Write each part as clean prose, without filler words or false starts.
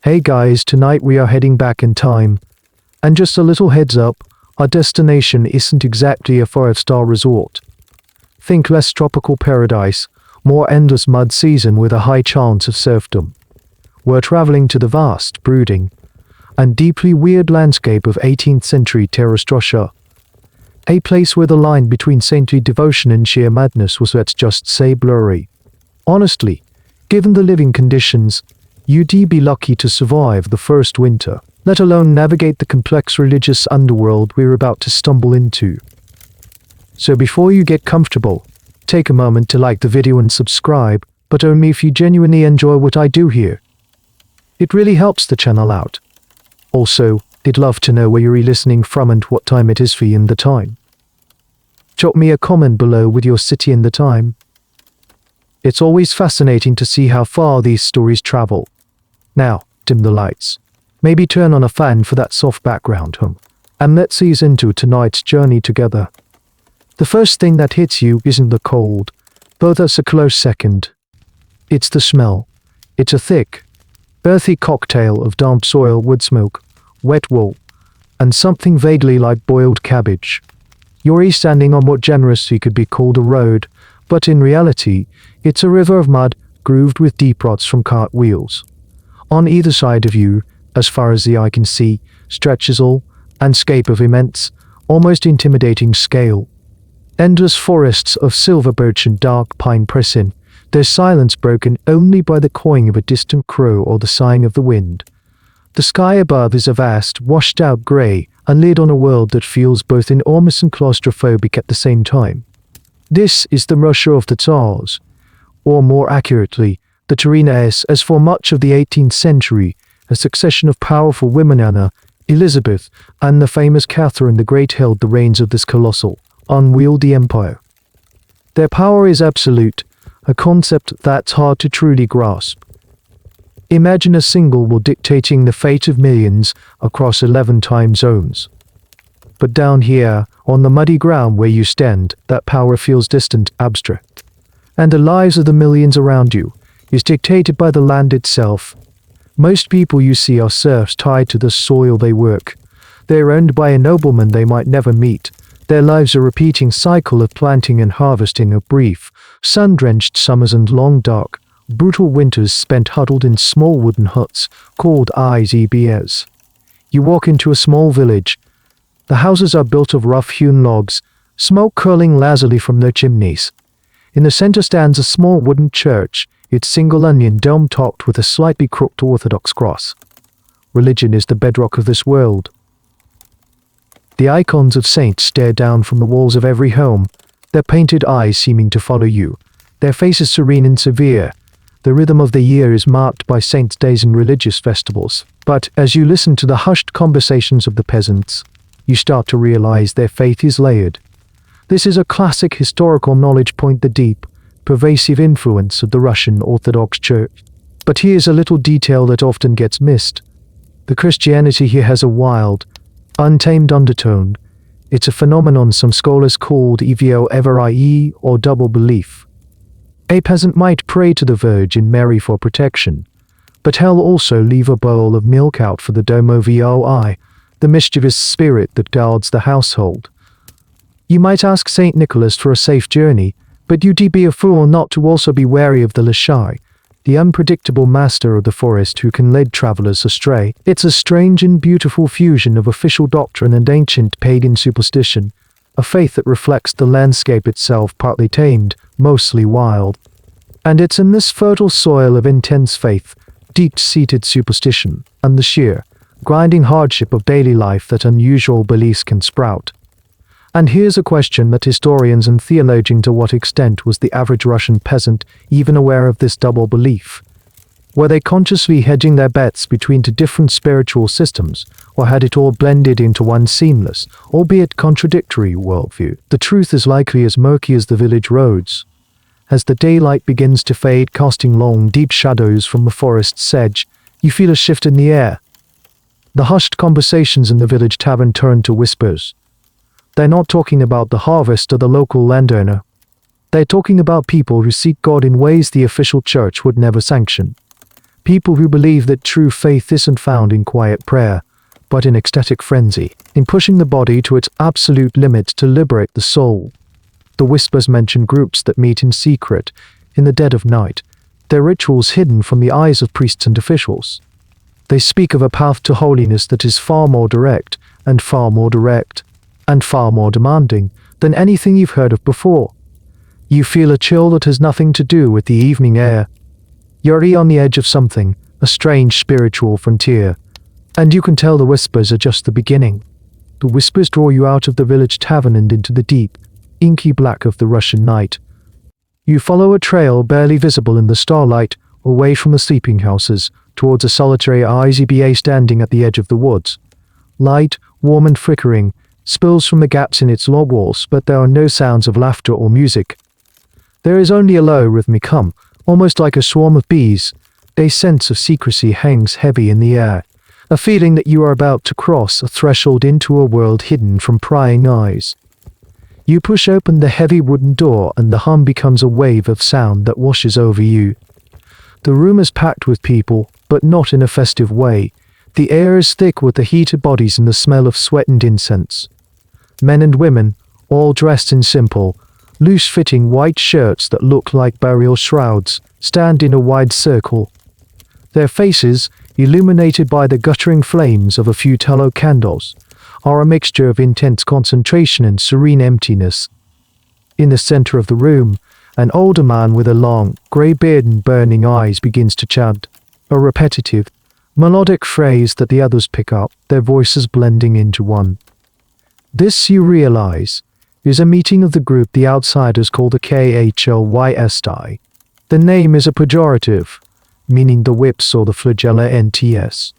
Hey guys, tonight we are heading back in time. And just a little heads up, our destination isn't exactly a 5-star resort. Think less tropical paradise, more endless mud season with a high chance of serfdom. We're traveling to the vast, brooding, and deeply weird landscape of 18th century terraced Russia. A place where the line between saintly devotion and sheer madness was, let's just say, blurry. Honestly, given the living conditions, you'd be lucky to survive the first winter, let alone navigate the complex religious underworld we're about to stumble into. So before you get comfortable, take a moment to like the video and subscribe, but only if you genuinely enjoy what I do here. It really helps the channel out. Also, I'd love to know where you're listening from and what time it is for you in the time. Drop me a comment below with your city and the time. It's always fascinating to see how far these stories travel. Now, dim the lights. Maybe turn on a fan for that soft background hum. And let's ease into tonight's journey together. The first thing that hits you isn't the cold, though that's a close second. It's the smell. It's a thick, earthy cocktail of damp soil, wood smoke, wet wool, and something vaguely like boiled cabbage. You're standing on what generously could be called a road, but in reality, it's a river of mud grooved with deep ruts from cart wheels. On either side of you, as far as the eye can see, stretches a landscape of immense, almost intimidating scale. Endless forests of silver birch and dark pine press in, their silence broken only by the cawing of a distant crow or the sighing of the wind. The sky above is a vast, washed-out grey, and lit on a world that feels both enormous and claustrophobic at the same time. This is the Russia of the Tsars, or more accurately, the Tsarina, as for much of the 18th century, a succession of powerful women Anna, Elizabeth, and the famous Catherine the Great held the reins of this colossal, unwieldy empire. Their power is absolute, a concept that's hard to truly grasp. Imagine a single will dictating the fate of millions across 11 time zones. But down here, on the muddy ground where you stand, that power feels distant, abstract. And the lives of the millions around you is dictated by the land itself. Most people you see are serfs tied to the soil they work. They're owned by a nobleman they might never meet. Their lives are a repeating cycle of planting and harvesting, of brief, sun-drenched summers and long dark, brutal winters spent huddled in small wooden huts called IZBs. You walk into a small village. The houses are built of rough-hewn logs, smoke curling lazily from their chimneys. In the center stands a small wooden church, its single onion dome topped with a slightly crooked Orthodox cross. Religion is the bedrock of this world. The icons of saints stare down from the walls of every home, their painted eyes seeming to follow you, their faces serene and severe. The rhythm of the year is marked by saints' days and religious festivals. But as you listen to the hushed conversations of the peasants, you start to realize their faith is layered. This is a classic historical knowledge point, the deep, pervasive influence of the Russian Orthodox Church. But here's a little detail that often gets missed. The Christianity here has a wild, untamed undertone. It's a phenomenon some scholars called evo everie, or double belief. A peasant might pray to the Virgin Mary for protection, but he'll also leave a bowl of milk out for the domovoi, the mischievous spirit that guards the household. You might ask St. Nicholas for a safe journey, but you'd be a fool not to also be wary of the Lashai, the unpredictable master of the forest who can lead travelers astray. It's a strange and beautiful fusion of official doctrine and ancient pagan superstition, a faith that reflects the landscape itself, partly tamed, mostly wild. And it's in this fertile soil of intense faith, deep-seated superstition, and the sheer, grinding hardship of daily life that unusual beliefs can sprout. And here's a question that historians and theologians: to what extent was the average Russian peasant even aware of this double belief? Were they consciously hedging their bets between two different spiritual systems, or had it all blended into one seamless, albeit contradictory, worldview? The truth is likely as murky as the village roads. As the daylight begins to fade, casting long, deep shadows from the forest's edge, you feel a shift in the air. The hushed conversations in the village tavern turn to whispers. They're not talking about the harvest or the local landowner. They're talking about people who seek God in ways the official church would never sanction. People who believe that true faith isn't found in quiet prayer, but in ecstatic frenzy, in pushing the body to its absolute limit to liberate the soul. The Whispers mention groups that meet in secret, in the dead of night, their rituals hidden from the eyes of priests and officials. They speak of a path to holiness that is far more direct, and far more direct, and far more demanding than anything you've heard of before. You feel a chill that has nothing to do with the evening air. You're on the edge of something, a strange spiritual frontier, and you can tell the Whispers are just the beginning. The Whispers draw you out of the village tavern and into the deep, inky black of the Russian night. You follow a trail barely visible in the starlight, away from the sleeping houses, towards a solitary IZBA standing at the edge of the woods. Light, warm and flickering, spills from the gaps in its log walls, but there are no sounds of laughter or music. There is only a low rhythmic hum, almost like a swarm of bees. A sense of secrecy hangs heavy in the air, a feeling that you are about to cross a threshold into a world hidden from prying eyes. You push open the heavy wooden door and the hum becomes a wave of sound that washes over you. The room is packed with people, but not in a festive way. The air is thick with the heated bodies and the smell of sweat and incense. Men and women, all dressed in simple, loose-fitting white shirts that look like burial shrouds, stand in a wide circle. Their faces, illuminated by the guttering flames of a few tallow candles, are a mixture of intense concentration and serene emptiness. In the center of the room, an older man with a long, grey beard and burning eyes begins to chant, a repetitive, melodic phrase that the others pick up, their voices blending into one. This, you realize, is a meeting of the group the outsiders call the KHLYSTI. The name is a pejorative, meaning the whips or the flagella NTS.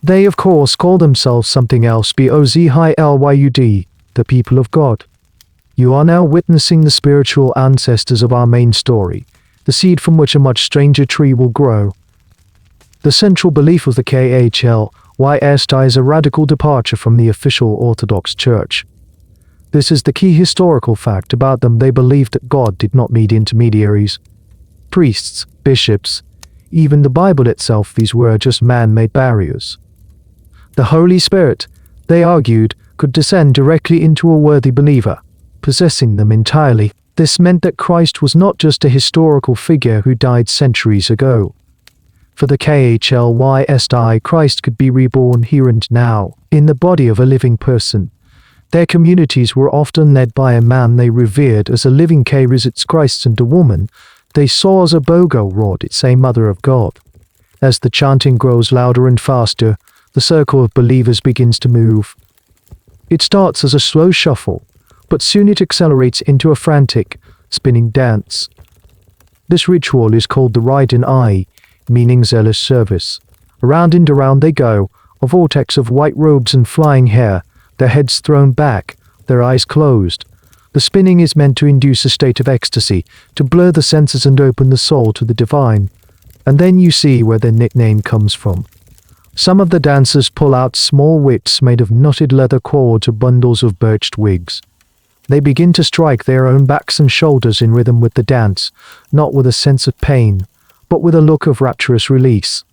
They, of course, call themselves something else, BOZHILYUD, the people of God. You are now witnessing the spiritual ancestors of our main story, the seed from which a much stranger tree will grow. The central belief of the KHLYSTI is a radical departure from the official Orthodox Church. This is the key historical fact about them. They believed that God did not need intermediaries. Priests, bishops, even the Bible itself, these were just man-made barriers. The Holy Spirit, they argued, could descend directly into a worthy believer, possessing them entirely. This meant that Christ was not just a historical figure who died centuries ago. For the KHLYSTI, Christ could be reborn here and now, in the body of a living person. Their communities were often led by a man they revered as a living K-Risits Christ and a woman they saw as a Bogo Rod, it's a mother of God. As the chanting grows louder and faster, the circle of believers begins to move. It starts as a slow shuffle, but soon it accelerates into a frantic, spinning dance. This ritual is called the Ride in Eye, meaning zealous service. Around and around they go, a vortex of white robes and flying hair, their heads thrown back, their eyes closed. The spinning is meant to induce a state of ecstasy, to blur the senses and open the soul to the divine. And then you see where their nickname comes from. Some of the dancers pull out small whips made of knotted leather cords or bundles of birched twigs. They begin to strike their own backs and shoulders in rhythm with the dance, not with a sense of pain, but with a look of rapturous release.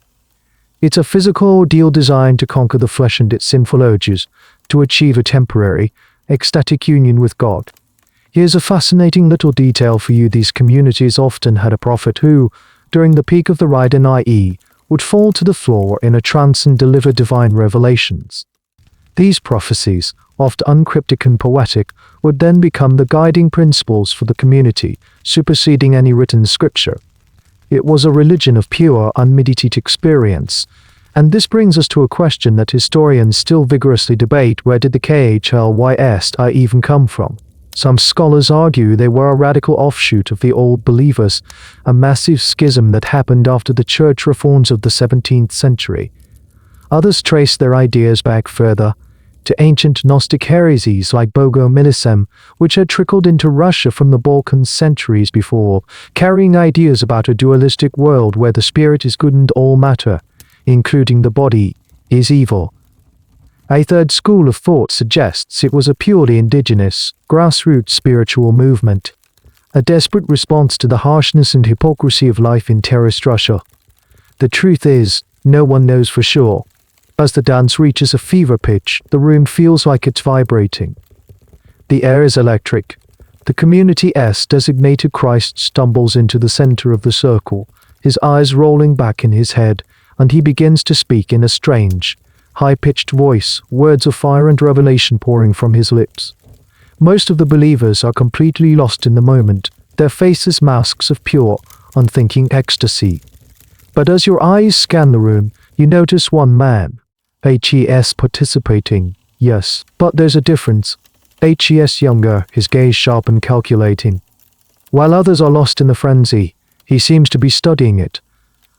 It's a physical ordeal designed to conquer the flesh and its sinful urges, to achieve a temporary, ecstatic union with God. Here's a fascinating little detail for you. These communities often had a prophet who, during the peak of the ride in IE, would fall to the floor in a trance and deliver divine revelations. These prophecies, oft uncryptic and poetic, would then become the guiding principles for the community, superseding any written scripture. It was a religion of pure, unmediated experience. And this brings us to a question that historians still vigorously debate: where did the KHLYSTI even come from? Some scholars argue they were a radical offshoot of the Old Believers, a massive schism that happened after the church reforms of the 17th century. Others trace their ideas back further, to ancient Gnostic heresies like Bogomilism, which had trickled into Russia from the Balkans centuries before, carrying ideas about a dualistic world where the spirit is good and all matter, including the body, is evil. A third school of thought suggests it was a purely indigenous, grassroots spiritual movement, a desperate response to the harshness and hypocrisy of life in terrorist Russia. The truth is, no one knows for sure. As the dance reaches a fever pitch, the room feels like it's vibrating. The air is electric. The community's designated Christ stumbles into the center of the circle, his eyes rolling back in his head, and he begins to speak in a strange, high-pitched voice, words of fire and revelation pouring from his lips. Most of the believers are completely lost in the moment, their faces masks of pure, unthinking ecstasy. But as your eyes scan the room, you notice one man. H.E.S. participating, yes, but there's a difference. H.E.S. younger, his gaze sharp and calculating. While others are lost in the frenzy, he seems to be studying it.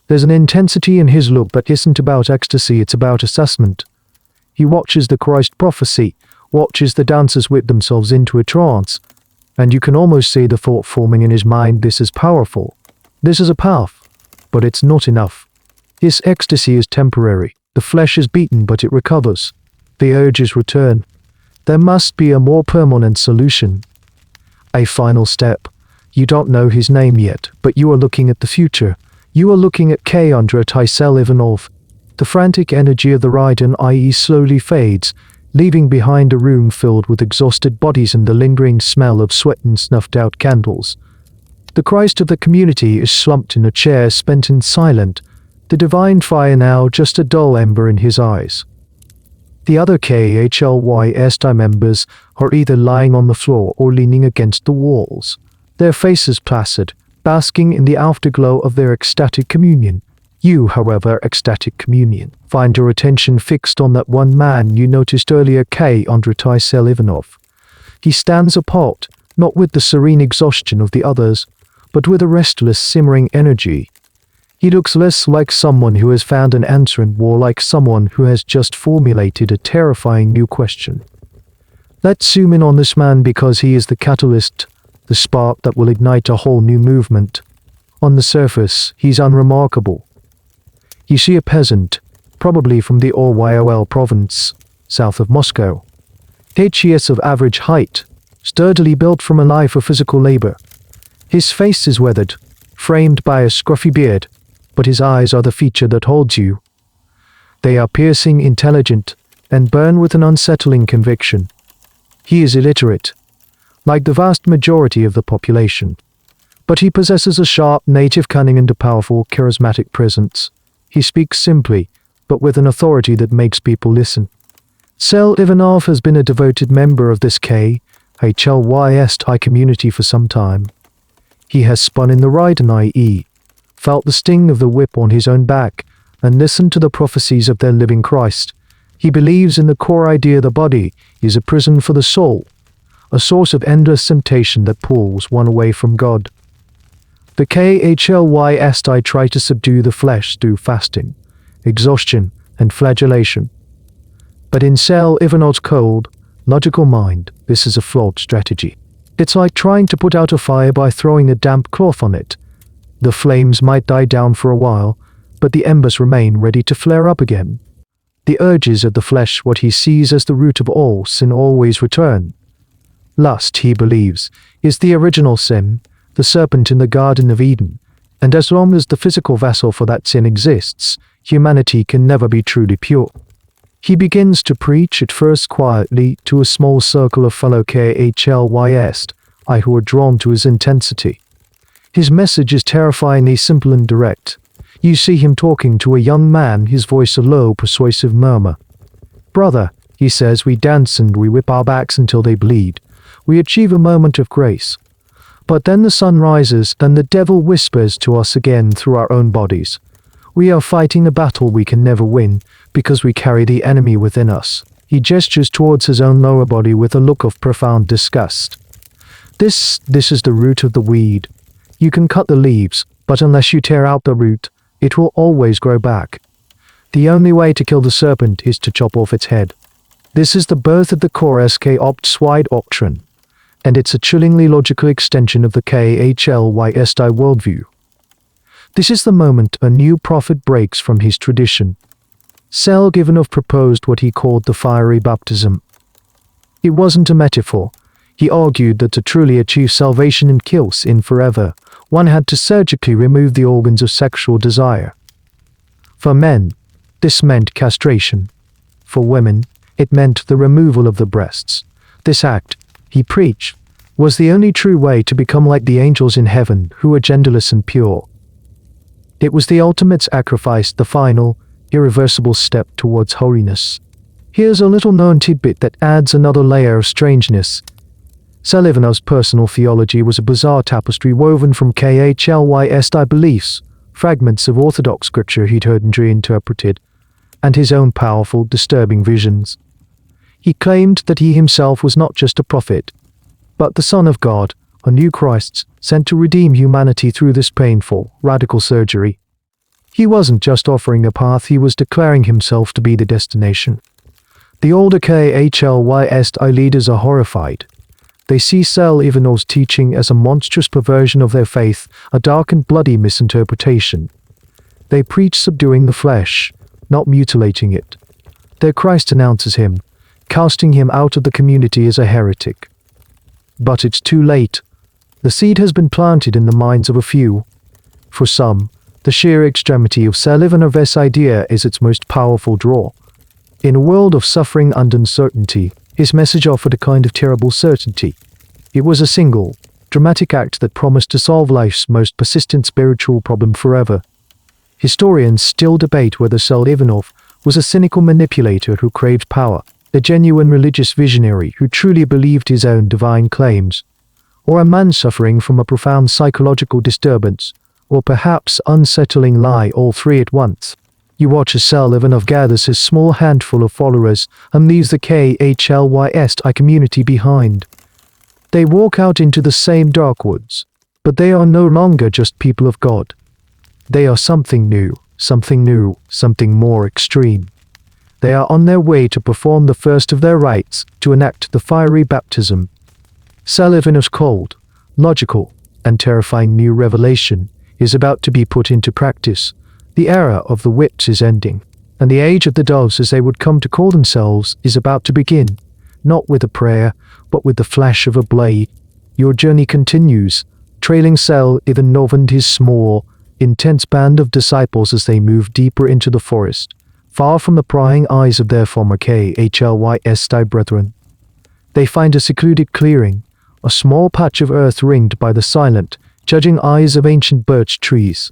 There's an intensity in his look that isn't about ecstasy, it's about assessment. He watches the Christ prophecy, watches the dancers whip themselves into a trance, and you can almost see the thought forming in his mind, this is powerful. This is a path, but it's not enough. His ecstasy is temporary. The flesh is beaten, but it recovers. The urges return. There must be a more permanent solution. A final step. You don't know his name yet, but you are looking at the future. You are looking at Castrated Ivanov. The frantic energy of the ride in IE slowly fades, leaving behind a room filled with exhausted bodies and the lingering smell of sweat and snuffed-out candles. The Christ of the community is slumped in a chair, spent and silent, the divine fire now just a dull ember in his eyes. The other KHLYST members are either lying on the floor or leaning against the walls, their faces placid, basking in the afterglow of their ecstatic communion. You, however, ecstatic communion, find your attention fixed on that one man you noticed earlier, Castrated Ivanov. He stands apart, not with the serene exhaustion of the others, but with a restless, simmering energy. He looks less like someone who has found an answer and more like someone who has just formulated a terrifying new question. Let's zoom in on this man because he is the catalyst, the spark that will ignite a whole new movement. On the surface, he's unremarkable. You see a peasant, probably from the Oryol province, south of Moscow. HES of average height, sturdily built from a life of physical labor. His face is weathered, framed by a scruffy beard, but his eyes are the feature that holds you. They are piercing, intelligent, and burn with an unsettling conviction. He is illiterate, like the vast majority of the population, but he possesses a sharp, native cunning and a powerful, charismatic presence. He speaks simply, but with an authority that makes people listen. Ivanov has been a devoted member of this KHLYST community for some time. He has spun in the ride in IE, felt the sting of the whip on his own back, and listened to the prophecies of their living Christ. He believes in the core idea the body is a prison for the soul, a source of endless temptation that pulls one away from God. The KHLYST try to subdue the flesh through fasting, exhaustion, and flagellation. But in Ivanov's cold, logical mind, this is a flawed strategy. It's like trying to put out a fire by throwing a damp cloth on it. The flames might die down for a while, but the embers remain ready to flare up again. The urges of the flesh, what he sees as the root of all sin, always return. Lust, he believes, is the original sin, the serpent in the Garden of Eden, and as long as the physical vessel for that sin exists, humanity can never be truly pure. He begins to preach, at first quietly, to a small circle of fellow KHLYST who are drawn to his intensity. His message is terrifyingly simple and direct. You see him talking to a young man, his voice a low, persuasive murmur. "Brother," he says, "we dance and we whip our backs until they bleed. We achieve a moment of grace. But then the sun rises, then the devil whispers to us again through our own bodies. We are fighting a battle we can never win, because we carry the enemy within us." He gestures towards his own lower body with a look of profound disgust. This is the root of the weed. You can cut the leaves, but unless you tear out the root, it will always grow back. The only way to kill the serpent is to chop off its head. This is the birth of the core SK-Opt-Swide doctrine, and it's a chillingly logical extension of the KHLYST worldview. This is the moment a new prophet breaks from his tradition. Ivanov proposed what he called the fiery baptism. It wasn't a metaphor. He argued that to truly achieve salvation and kill sin forever, one had to surgically remove the organs of sexual desire. For men, this meant castration. For women, it meant the removal of the breasts. This act, he preached, was the only true way to become like the angels in heaven who were genderless and pure. It was the ultimate sacrifice, the final, irreversible step towards holiness. Here's a little-known tidbit that adds another layer of strangeness. Selivanov's personal theology was a bizarre tapestry woven from Khlys beliefs, fragments of orthodox scripture he'd heard and reinterpreted, and his own powerful, disturbing visions. He claimed that he himself was not just a prophet, but the Son of God, a new Christ, sent to redeem humanity through this painful, radical surgery. He wasn't just offering a path, he was declaring himself to be the destination. The older Khlys leaders are horrified. They see Selivanov's teaching as a monstrous perversion of their faith, a dark and bloody misinterpretation. They preach subduing the flesh, not mutilating it. Their Christ announces him, casting him out of the community as a heretic. But it's too late. The seed has been planted in the minds of a few. For some, the sheer extremity of Selivanov's idea is its most powerful draw. In a world of suffering and uncertainty, his message offered a kind of terrible certainty. It was a single, dramatic act that promised to solve life's most persistent spiritual problem forever. Historians still debate whether Selivanov was a cynical manipulator who craved power, a genuine religious visionary who truly believed his own divine claims, or a man suffering from a profound psychological disturbance, or perhaps unsettling lie, all three at once. You watch as Selivanov gathers his small handful of followers and leaves the Khlys community behind. They walk out into the same dark woods, but they are no longer just people of God. They are something new, something more extreme. They are on their way to perform the first of their rites, to enact the fiery baptism. Selivanov's cold, logical, and terrifying new revelation is about to be put into practice. The era of the whips is ending, and the age of the doves, as they would come to call themselves, is about to begin, not with a prayer, but with the flash of a blade. Your journey continues, trailing Selivanov and his small, intense band of disciples as they move deeper into the forest, far from the prying eyes of their former Khlys brethren. They find a secluded clearing, a small patch of earth ringed by the silent, judging eyes of ancient birch trees.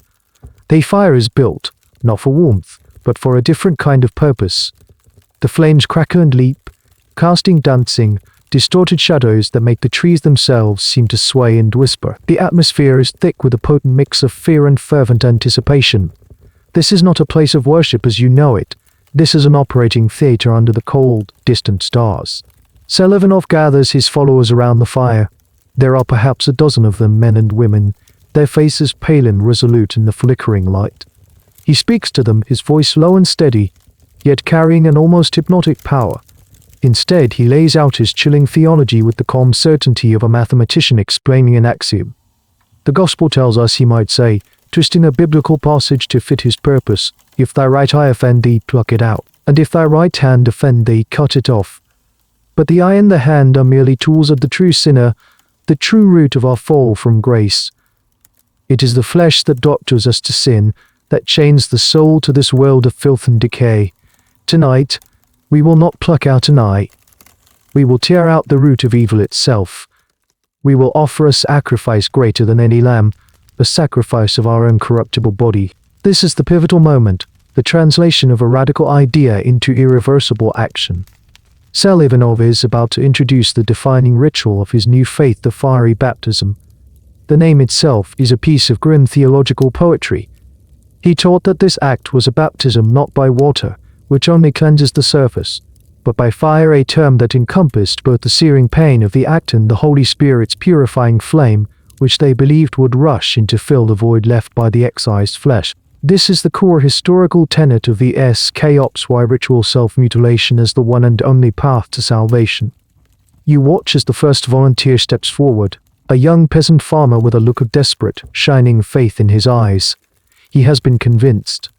Their fire is built, not for warmth, but for a different kind of purpose. The flames crackle and leap, casting dancing, distorted shadows that make the trees themselves seem to sway and whisper. The atmosphere is thick with a potent mix of fear and fervent anticipation. This is not a place of worship as you know it. This is an operating theater under the cold, distant stars. Selivanov gathers his followers around the fire. There are perhaps a dozen of them, men and women, their faces pale and resolute in the flickering light. He speaks to them, his voice low and steady, yet carrying an almost hypnotic power. Instead, he lays out his chilling theology with the calm certainty of a mathematician explaining an axiom. The gospel tells us, he might say, twisting a biblical passage to fit his purpose, if thy right eye offend thee, pluck it out, and if thy right hand offend thee, cut it off. But the eye and the hand are merely tools of the true sinner, the true root of our fall from grace. It is the flesh that doctors us to sin, that chains the soul to this world of filth and decay. Tonight, we will not pluck out an eye. We will tear out the root of evil itself. We will offer a sacrifice greater than any lamb, a sacrifice of our incorruptible body. This is the pivotal moment, the translation of a radical idea into irreversible action. Selivanov is about to introduce the defining ritual of his new faith, the fiery baptism. The name itself is a piece of grim theological poetry. He taught that this act was a baptism not by water, which only cleanses the surface, but by fire, a term that encompassed both the searing pain of the act and the Holy Spirit's purifying flame, which they believed would rush in to fill the void left by the excised flesh. This is the core historical tenet of the SKOPSY ritual, self-mutilation as the one and only path to salvation. You watch as the first volunteer steps forward, a young peasant farmer with a look of desperate, shining faith in his eyes. He has been convinced.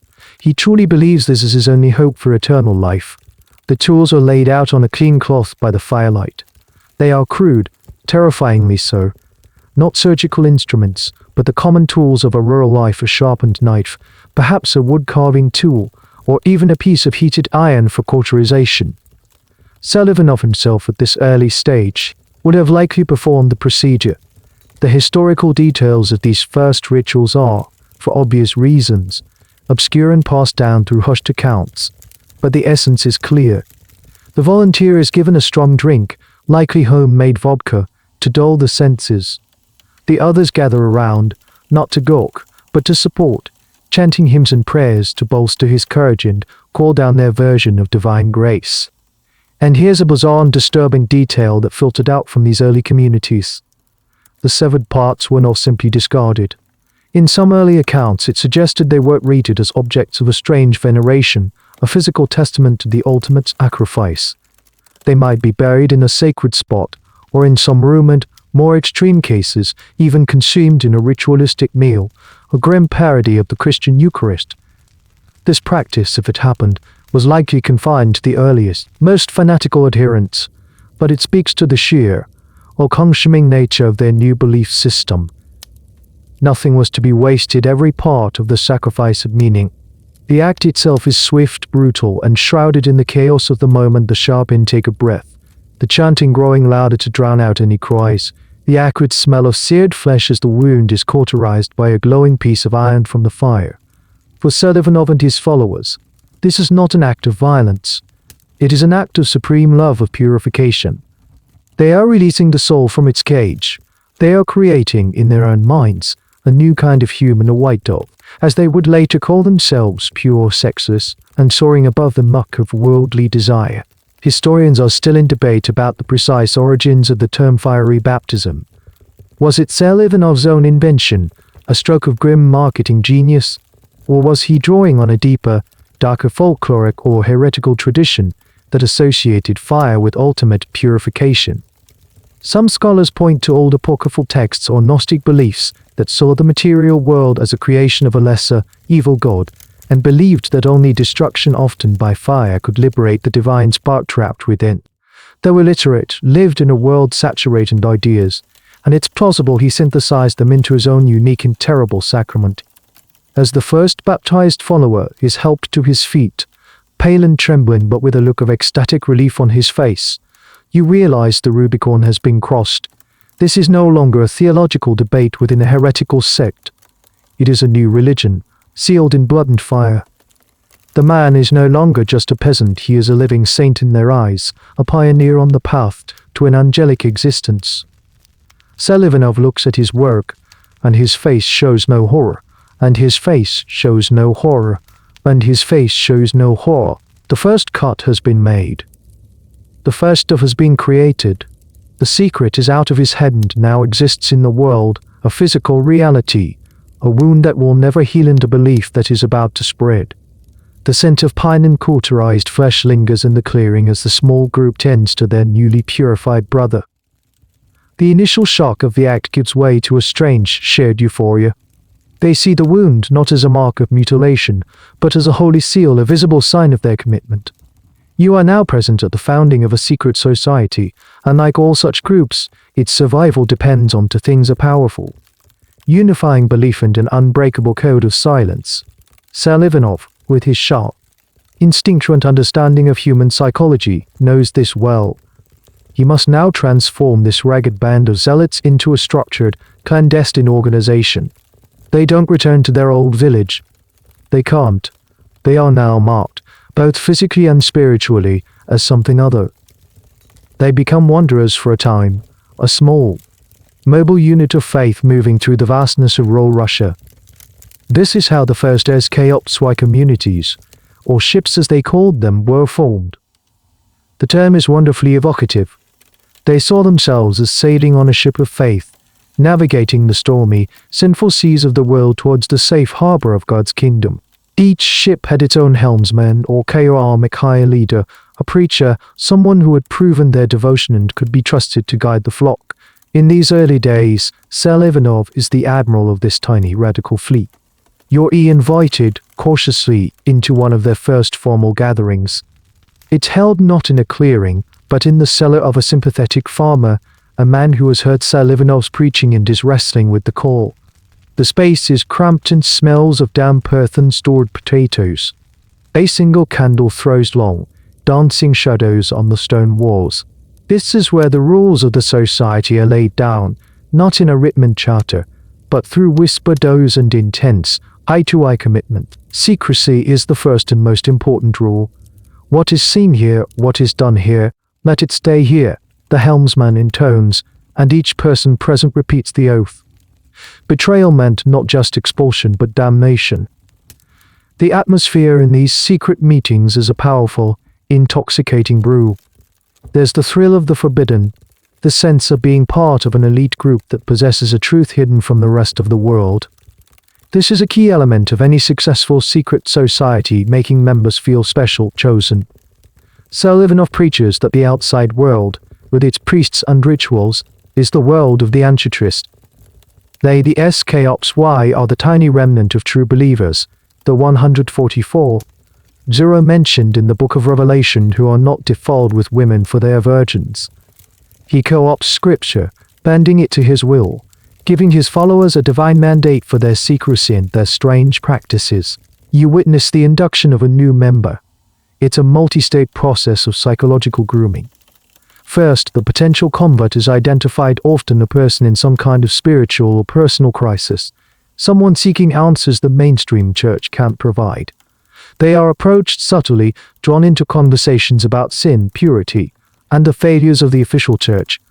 He truly believes this is his only hope for eternal life. The tools are laid out on a clean cloth by the firelight. They are crude, terrifyingly so. Not surgical instruments, but the common tools of a rural life: a sharpened knife, perhaps a wood-carving tool, or even a piece of heated iron for cauterization. Selivanov himself at this early stage would have likely performed the procedure. The historical details of these first rituals are, for obvious reasons, obscure and passed down through hushed accounts, but the essence is clear. The volunteer is given a strong drink, likely homemade vodka, to dull the senses. The others gather around, not to gawk, but to support, chanting hymns and prayers to bolster his courage and call down their version of divine grace. And here's a bizarre and disturbing detail that filtered out from these early communities. The severed parts were not simply discarded. In some early accounts, it suggested they were treated as objects of a strange veneration, a physical testament to the ultimate sacrifice. They might be buried in a sacred spot, or in some rumored, more extreme cases, even consumed in a ritualistic meal, a grim parody of the Christian Eucharist. This practice, if it happened, was likely confined to the earliest, most fanatical adherents, but it speaks to the sheer, or consuming nature of their new belief system. Nothing was to be wasted, every part of the sacrifice had meaning. The act itself is swift, brutal, and shrouded in the chaos of the moment, the sharp intake of breath, the chanting growing louder to drown out any cries, the acrid smell of seared flesh as the wound is cauterized by a glowing piece of iron from the fire. For Selivanov and his followers, this is not an act of violence. It is an act of supreme love, of purification. They are releasing the soul from its cage. They are creating, in their own minds, a new kind of human, a white dove, as they would later call themselves, pure, sexless, and soaring above the muck of worldly desire. Historians are still in debate about the precise origins of the term fiery baptism. Was it Selivanov's own invention, a stroke of grim marketing genius, or was he drawing on a deeper, darker folkloric or heretical tradition that associated fire with ultimate purification? Some scholars point to old apocryphal texts or Gnostic beliefs that saw the material world as a creation of a lesser, evil god, and believed that only destruction, often by fire, could liberate the divine spark trapped within. Though illiterate, lived in a world saturated in ideas, and it's plausible he synthesized them into his own unique and terrible sacrament. As the first baptized follower is helped to his feet, pale and trembling but with a look of ecstatic relief on his face, you realize the Rubicon has been crossed. This is no longer a theological debate within a heretical sect. It is a new religion, sealed in blood and fire. The man is no longer just a peasant, he is a living saint in their eyes, a pioneer on the path to an angelic existence. Selivanov looks at his work, and his face shows no horror, and his face shows no horror, and his face shows no horror. The first cut has been made. The first stuff has been created. The secret is out of his head and now exists in the world, a physical reality, a wound that will never heal and a belief that is about to spread. The scent of pine and cauterized flesh lingers in the clearing as the small group tends to their newly purified brother. The initial shock of the act gives way to a strange, shared euphoria. They see the wound not as a mark of mutilation, but as a holy seal, a visible sign of their commitment. You are now present at the founding of a secret society, and like all such groups, its survival depends on two things: are powerful, unifying belief and an unbreakable code of silence. Selivanov, with his sharp, instinctual understanding of human psychology, knows this well. He must now transform this ragged band of zealots into a structured, clandestine organization. They don't return to their old village. They can't. They are now marked, both physically and spiritually, as something other. They become wanderers for a time, a small, mobile unit of faith moving through the vastness of rural Russia. This is how the first SKOPSY communities, or ships as they called them, were formed. The term is wonderfully evocative. They saw themselves as sailing on a ship of faith, navigating the stormy, sinful seas of the world towards the safe harbor of God's kingdom. Each ship had its own helmsman or higher leader, a preacher, someone who had proven their devotion and could be trusted to guide the flock. In these early days, Selivanov is the admiral of this tiny radical fleet. You're invited, cautiously, into one of their first formal gatherings. It's held not in a clearing, but in the cellar of a sympathetic farmer, a man who has heard Selivanov's preaching and is wrestling with the call. The space is cramped and smells of damp earth and stored potatoes. A single candle throws long, dancing shadows on the stone walls. This is where the rules of the society are laid down, not in a written charter, but through whispered oaths and intense, eye-to-eye commitment. Secrecy is the first and most important rule. What is seen here, what is done here, let it stay here, the helmsman intones, and each person present repeats the oath. Betrayal meant not just expulsion but damnation. The atmosphere in these secret meetings is a powerful, intoxicating brew. There's the thrill of the forbidden, the sense of being part of an elite group that possesses a truth hidden from the rest of the world. This is a key element of any successful secret society, making members feel special, chosen. So live enough preachers that the outside world, with its priests and rituals, is the world of the Antichrist. They, the SKOPSY, are the tiny remnant of true believers, the 144, zero mentioned in the book of Revelation, who are not defiled with women, for they are virgins. He co-opts scripture, bending it to his will, giving his followers a divine mandate for their secrecy and their strange practices. You witness the induction of a new member. It's a multi-stage process of psychological grooming. First, the potential convert is identified, often a person in some kind of spiritual or personal crisis, someone seeking answers the mainstream church can't provide. They are approached subtly, drawn into conversations about sin, purity, and the failures of the official church.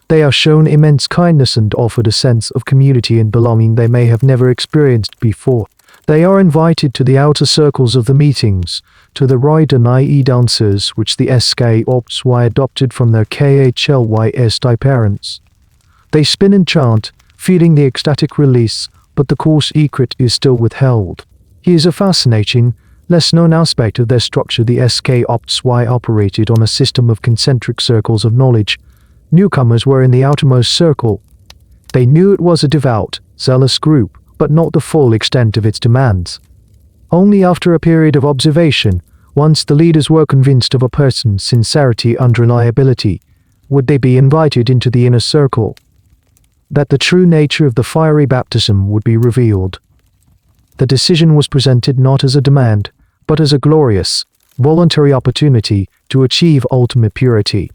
They are shown immense kindness and offered a sense of community and belonging they may have never experienced before. They are invited to the outer circles of the meetings, to the ride and IE dances which the SKOPSY adopted from their KHLYST parents. They spin and chant, feeling the ecstatic release, but the core secret is still withheld. Here's a fascinating, less-known aspect of their structure. The SKOPSY operated on a system of concentric circles of knowledge. Newcomers were in the outermost circle. They knew it was a devout, zealous group, but not the full extent of its demands. Only after a period of observation, once the leaders were convinced of a person's sincerity and reliability, would they be invited into the inner circle. That the true nature of the fiery baptism would be revealed. The decision was presented not as a demand, but as a glorious, voluntary opportunity to achieve ultimate purity.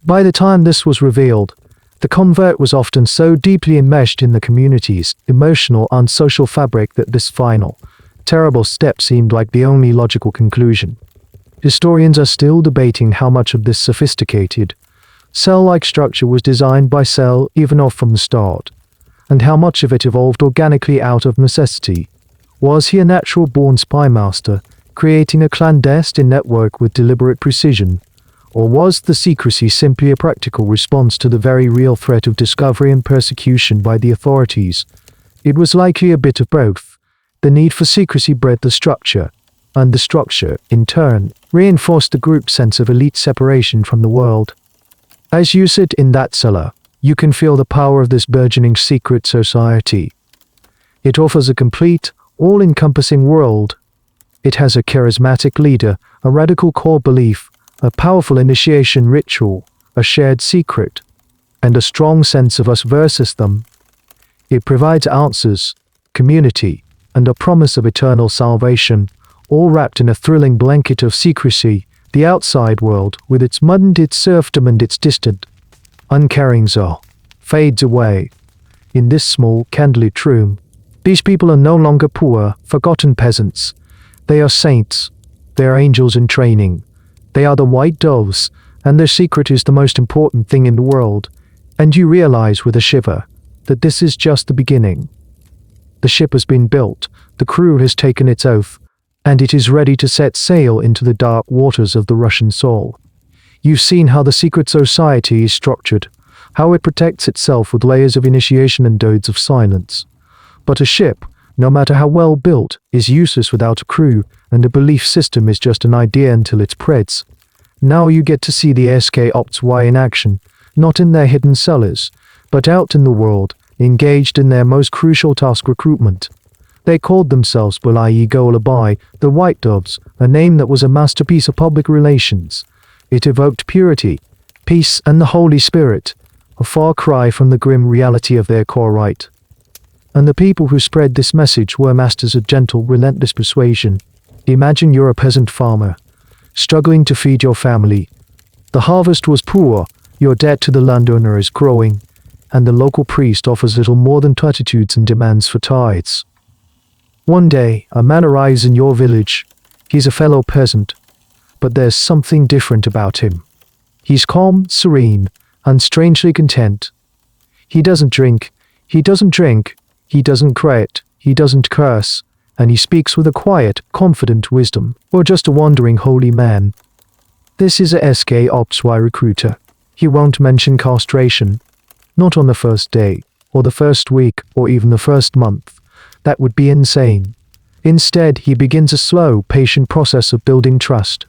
By the time this was revealed, the convert was often so deeply enmeshed in the community's emotional and social fabric that this final, terrible step seemed like the only logical conclusion. Historians are still debating how much of this sophisticated, cell-like structure was designed by Cell even off from the start, and how much of it evolved organically out of necessity. Was he a natural-born spy master, creating a clandestine network with deliberate precision? Or was the secrecy simply a practical response to the very real threat of discovery and persecution by the authorities? It was likely a bit of both. The need for secrecy bred the structure, and the structure, in turn, reinforced the group's sense of elite separation from the world. As you sit in that cellar, you can feel the power of this burgeoning secret society. It offers a complete, all-encompassing world. It has a charismatic leader, a radical core belief, a powerful initiation ritual, a shared secret, and a strong sense of us versus them. It provides answers, community, and a promise of eternal salvation, all wrapped in a thrilling blanket of secrecy. The outside world, with its mud, its serfdom, and its distant, uncaring soul, fades away. In this small, candlelit room, these people are no longer poor, forgotten peasants. They are saints. They are angels in training. They are the white doves, and their secret is the most important thing in the world. And you realize with a shiver that this is just the beginning. The ship has been built, the crew has taken its oath, and it is ready to set sail into the dark waters of the Russian soul. You've seen how the secret society is structured, how it protects itself with layers of initiation and oaths of silence. But a ship, no matter how well built, is useless without a crew, and a belief system is just an idea until it spreads. Now you get to see the SKOPSY in action, not in their hidden cellars, but out in the world, engaged in their most crucial task, recruitment. They called themselves Bulayi Golabai, the White Doves, a name that was a masterpiece of public relations. It evoked purity, peace, and the Holy Spirit, a far cry from the grim reality of their core rite. And the people who spread this message were masters of gentle, relentless persuasion. Imagine you're a peasant farmer, struggling to feed your family. The harvest was poor, your debt to the landowner is growing, and the local priest offers little more than platitudes and demands for tithes. One day, a man arrives in your village. He's a fellow peasant, but there's something different about him. He's calm, serene, and strangely content. He doesn't drink, he doesn't crit, he doesn't curse, and he speaks with a quiet, confident wisdom, or just a wandering holy man. This is a SK-Ops-Y recruiter. He won't mention castration. Not on the first day, or the first week, or even the first month. That would be insane. Instead, he begins a slow, patient process of building trust.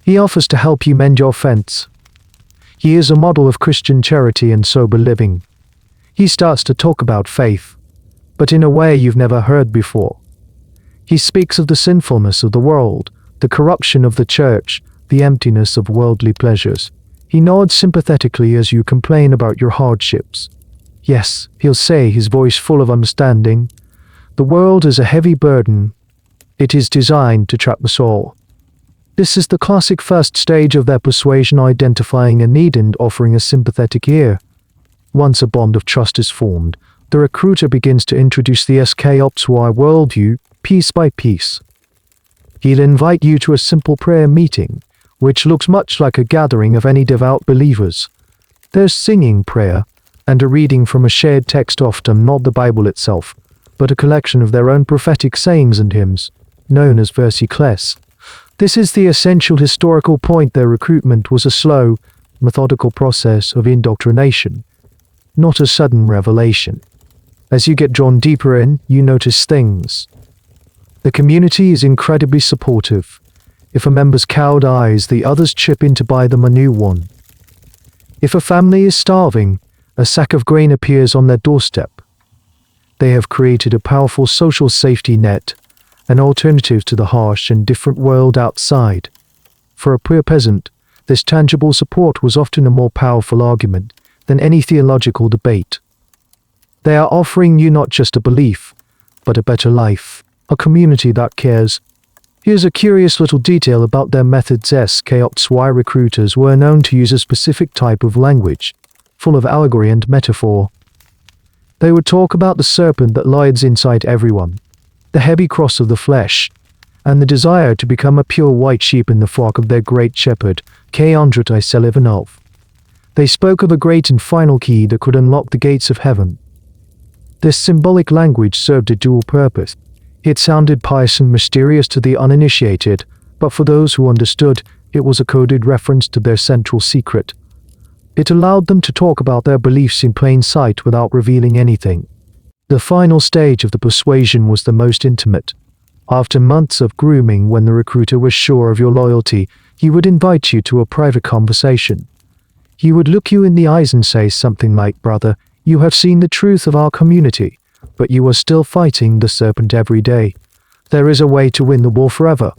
He offers to help you mend your fence. He is a model of Christian charity and sober living. He starts to talk about faith, but in a way you've never heard before. He speaks of the sinfulness of the world, the corruption of the church, the emptiness of worldly pleasures. He nods sympathetically as you complain about your hardships. Yes, he'll say, his voice full of understanding, the world is a heavy burden. It is designed to trap us all. This is the classic first stage of their persuasion, identifying a need and offering a sympathetic ear. Once a bond of trust is formed, the recruiter begins to introduce the SK-Ops-Y worldview, piece by piece. He'll invite you to a simple prayer meeting, which looks much like a gathering of any devout believers. There's singing prayer, and a reading from a shared text, often not the Bible itself, but a collection of their own prophetic sayings and hymns, known as versicles. This is the essential historical point. Their recruitment was a slow, methodical process of indoctrination, not a sudden revelation. As you get drawn deeper in, you notice things. The community is incredibly supportive. If a member's cowed eyes, the others chip in to buy them a new one. If a family is starving, a sack of grain appears on their doorstep. They have created a powerful social safety net, an alternative to the harsh and different world outside. For a poor peasant, this tangible support was often a more powerful argument than any theological debate. They are offering you not just a belief, but a better life, a community that cares. Here's a curious little detail about their methods. SK-Ops-Y recruiters were known to use a specific type of language, full of allegory and metaphor. They would talk about the serpent that lies inside everyone, the heavy cross of the flesh, and the desire to become a pure white sheep in the flock of their great shepherd, Castrated. They spoke of a great and final key that could unlock the gates of heaven. This symbolic language served a dual purpose. It sounded pious and mysterious to the uninitiated, but for those who understood, it was a coded reference to their central secret. It allowed them to talk about their beliefs in plain sight without revealing anything. The final stage of the persuasion was the most intimate. After months of grooming, when the recruiter was sure of your loyalty, he would invite you to a private conversation. He would look you in the eyes and say something like, "Brother, you have seen the truth of our community, but you are still fighting the serpent every day. There is a way to win the war forever.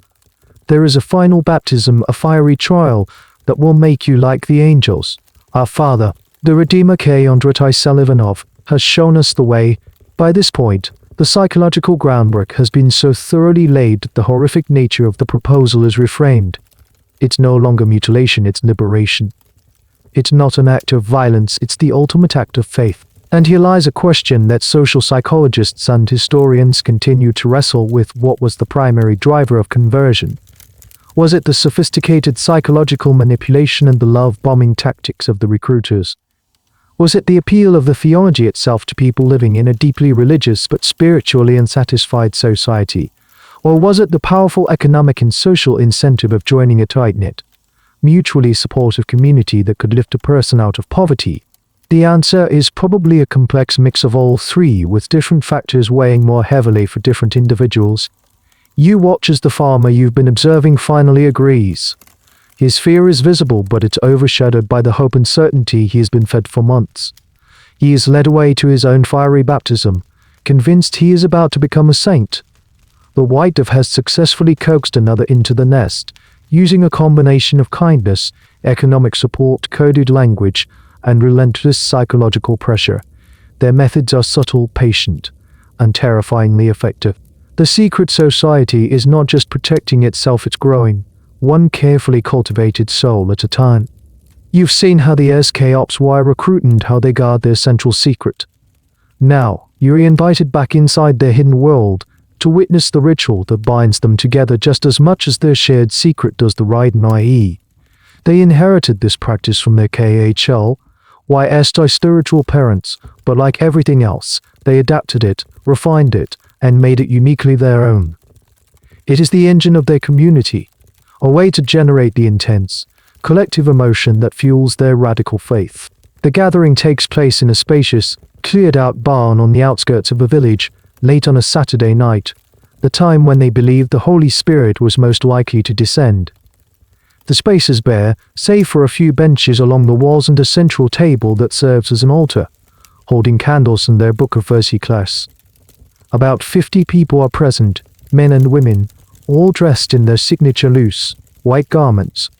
There is a final baptism, a fiery trial that will make you like the angels. Our Father, the Redeemer Castrated, has shown us the way." By this point, the psychological groundwork has been so thoroughly laid that the horrific nature of the proposal is reframed. It's no longer mutilation, it's liberation. It's not an act of violence, it's the ultimate act of faith. And here lies a question that social psychologists and historians continue to wrestle with: what was the primary driver of conversion? Was it the sophisticated psychological manipulation and the love-bombing tactics of the recruiters? Was it the appeal of the theology itself to people living in a deeply religious but spiritually unsatisfied society? Or was it the powerful economic and social incentive of joining a tight-knit, mutually supportive community that could lift a person out of poverty? The answer is probably a complex mix of all three, with different factors weighing more heavily for different individuals. You watch as the farmer you've been observing finally agrees. His fear is visible, but it's overshadowed by the hope and certainty he has been fed for months. He is led away to his own fiery baptism, convinced he is about to become a saint. The white dove has successfully coaxed another into the nest, using a combination of kindness, economic support, coded language, and relentless psychological pressure. Their methods are subtle, patient, and terrifyingly effective. The secret society is not just protecting itself, it's growing, one carefully cultivated soul at a time. You've seen how the SK-Ops recruit and how they guard their central secret. Now, you're invited back inside their hidden world to witness the ritual that binds them together just as much as their shared secret does the Raiden, i.e. They inherited this practice from their KHL-YST spiritual parents, but like everything else, they adapted it, refined it, and made it uniquely their own. It is the engine of their community, a way to generate the intense, collective emotion that fuels their radical faith. The gathering takes place in a spacious, cleared-out barn on the outskirts of a village, late on a Saturday night, the time when they believed the Holy Spirit was most likely to descend. The space is bare, save for a few benches along the walls and a central table that serves as an altar, holding candles and their book of verse class. About 50 people are present, men and women, all dressed in their signature loose, white garments.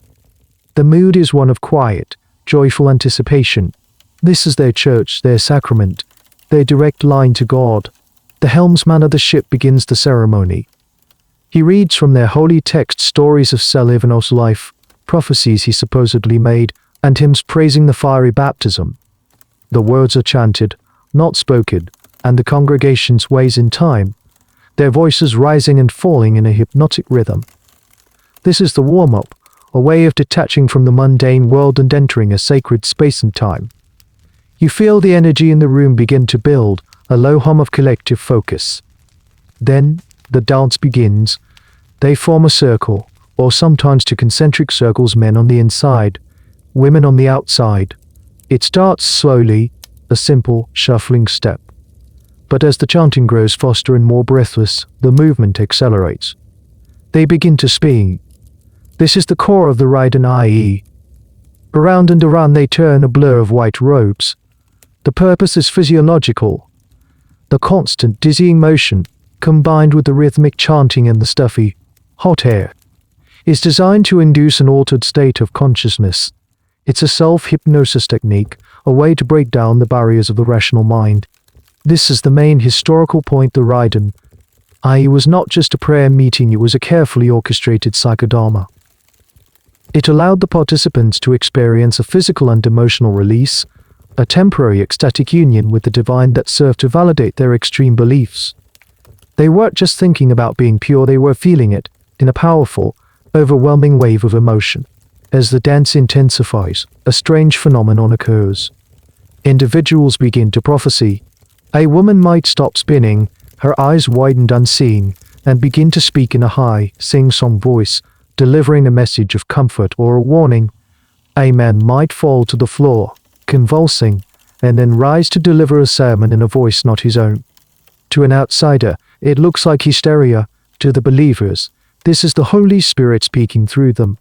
The mood is one of quiet, joyful anticipation. This is their church, their sacrament, their direct line to God. The helmsman of the ship begins the ceremony. He reads from their holy text stories of Selivanos' life, prophecies he supposedly made, and hymns praising the fiery baptism. The words are chanted, not spoken, and the congregation sways in time, their voices rising and falling in a hypnotic rhythm. This is the warm-up, a way of detaching from the mundane world and entering a sacred space and time. You feel the energy in the room begin to build, a low hum of collective focus. Then, the dance begins. They form a circle, or sometimes two concentric circles, men on the inside, women on the outside. It starts slowly, a simple, shuffling step. But as the chanting grows faster and more breathless, the movement accelerates. They begin to spin. This is the core of the Raiden, i.e. Around and around they turn, a blur of white robes. The purpose is physiological. The constant, dizzying motion, combined with the rhythmic chanting and the stuffy, hot air, is designed to induce an altered state of consciousness. It's a self-hypnosis technique, a way to break down the barriers of the rational mind. This is the main historical point. The Raiden, i.e. was not just a prayer meeting, it was a carefully orchestrated psychodharma. It allowed the participants to experience a physical and emotional release, a temporary ecstatic union with the divine that served to validate their extreme beliefs. They weren't just thinking about being pure, they were feeling it, in a powerful, overwhelming wave of emotion. As the dance intensifies, a strange phenomenon occurs. Individuals begin to prophesy. A woman might stop spinning, her eyes widened unseeing, and begin to speak in a high, sing-song voice, delivering a message of comfort or a warning. A man might fall to the floor, convulsing, and then rise to deliver a sermon in a voice not his own. To an outsider, it looks like hysteria. To the believers, this is the Holy Spirit speaking through them.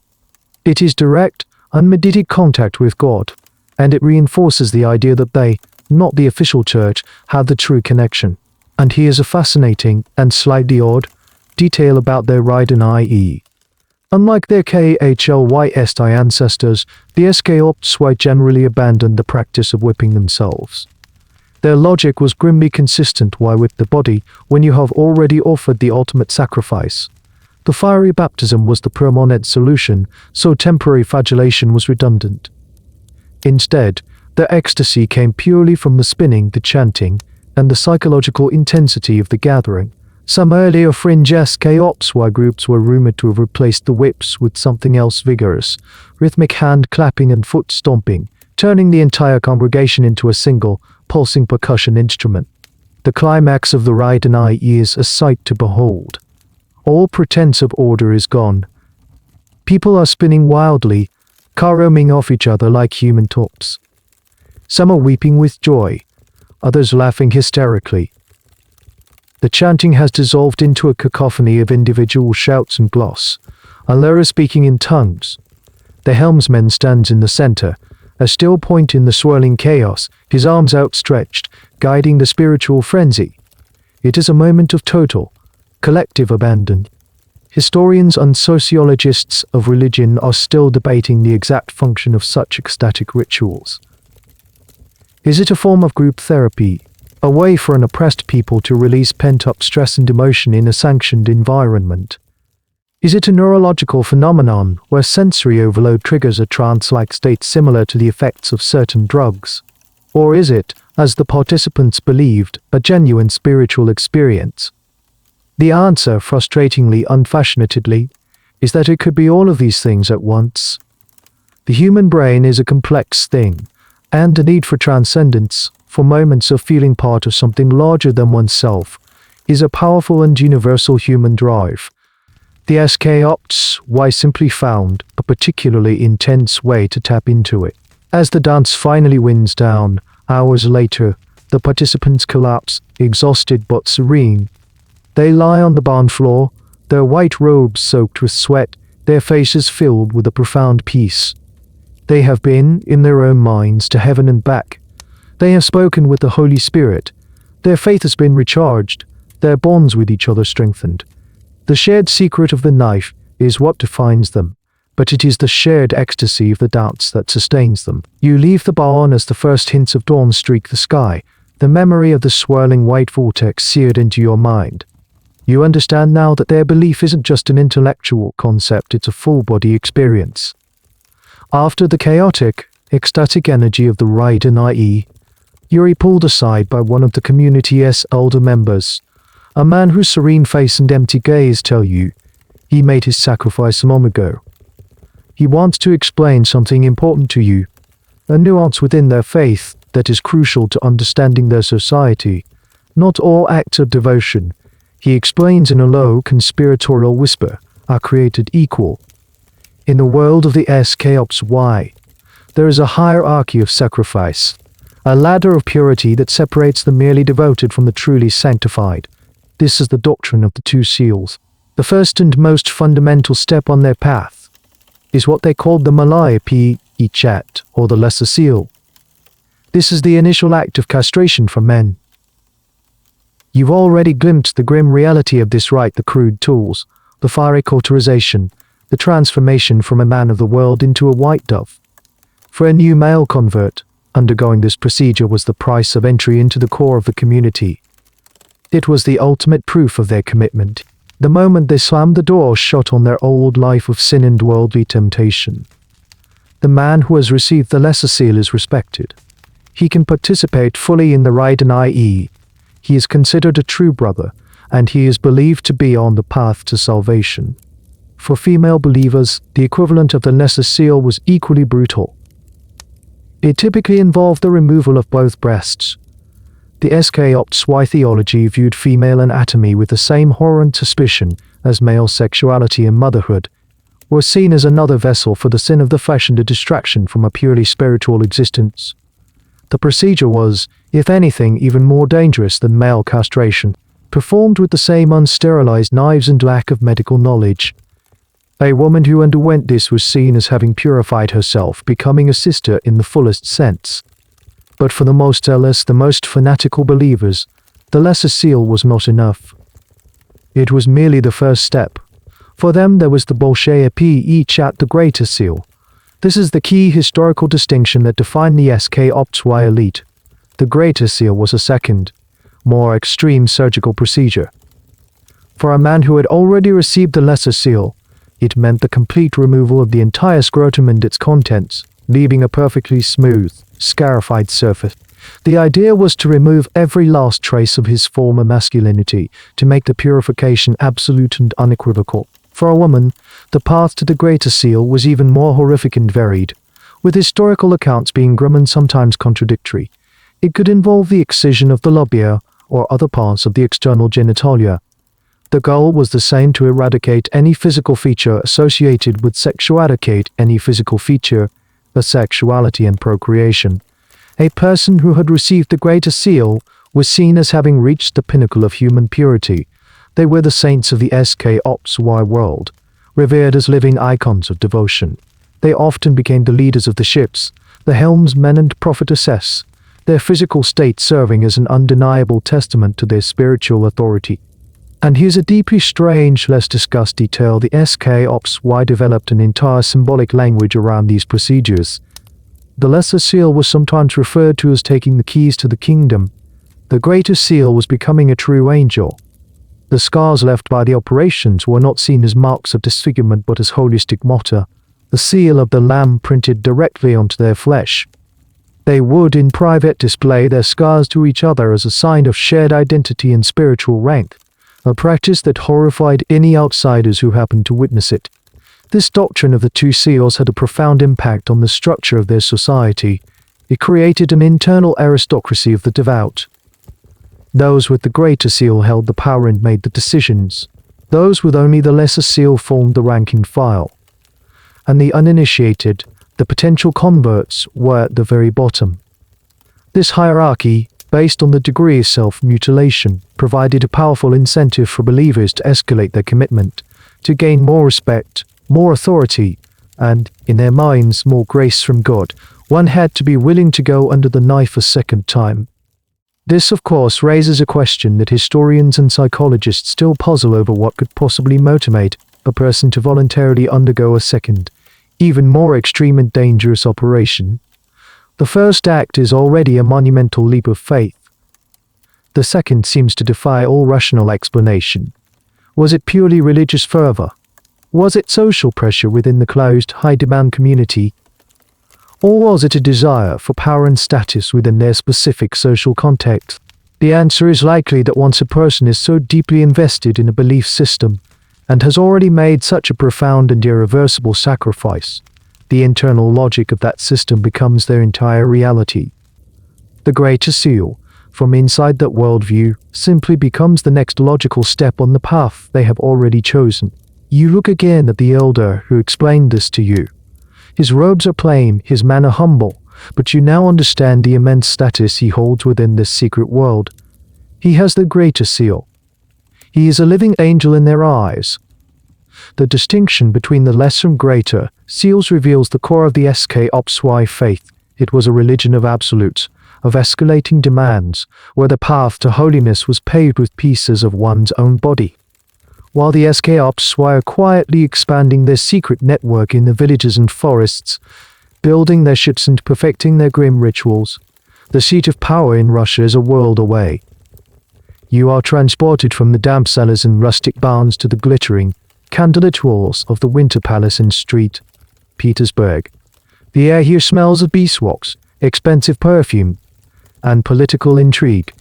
It is direct, unmediated contact with God, and it reinforces the idea that they, not the official church, have the true connection. And here's a fascinating, and slightly odd, detail about their Raiden, i.e. unlike their KHLYST ancestors, the SK-Ops generally abandoned the practice of whipping themselves. Their logic was grimly consistent. Why whip the body when you have already offered the ultimate sacrifice? The fiery baptism was the permanent solution, so temporary flagellation was redundant. Instead, the ecstasy came purely from the spinning, the chanting, and the psychological intensity of the gathering. Some earlier fringe SK-Ops groups were rumored to have replaced the whips with something else vigorous, rhythmic hand clapping and foot stomping, turning the entire congregation into a single, pulsing percussion instrument. The climax of the Raiden is a sight to behold. All pretense of order is gone. People are spinning wildly, caroming off each other like human tops. Some are weeping with joy, others laughing hysterically. The chanting has dissolved into a cacophony of individual shouts and gloss, a lyra speaking in tongues. The helmsman stands in the center, a still point in the swirling chaos, his arms outstretched, guiding the spiritual frenzy. It is a moment of total, collective abandon. Historians and sociologists of religion are still debating the exact function of such ecstatic rituals. Is it a form of group therapy, a way for an oppressed people to release pent-up stress and emotion in a sanctioned environment. Is it a neurological phenomenon where sensory overload triggers a trance-like state similar to the effects of certain drugs? Or is it, as the participants believed, a genuine spiritual experience? The answer, frustratingly unfashionably, is that it could be all of these things at once. The human brain is a complex thing, and the need for transcendence, for moments of feeling part of something larger than oneself, is a powerful and universal human drive. The SK-Ops Y simply found a particularly intense way to tap into it. As the dance finally winds down, hours later, the participants collapse, exhausted but serene. They lie on the barn floor, their white robes soaked with sweat, their faces filled with a profound peace. They have been, in their own minds, to heaven and back. They have spoken with the Holy Spirit. Their faith has been recharged, their bonds with each other strengthened. The shared secret of the knife is what defines them, but it is the shared ecstasy of the doubts that sustains them. You leave the barn as the first hints of dawn streak the sky, the memory of the swirling white vortex seared into your mind. You understand now that their belief isn't just an intellectual concept, it's a full-body experience. After the chaotic, ecstatic energy of the ride in IE, you're pulled aside by one of the community's older members, a man whose serene face and empty gaze tell you he made his sacrifice a moment ago. He wants to explain something important to you, a nuance within their faith that is crucial to understanding their society. Not all acts of devotion, he explains in a low, conspiratorial whisper, are created equal. In the world of the SK-Ops Y, there is a hierarchy of sacrifice, a ladder of purity that separates the merely devoted from the truly sanctified. This is the doctrine of the two seals. The first and most fundamental step on their path is what they called the Malaya P-Echat, or the Lesser Seal. This is the initial act of castration for men. You've already glimpsed the grim reality of this rite, the crude tools, the fiery cauterization, the transformation from a man of the world into a white dove. For a new male convert, undergoing this procedure was the price of entry into the core of the community. It was the ultimate proof of their commitment. The moment they slammed the door shut on their old life of sin and worldly temptation. The man who has received the Lesser Seal is respected. He can participate fully in the rite in IE. He is considered a true brother, and he is believed to be on the path to salvation. For female believers, the equivalent of the Lesser Seal was equally brutal. It typically involved the removal of both breasts. The SK-Ops Y theology viewed female anatomy with the same horror and suspicion as male sexuality and motherhood, were seen as another vessel for the sin of the flesh and a distraction from a purely spiritual existence. The procedure was, if anything, even more dangerous than male castration, performed with the same unsterilized knives and lack of medical knowledge. A woman who underwent this was seen as having purified herself, becoming a sister in the fullest sense. But for the most zealous, the most fanatical believers, the Lesser Seal was not enough. It was merely the first step. For them there was the Bolshaya P-Echat, the Greater Seal. This is the key historical distinction that defined the SK-Ops Y elite. The Greater Seal was a second, more extreme surgical procedure. For a man who had already received the Lesser Seal, it meant the complete removal of the entire scrotum and its contents, leaving a perfectly smooth, scarified surface. The idea was to remove every last trace of his former masculinity, to make the purification absolute and unequivocal. For a woman, the path to the Greater Seal was even more horrific and varied, with historical accounts being grim and sometimes contradictory. It could involve the excision of the labia or other parts of the external genitalia. The goal was the same: to eradicate any physical feature associated with sexuality, sexuality and procreation. A person who had received the Greater Seal was seen as having reached the pinnacle of human purity. They were the saints of the SK-Ops Y world, revered as living icons of devotion. They often became the leaders of the ships, the helmsmen and prophetesses, their physical state serving as an undeniable testament to their spiritual authority. And here's a deeply strange, less discussed detail: the SK-Ops Y developed an entire symbolic language around these procedures. The Lesser Seal was sometimes referred to as taking the keys to the kingdom. The greater seal was becoming a true angel. The scars left by the operations were not seen as marks of disfigurement but as holistic mota, the seal of the Lamb printed directly onto their flesh. They would in private display their scars to each other as a sign of shared identity and spiritual rank, a practice that horrified any outsiders who happened to witness it. This doctrine of the two seals had a profound impact on the structure of their society. It created an internal aristocracy of the devout. Those with the greater seal held the power and made the decisions. Those with only the lesser seal formed the rank and file. And the uninitiated, the potential converts, were at the very bottom. This hierarchy, based on the degree of self-mutilation, provided a powerful incentive for believers to escalate their commitment, to gain more respect, more authority, and, in their minds, more grace from God. One had to be willing to go under the knife a second time. This, of course, raises a question that historians and psychologists still puzzle over: what could possibly motivate a person to voluntarily undergo a second, even more extreme and dangerous operation? The first act is already a monumental leap of faith. The second seems to defy all rational explanation. Was it purely religious fervor? Was it social pressure within the closed, high-demand community? Or was it a desire for power and status within their specific social context? The answer is likely that once a person is so deeply invested in a belief system, and has already made such a profound and irreversible sacrifice, the internal logic of that system becomes their entire reality. The greater seal, from inside that worldview, simply becomes the next logical step on the path they have already chosen. You look again at the elder who explained this to you. His robes are plain, his manner humble, but you now understand the immense status he holds within this secret world. He has the greater seal. He is a living angel in their eyes. The distinction between the lesser and greater seals reveals the core of the SKOPSY faith. It was a religion of absolutes, of escalating demands, where the path to holiness was paved with pieces of one's own body. While the SKOPSY are quietly expanding their secret network in the villages and forests, building their ships and perfecting their grim rituals, the seat of power in Russia is a world away. You are transported from the damp cellars and rustic barns to the glittering, candlelit walls of the Winter Palace in St. Petersburg. The air here smells of beeswax, expensive perfume, and political intrigue.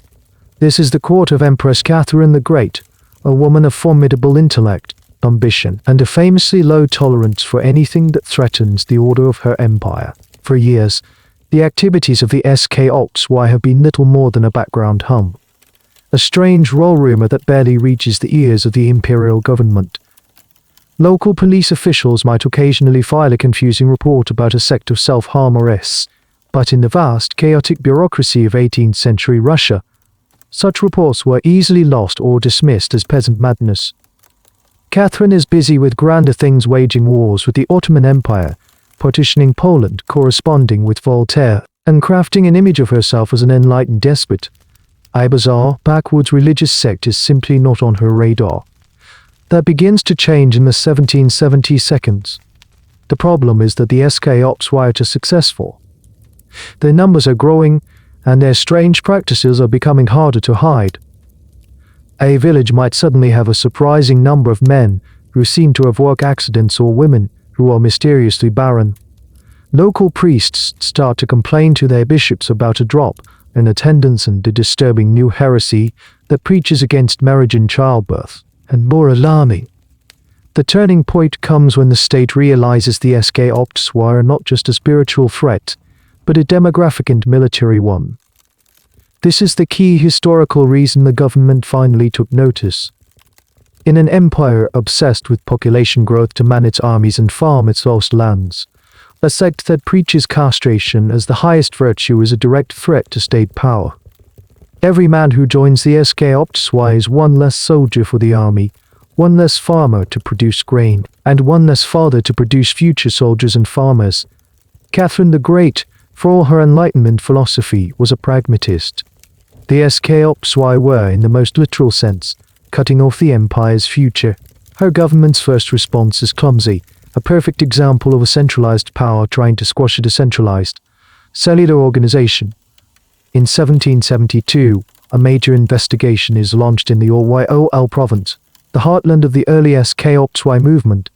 This is the court of Empress Catherine the Great, a woman of formidable intellect, ambition, and a famously low tolerance for anything that threatens the order of her empire. For years, the activities of the SKOPSY have been little more than a background hum. A strange roll rumor that barely reaches the ears of the imperial government. Local police officials might occasionally file a confusing report about a sect of self-harm arrests, but in the vast, chaotic bureaucracy of 18th century Russia, such reports were easily lost or dismissed as peasant madness. Catherine is busy with grander things, waging wars with the Ottoman Empire, partitioning Poland, corresponding with Voltaire, and crafting an image of herself as an enlightened despot. A bizarre, backwoods religious sect is simply not on her radar. That begins to change in the 1770s. The problem is that the SKOPSY are successful. Their numbers are growing, and their strange practices are becoming harder to hide. A village might suddenly have a surprising number of men who seem to have work accidents or women who are mysteriously barren. Local priests start to complain to their bishops about a drop in attendance and a disturbing new heresy that preaches against marriage and childbirth. And more alarming, the turning point comes when the state realizes the SKOPSY are not just a spiritual threat, but a demographic and military one. This is the key historical reason the government finally took notice. In an empire obsessed with population growth to man its armies and farm its lost lands, a sect that preaches castration as the highest virtue is a direct threat to state power. Every man who joins the SKOPSY is one less soldier for the army, one less farmer to produce grain, and one less father to produce future soldiers and farmers. Catherine the Great, for all her Enlightenment philosophy, was a pragmatist. The SKOPSY were, in the most literal sense, cutting off the empire's future. Her government's first response is clumsy, a perfect example of a centralized power trying to squash a decentralized, cellular organization. In 1772, a major investigation is launched in the Yole province, the heartland of the early SKOPY movement.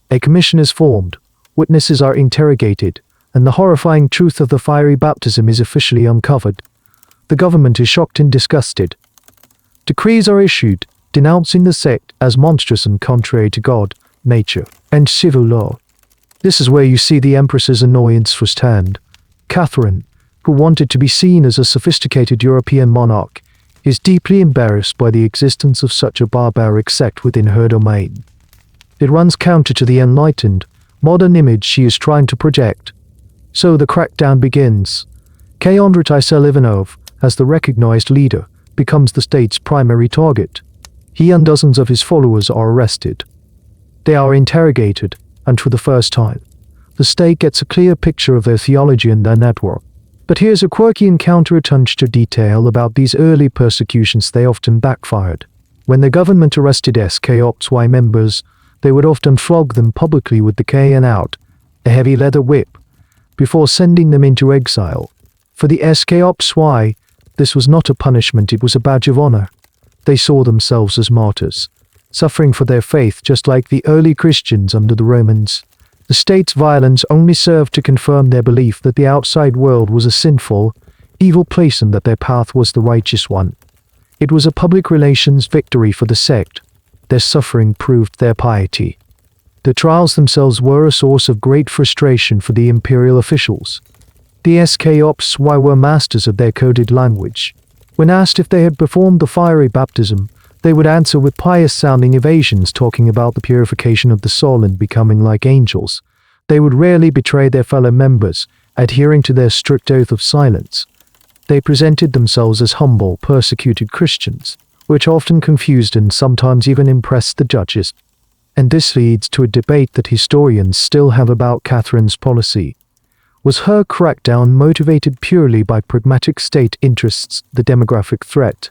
A commission is formed, witnesses are interrogated, and the horrifying truth of the fiery baptism is officially uncovered. The government is shocked and disgusted. Decrees are issued, denouncing the sect as monstrous and contrary to God, nature, and civil law. This is where you see the Empress's annoyance firsthand. Catherine, who wanted to be seen as a sophisticated European monarch, is deeply embarrassed by the existence of such a barbaric sect within her domain. It runs counter to the enlightened, modern image she is trying to project. So the crackdown begins. Kondratij Selivanov, as the recognized leader, becomes the state's primary target. He and dozens of his followers are arrested. They are interrogated, and for the first time, the state gets a clear picture of their theology and their network. But here's a quirky and counter-attention to detail about these early persecutions: they often backfired. When the government arrested SKOPY members, they would often flog them publicly with the cane out, a heavy leather whip, before sending them into exile. For the SKOPY, this was not a punishment, it was a badge of honor. They saw themselves as martyrs, suffering for their faith just like the early Christians under the Romans. The state's violence only served to confirm their belief that the outside world was a sinful, evil place and that their path was the righteous one. It was a public relations victory for the sect. Their suffering proved their piety. The trials themselves were a source of great frustration for the imperial officials. The SKOPY were masters of their coded language. When asked if they had performed the fiery baptism, they would answer with pious-sounding evasions, talking about the purification of the soul and becoming like angels. They would rarely betray their fellow members, adhering to their strict oath of silence. They presented themselves as humble, persecuted Christians, which often confused and sometimes even impressed the judges. And this leads to a debate that historians still have about Catherine's policy. Was her crackdown motivated purely by pragmatic state interests, the demographic threat?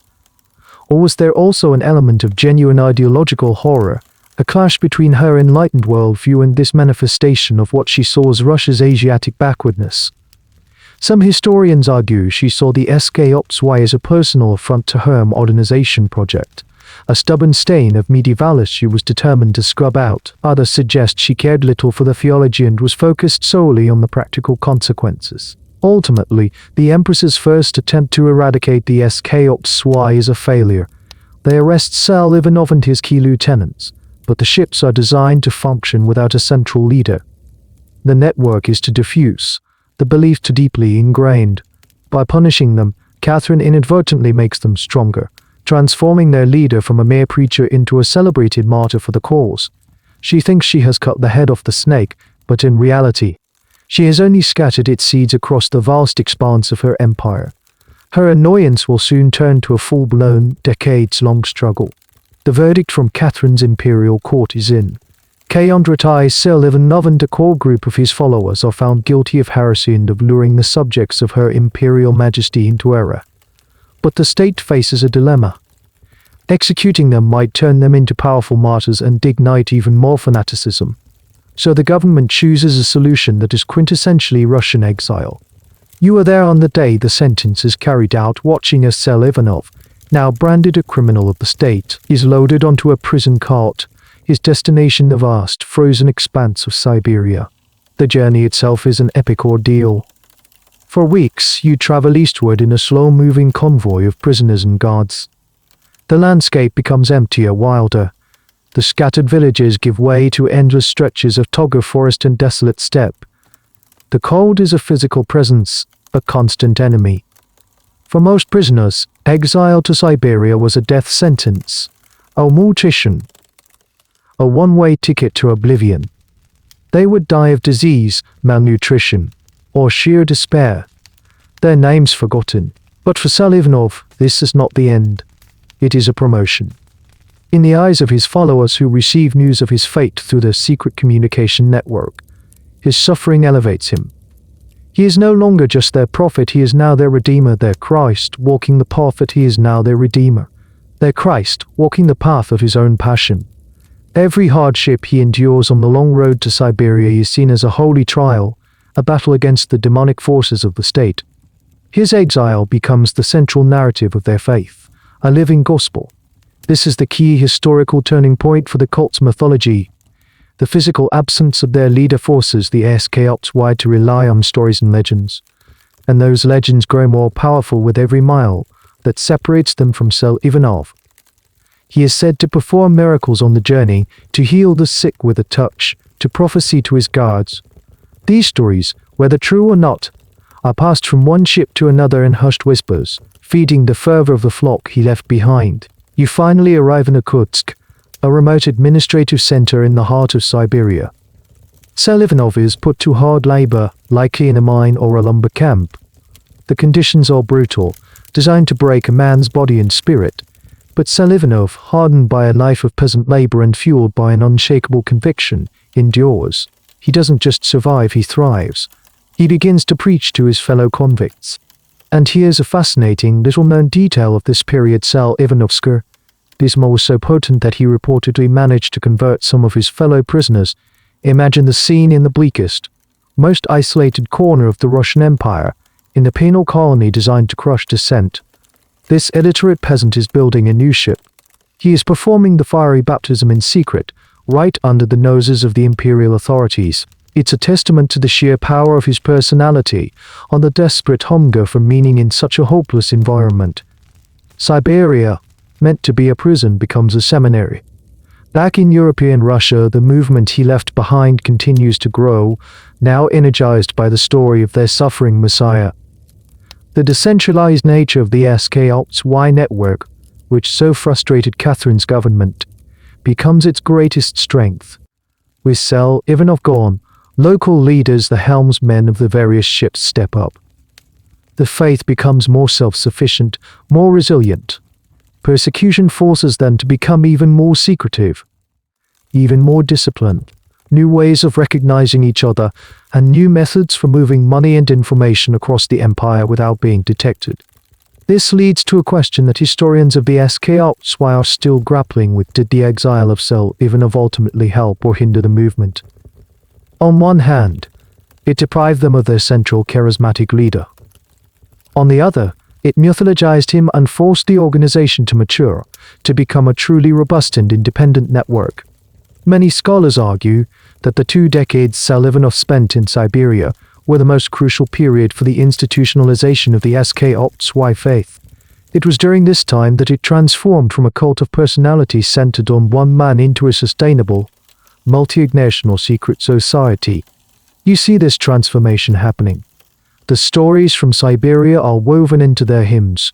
Or was there also an element of genuine ideological horror, a clash between her enlightened worldview and this manifestation of what she saw as Russia's Asiatic backwardness? Some historians argue she saw the SKOPY as a personal affront to her modernization project, a stubborn stain of medievalism she was determined to scrub out. Others suggest she cared little for the theology and was focused solely on the practical consequences. Ultimately, the Empress's first attempt to eradicate the SKOPY is a failure. They arrest Selivanov and his key lieutenants, but the ships are designed to function without a central leader. The network is to diffuse, the belief too deeply ingrained. By punishing them, Catherine inadvertently makes them stronger, transforming their leader from a mere preacher into a celebrated martyr for the cause. She thinks she has cut the head off the snake, but in reality, she has only scattered its seeds across the vast expanse of her empire. Her annoyance will soon turn to a full-blown, decades-long struggle. The verdict from Catherine's imperial court is in. Kondratij Selivanov and a core group of his followers are found guilty of heresy and of luring the subjects of her imperial majesty into error. But the state faces a dilemma. Executing them might turn them into powerful martyrs and ignite even more fanaticism. So the government chooses a solution that is quintessentially Russian exile. You are there on the day the sentence is carried out, watching as Selivanov, now branded a criminal of the state, is loaded onto a prison cart, his destination the vast, frozen expanse of Siberia. The journey itself is an epic ordeal. For weeks, you travel eastward in a slow-moving convoy of prisoners and guards. The landscape becomes emptier, wilder. The scattered villages give way to endless stretches of tundra forest and desolate steppe. The cold is a physical presence, a constant enemy. For most prisoners, exile to Siberia was a death sentence, a mortician, a one-way ticket to oblivion. They would die of disease, malnutrition, or sheer despair, their names forgotten. But for Selivanov, this is not the end. It is a promotion. In the eyes of his followers who receive news of his fate through their secret communication network, his suffering elevates him. He is no longer just their prophet, he is now their redeemer, their Christ, walking the path that he is now their redeemer. Their Christ, walking the path of his own passion. Every hardship he endures on the long road to Siberia is seen as a holy trial, a battle against the demonic forces of the state. His exile becomes the central narrative of their faith, a living gospel. This is the key historical turning point for the cult's mythology. The physical absence of their leader forces the SKOPSY to rely on stories and legends. And those legends grow more powerful with every mile that separates them from Sel Ivanov. He is said to perform miracles on the journey, to heal the sick with a touch, to prophesy to his guards. These stories, whether true or not, are passed from one ship to another in hushed whispers, feeding the fervor of the flock he left behind. You finally arrive in Irkutsk, a remote administrative center in the heart of Siberia. Sel Ivanov is put to hard labor, likely in a mine or a lumber camp. The conditions are brutal, designed to break a man's body and spirit. But Sel Ivanov, hardened by a life of peasant labor and fueled by an unshakable conviction, endures. He doesn't just survive, he thrives. He begins to preach to his fellow convicts. And here's a fascinating little-known detail of this period. Sel Ivanov's charisma was so potent that he reportedly managed to convert some of his fellow prisoners. Imagine the scene in the bleakest, most isolated corner of the Russian Empire, in the penal colony designed to crush dissent. This illiterate peasant is building a new ship. He is performing the fiery baptism in secret, right under the noses of the imperial authorities. It's a testament to the sheer power of his personality, on the desperate hunger for meaning in such a hopeless environment. Siberia, meant to be a prison, becomes a seminary. Back in European Russia, the movement he left behind continues to grow, now energized by the story of their suffering messiah. The decentralized nature of the SKOPSY network, which so frustrated Catherine's government, becomes its greatest strength. With Sel Ivanov gone, local leaders, the helmsmen of the various ships, step up. The faith becomes more self-sufficient, more resilient. Persecution forces them to become even more secretive, even more disciplined. New ways of recognizing each other, and new methods for moving money and information across the empire without being detected. This leads to a question that historians of the SKOPSY are still grappling with. Did the exile of Sel Ivanov ultimately help or hinder the movement? On one hand, it deprived them of their central charismatic leader. On the other, it mythologized him and forced the organization to mature, to become a truly robust and independent network. Many scholars argue that the 2 decades Sel Ivanov spent in Siberia were the most crucial period for the institutionalization of the SKOPSY faith. It was during this time that it transformed from a cult of personality centered on one man into a sustainable, multi-national secret society. You see this transformation happening. The stories from Siberia are woven into their hymns.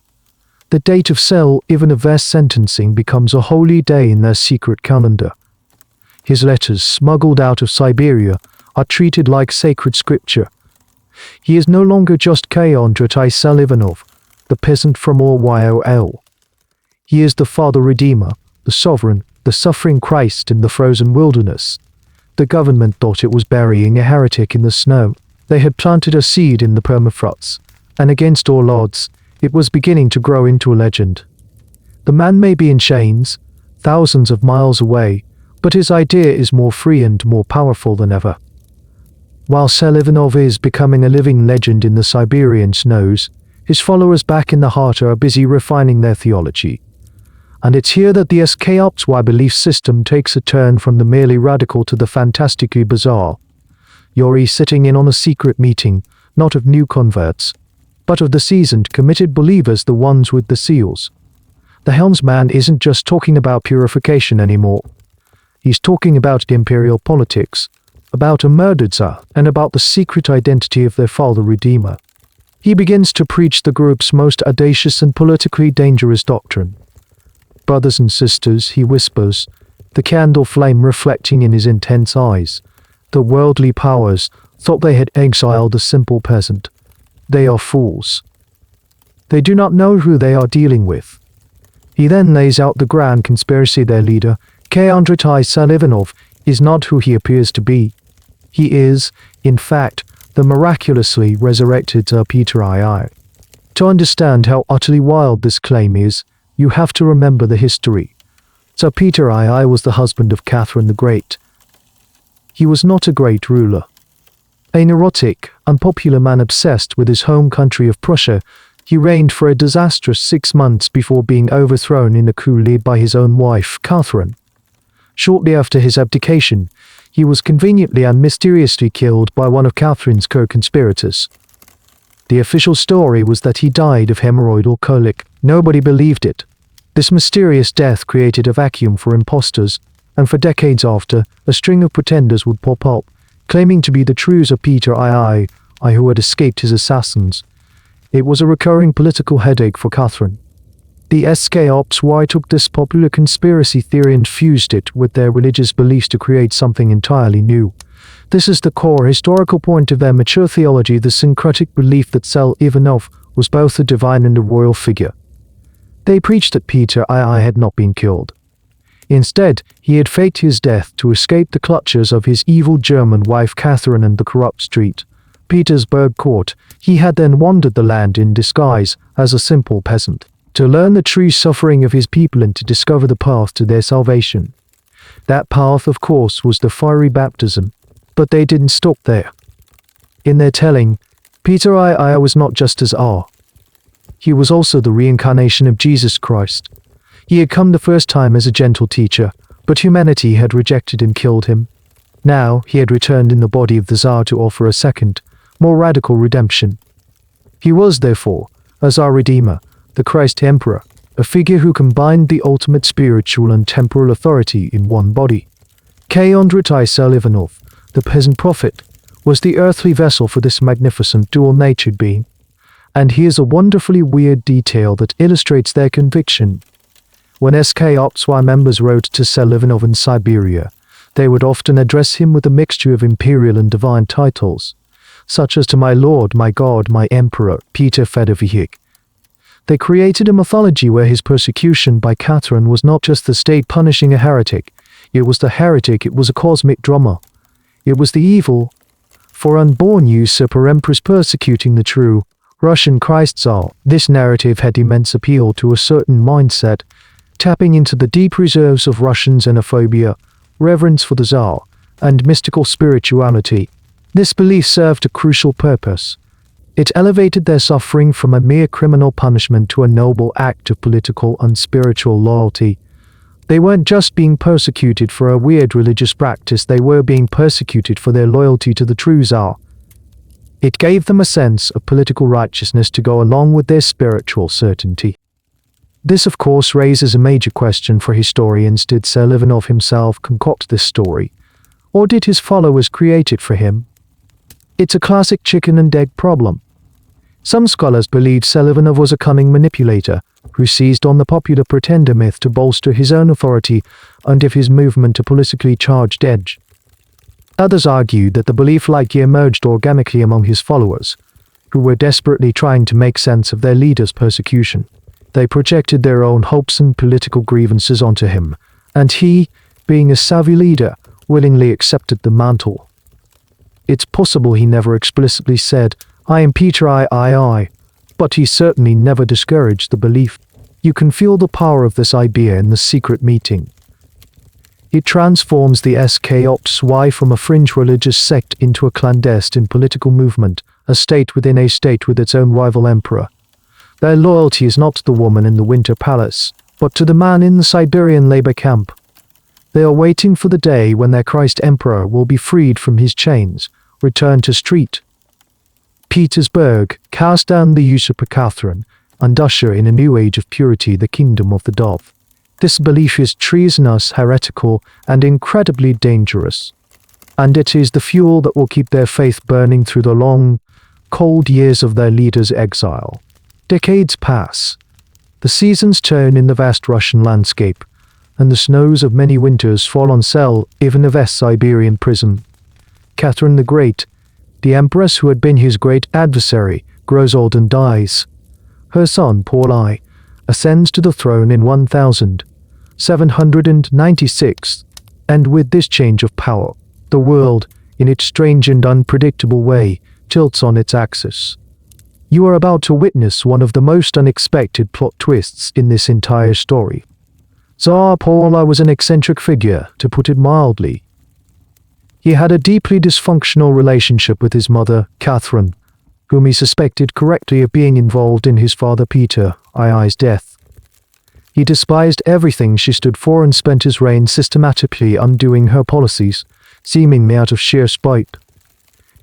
The date of Sel Ivanov's sentencing becomes a holy day in their secret calendar. His letters, smuggled out of Siberia, are treated like sacred scripture. He is no longer just Castrated Sel Ivanov, the peasant from Yale. He is the Father Redeemer, the Sovereign, the suffering Christ in the frozen wilderness. The government thought it was burying a heretic in the snow. They had planted a seed in the permafrost, and against all odds, it was beginning to grow into a legend. The man may be in chains, thousands of miles away, but his idea is more free and more powerful than ever. While Sel Ivanov is becoming a living legend in the Siberian snows, his followers back in the heart are busy refining their theology. And it's here that the SKOPSY belief system takes a turn from the merely radical to the fantastically bizarre. You're sitting in on a secret meeting, not of new converts, but of the seasoned, committed believers, the ones with the seals. The helmsman isn't just talking about purification anymore. He's talking about imperial politics, about a murdered Tsar, and about the secret identity of their Father Redeemer. He begins to preach the group's most audacious and politically dangerous doctrine. Brothers and sisters, he whispers, the candle flame reflecting in his intense eyes. The worldly powers thought they had exiled a simple peasant. They are fools. They do not know who they are dealing with. He then lays out the grand conspiracy. Their leader, Castrated Sel Ivanov, is not who he appears to be. He is, in fact, the miraculously resurrected Peter II. To understand how utterly wild this claim is, you have to remember the history. Sir Peter II was the husband of Catherine the Great. He was not a great ruler. A neurotic, unpopular man obsessed with his home country of Prussia, he reigned for a disastrous 6 months before being overthrown in a coup led by his own wife, Catherine. Shortly after his abdication, he was conveniently and mysteriously killed by one of Catherine's co-conspirators. The official story was that he died of hemorrhoidal colic. Nobody believed it. This mysterious death created a vacuum for imposters, and for decades after, a string of pretenders would pop up, claiming to be the trues of Peter I who had escaped his assassins. It was a recurring political headache for Catherine. The SKOPs took this popular conspiracy theory and fused it with their religious beliefs to create something entirely new. This is the core historical point of their mature theology, the syncretic belief that Tsar Ivanov was both a divine and a royal figure. They preached that Peter I had not been killed. Instead, he had faked his death to escape the clutches of his evil German wife Catherine and the corrupt street Petersburg court. He had then wandered the land in disguise as a simple peasant, to learn the true suffering of his people and to discover the path to their salvation. That path, of course, was the fiery baptism. But they didn't stop there. In their telling, Peter I was not just as R. He was also the reincarnation of Jesus Christ. He had come the first time as a gentle teacher, but humanity had rejected and killed him. Now he had returned in the body of the Tsar to offer a second, more radical redemption. He was, therefore, as our Redeemer, the Christ Emperor, a figure who combined the ultimate spiritual and temporal authority in one body. Andrei Selivanov, the peasant prophet, was the earthly vessel for this magnificent dual-natured being. And here's a wonderfully weird detail that illustrates their conviction. When SKOPs members wrote to Selivanov in Siberia, they would often address him with a mixture of imperial and divine titles, such as to my Lord, my God, my Emperor, Peter Fedorvich. They created a mythology where his persecution by Catherine was not just the state punishing a heretic, it was the heretic, it was a cosmic drama. It was the evil, for unborn usurper empress persecuting the true Russian Christ Tsar. This narrative had immense appeal to a certain mindset, tapping into the deep reserves of Russian xenophobia, reverence for the Tsar, and mystical spirituality. This belief served a crucial purpose. It elevated their suffering from a mere criminal punishment to a noble act of political and spiritual loyalty. They weren't just being persecuted for a weird religious practice, they were being persecuted for their loyalty to the true Tsar. It gave them a sense of political righteousness to go along with their spiritual certainty. This, of course, raises a major question for historians. Did Selivanov himself concoct this story, or did his followers create it for him? It's a classic chicken and egg problem. Some scholars believe Selivanov was a cunning manipulator who seized on the popular pretender myth to bolster his own authority and give his movement a politically charged edge. Others argued that the belief likely emerged organically among his followers, who were desperately trying to make sense of their leader's persecution. They projected their own hopes and political grievances onto him, and he, being a savvy leader, willingly accepted the mantle. It's possible he never explicitly said, "I am Peter I," but he certainly never discouraged the belief. You can feel the power of this idea in the secret meeting. It transforms the SKOPs from a fringe religious sect into a clandestine political movement, a state within a state with its own rival emperor. Their loyalty is not to the woman in the Winter Palace, but to the man in the Siberian labor camp. They are waiting for the day when their Christ Emperor will be freed from his chains, return to street Petersburg, cast down the usurper Catherine, and usher in a new age of purity, the kingdom of the dove. This belief is treasonous, heretical, and incredibly dangerous. And it is the fuel that will keep their faith burning through the long, cold years of their leader's exile. Decades pass. The seasons turn in the vast Russian landscape, and the snows of many winters fall on Selivanov's Siberian prison. Catherine the Great, the empress who had been his great adversary, grows old and dies. Her son, Paul I, ascends to the throne in 1796, and with this change of power, the world, in its strange and unpredictable way, tilts on its axis. You are about to witness one of the most unexpected plot twists in this entire story. Tsar Paul I was an eccentric figure, to put it mildly. He had a deeply dysfunctional relationship with his mother, Catherine, whom he suspected correctly of being involved in his father Peter II's death. He despised everything she stood for and spent his reign systematically undoing her policies, seemingly out of sheer spite.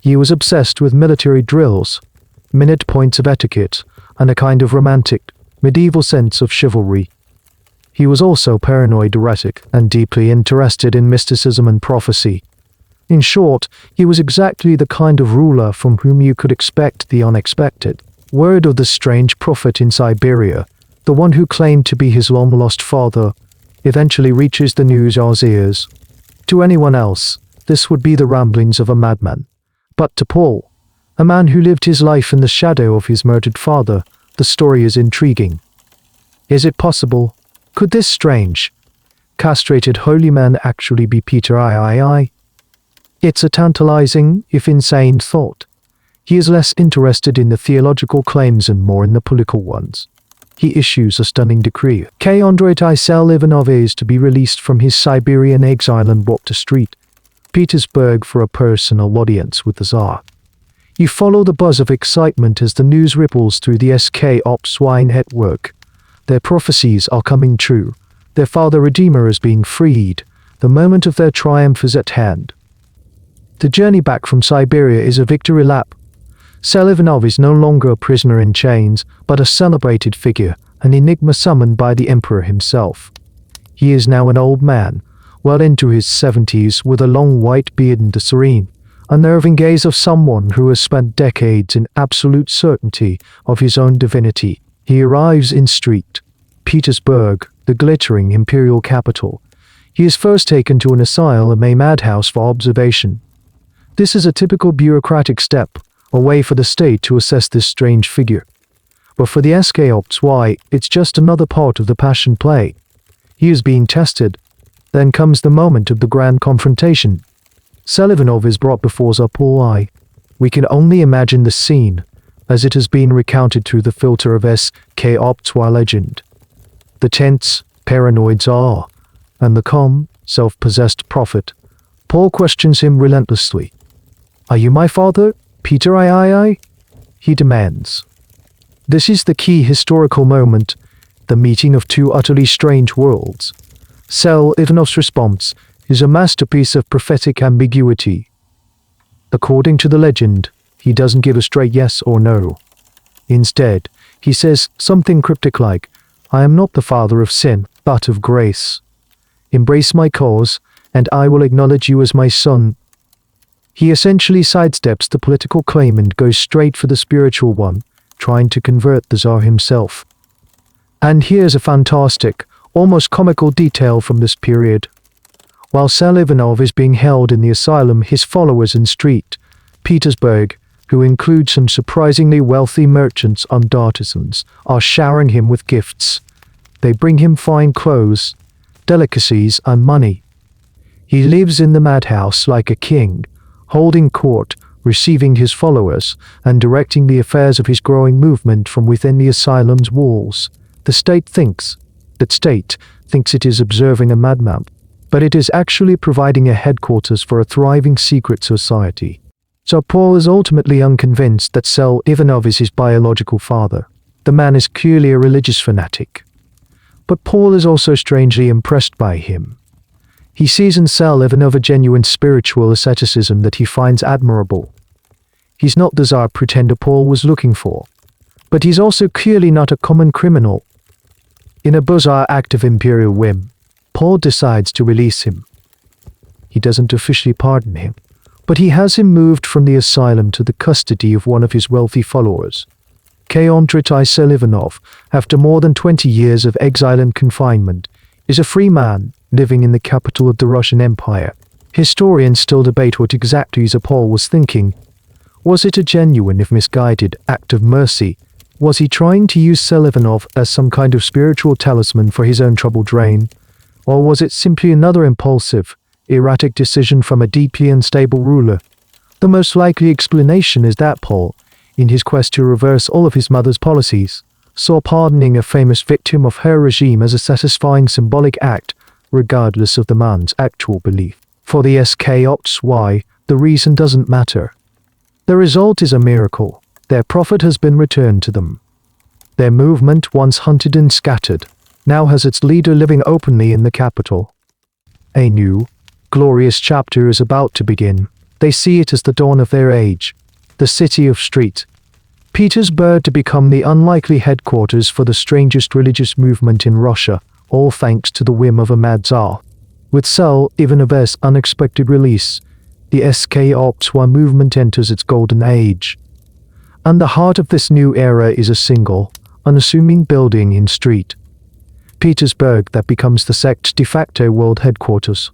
He was obsessed with military drills, minute points of etiquette, and a kind of romantic, medieval sense of chivalry. He was also paranoid, erratic, and deeply interested in mysticism and prophecy. In short, he was exactly the kind of ruler from whom you could expect the unexpected. Word of the strange prophet in Siberia, the one who claimed to be his long-lost father, eventually reaches the news's ears. To anyone else, this would be the ramblings of a madman. But to Paul, a man who lived his life in the shadow of his murdered father, the story is intriguing. Is it possible? Could this strange, castrated holy man actually be Peter III? It's a tantalizing, if insane, thought. He is less interested in the theological claims and more in the political ones. He issues a stunning decree. Andrei Selivanov is to be released from his Siberian exile and brought to St. Petersburg for a personal audience with the Tsar. You follow the buzz of excitement as the news ripples through the SK Ops Y network. Their prophecies are coming true. Their father Redeemer is being freed. The moment of their triumph is at hand. The journey back from Siberia is a victory lap. Selivanov is no longer a prisoner in chains, but a celebrated figure, an enigma summoned by the emperor himself. He is now an old man, well into his 70s, with a long white beard and the serene, unnerving gaze of someone who has spent decades in absolute certainty of his own divinity. He arrives in St. Petersburg, the glittering imperial capital. He is first taken to an asylum, a madhouse, for observation. This is a typical bureaucratic step, a way for the state to assess this strange figure. But for the SK Ops Y, it's just another part of the passion play. He is being tested. Then comes the moment of the grand confrontation. Selivanov is brought before Tsar Paul I. We can only imagine the scene, as it has been recounted through the filter of SK Ops Y legend. The tense, paranoid Tsar, and the calm, self-possessed prophet. Paul questions him relentlessly. "Are you my father, Peter III?" he demands. This is the key historical moment, the meeting of two utterly strange worlds. Selivanov's response is a masterpiece of prophetic ambiguity. According to the legend, he doesn't give a straight yes or no. Instead, he says something cryptic like, "I am not the father of sin, but of grace. Embrace my cause, and I will acknowledge you as my son." He essentially sidesteps the political claim and goes straight for the spiritual one, trying to convert the Tsar himself. And here's a fantastic, almost comical detail from this period. While Selivanov is being held in the asylum, his followers in St. Petersburg, who include some surprisingly wealthy merchants and artisans, are showering him with gifts. They bring him fine clothes, delicacies, and money. He lives in the madhouse like a king, holding court, receiving his followers, and directing the affairs of his growing movement from within the asylum's walls. The state thinks it is observing a madman, but it is actually providing a headquarters for a thriving secret society. So Paul is ultimately unconvinced that Selivanov is his biological father. The man is clearly a religious fanatic. But Paul is also strangely impressed by him. He sees in Selivanov a genuine spiritual asceticism that he finds admirable. He's not the Tsar pretender Paul was looking for, but he's also clearly not a common criminal. In a bizarre act of imperial whim, Paul decides to release him. He doesn't officially pardon him, but he has him moved from the asylum to the custody of one of his wealthy followers. Andrei Selivanov, after more than 20 years of exile and confinement, is a free man living in the capital of the Russian Empire. Historians still debate what exactly Tsar Paul was thinking. Was it a genuine, if misguided, act of mercy? Was he trying to use Selivanov as some kind of spiritual talisman for his own troubled reign? Or was it simply another impulsive, erratic decision from a deeply unstable ruler? The most likely explanation is that Paul, in his quest to reverse all of his mother's policies, saw pardoning a famous victim of her regime as a satisfying symbolic act, regardless of the man's actual belief. For the SKOXY, the reason doesn't matter. The result is a miracle. Their prophet has been returned to them. Their movement, once hunted and scattered, now has its leader living openly in the capital. A new, glorious chapter is about to begin. They see it as the dawn of their age, the city of St. Petersburg to become the unlikely headquarters for the strangest religious movement in Russia, all thanks to the whim of a mad Tsar. With Tsar Ivanov's unexpected release, the SKOXY movement enters its golden age. And the heart of this new era is a single, unassuming building in St. Petersburg that becomes the sect's de facto world headquarters.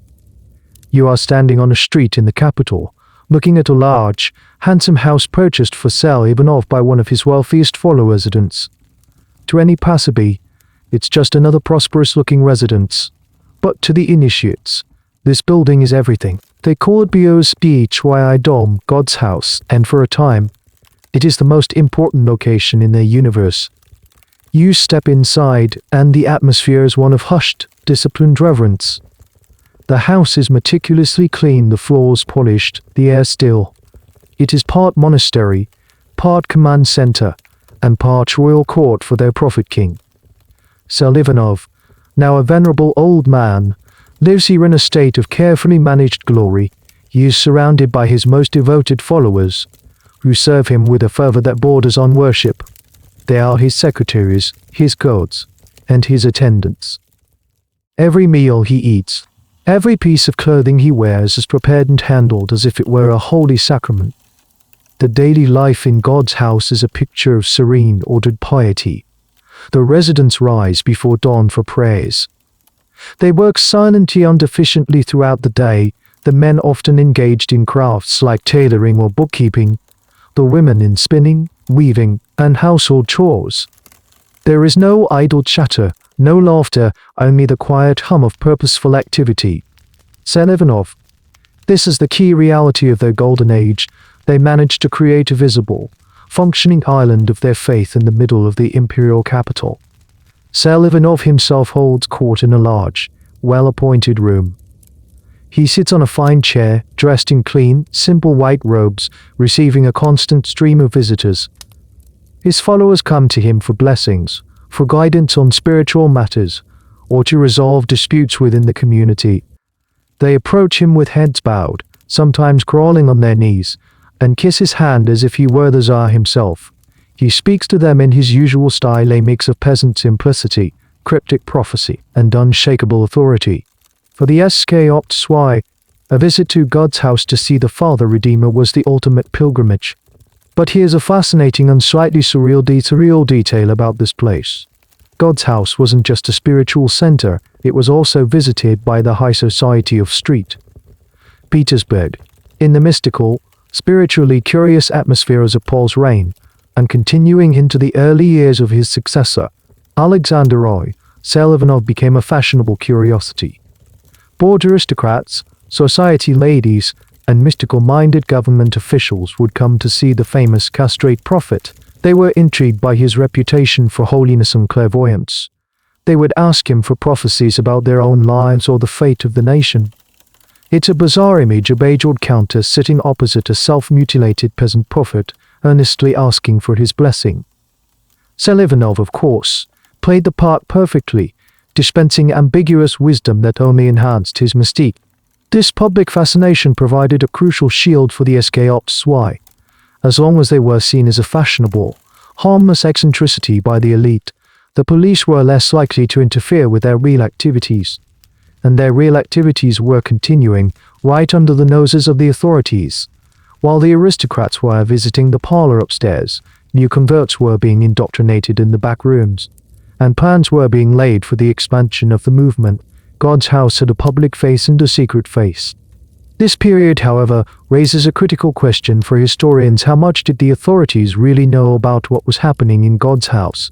You are standing on a street in the capital, looking at a large, handsome house purchased for Tsar Ivanov by one of his wealthiest fellow residents. To any passerby, it's just another prosperous-looking residence. But to the initiates, this building is everything. They call it BOSBHYI Dom, God's house, and for a time, it is the most important location in their universe. You step inside, and the atmosphere is one of hushed, disciplined reverence. The house is meticulously clean, the floors polished, the air still. It is part monastery, part command center, and part royal court for their prophet king. Tsar Ivanov, now a venerable old man, lives here in a state of carefully managed glory. He is surrounded by his most devoted followers, who serve him with a fervor that borders on worship. They are his secretaries, his guards, and his attendants. Every meal he eats, every piece of clothing he wears is prepared and handled as if it were a holy sacrament. The daily life in God's house is a picture of serene, ordered piety. The residents rise before dawn for prayers. They work silently and efficiently throughout the day, the men often engaged in crafts like tailoring or bookkeeping, the women in spinning, weaving, and household chores. There is no idle chatter, no laughter, only the quiet hum of purposeful activity. Tsar Ivanov. This is the key reality of their golden age. They managed to create a visible, functioning island of their faith in the middle of the imperial capital. Tsar Ivanov himself holds court in a large, well-appointed room. He sits on a fine chair, dressed in clean, simple white robes, receiving a constant stream of visitors. His followers come to him for blessings, for guidance on spiritual matters, or to resolve disputes within the community. They approach him with heads bowed, sometimes crawling on their knees, and kiss his hand as if he were the Tsar himself. He speaks to them in his usual style, a mix of peasant simplicity, cryptic prophecy, and unshakable authority. For the SKOXY, a visit to God's house to see the Father Redeemer was the ultimate pilgrimage. But here's a fascinating and slightly surreal detail about this place. God's house wasn't just a spiritual center, it was also visited by the high society of St. Petersburg. In the mystical, spiritually curious atmosphere of Paul's reign, and continuing into the early years of his successor, Alexander I, Tsar Ivanov became a fashionable curiosity. Board aristocrats, society ladies, and mystical-minded government officials would come to see the famous castrated prophet. They were intrigued by his reputation for holiness and clairvoyance. They would ask him for prophecies about their own lives or the fate of the nation. It's a bizarre image of age-old countess sitting opposite a self-mutilated peasant prophet, earnestly asking for his blessing. Tsar Ivanov, of course, played the part perfectly, dispensing ambiguous wisdom that only enhanced his mystique. This public fascination provided a crucial shield for the SKOXY. As long as they were seen as a fashionable, harmless eccentricity by the elite, the police were less likely to interfere with their real activities. And their real activities were continuing right under the noses of the authorities. While the aristocrats were visiting the parlor upstairs, new converts were being indoctrinated in the back rooms, and plans were being laid for the expansion of the movement. God's house had a public face and a secret face. This period, however, raises a critical question for historians. How much did the authorities really know about what was happening in God's house?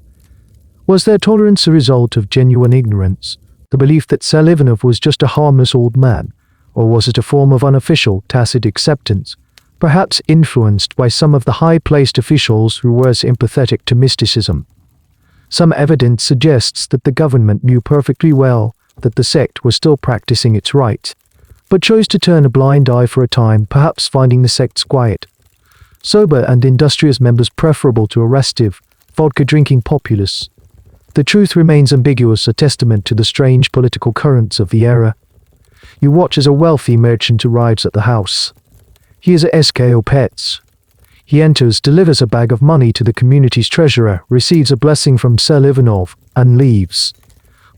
Was their tolerance a result of genuine ignorance, the belief that Tsar Ivanov was just a harmless old man, or was it a form of unofficial, tacit acceptance, perhaps influenced by some of the high-placed officials who were sympathetic to mysticism? Some evidence suggests that the government knew perfectly well that the sect was still practicing its rites, but chose to turn a blind eye for a time, perhaps finding the sect's quiet, sober and industrious members preferable to a restive, vodka-drinking populace. The truth remains ambiguous, a testament to the strange political currents of the era. You watch as a wealthy merchant arrives at the house. He is a SKO Pets. He enters, delivers a bag of money to the community's treasurer, receives a blessing from Sir Livanov, and leaves.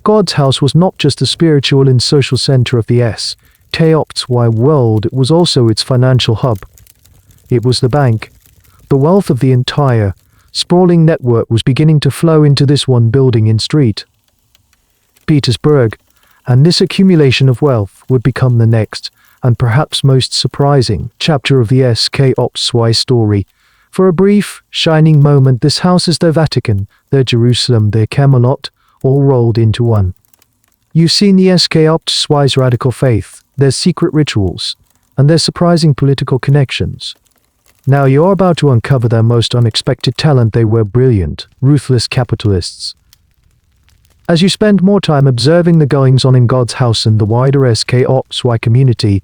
God's house was not just the spiritual and social center of the SKOPTY world, it was also its financial hub. It was the bank. The wealth of the entire, sprawling network was beginning to flow into this one building in St. Petersburg, and this accumulation of wealth would become the next, and perhaps most surprising, chapter of the SKOPTY story. For a brief, shining moment, this house is their Vatican, their Jerusalem, their Camelot, all rolled into one. You've seen the SKOPTY's radical faith, their secret rituals, and their surprising political connections. Now you're about to uncover their most unexpected talent. They were brilliant, ruthless capitalists. As you spend more time observing the goings-on in God's house and the wider SKOPTY community,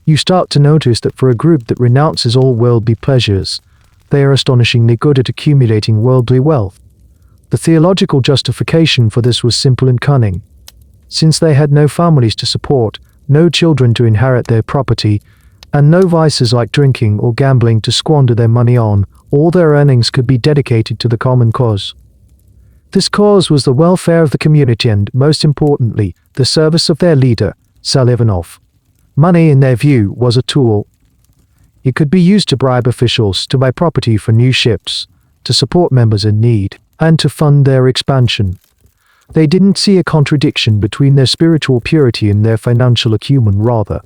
you start to notice that for a group that renounces all worldly pleasures, they are astonishingly good at accumulating worldly wealth. The theological justification for this was simple and cunning. Since they had no families to support, no children to inherit their property, and no vices like drinking or gambling to squander their money on, all their earnings could be dedicated to the common cause. This cause was the welfare of the community and, most importantly, the service of their leader, Sir Livanov. Money, in their view, was a tool. It could be used to bribe officials, to buy property for new ships, to support members in need, and to fund their expansion. They didn't see a contradiction between their spiritual purity and their financial acumen. Rather,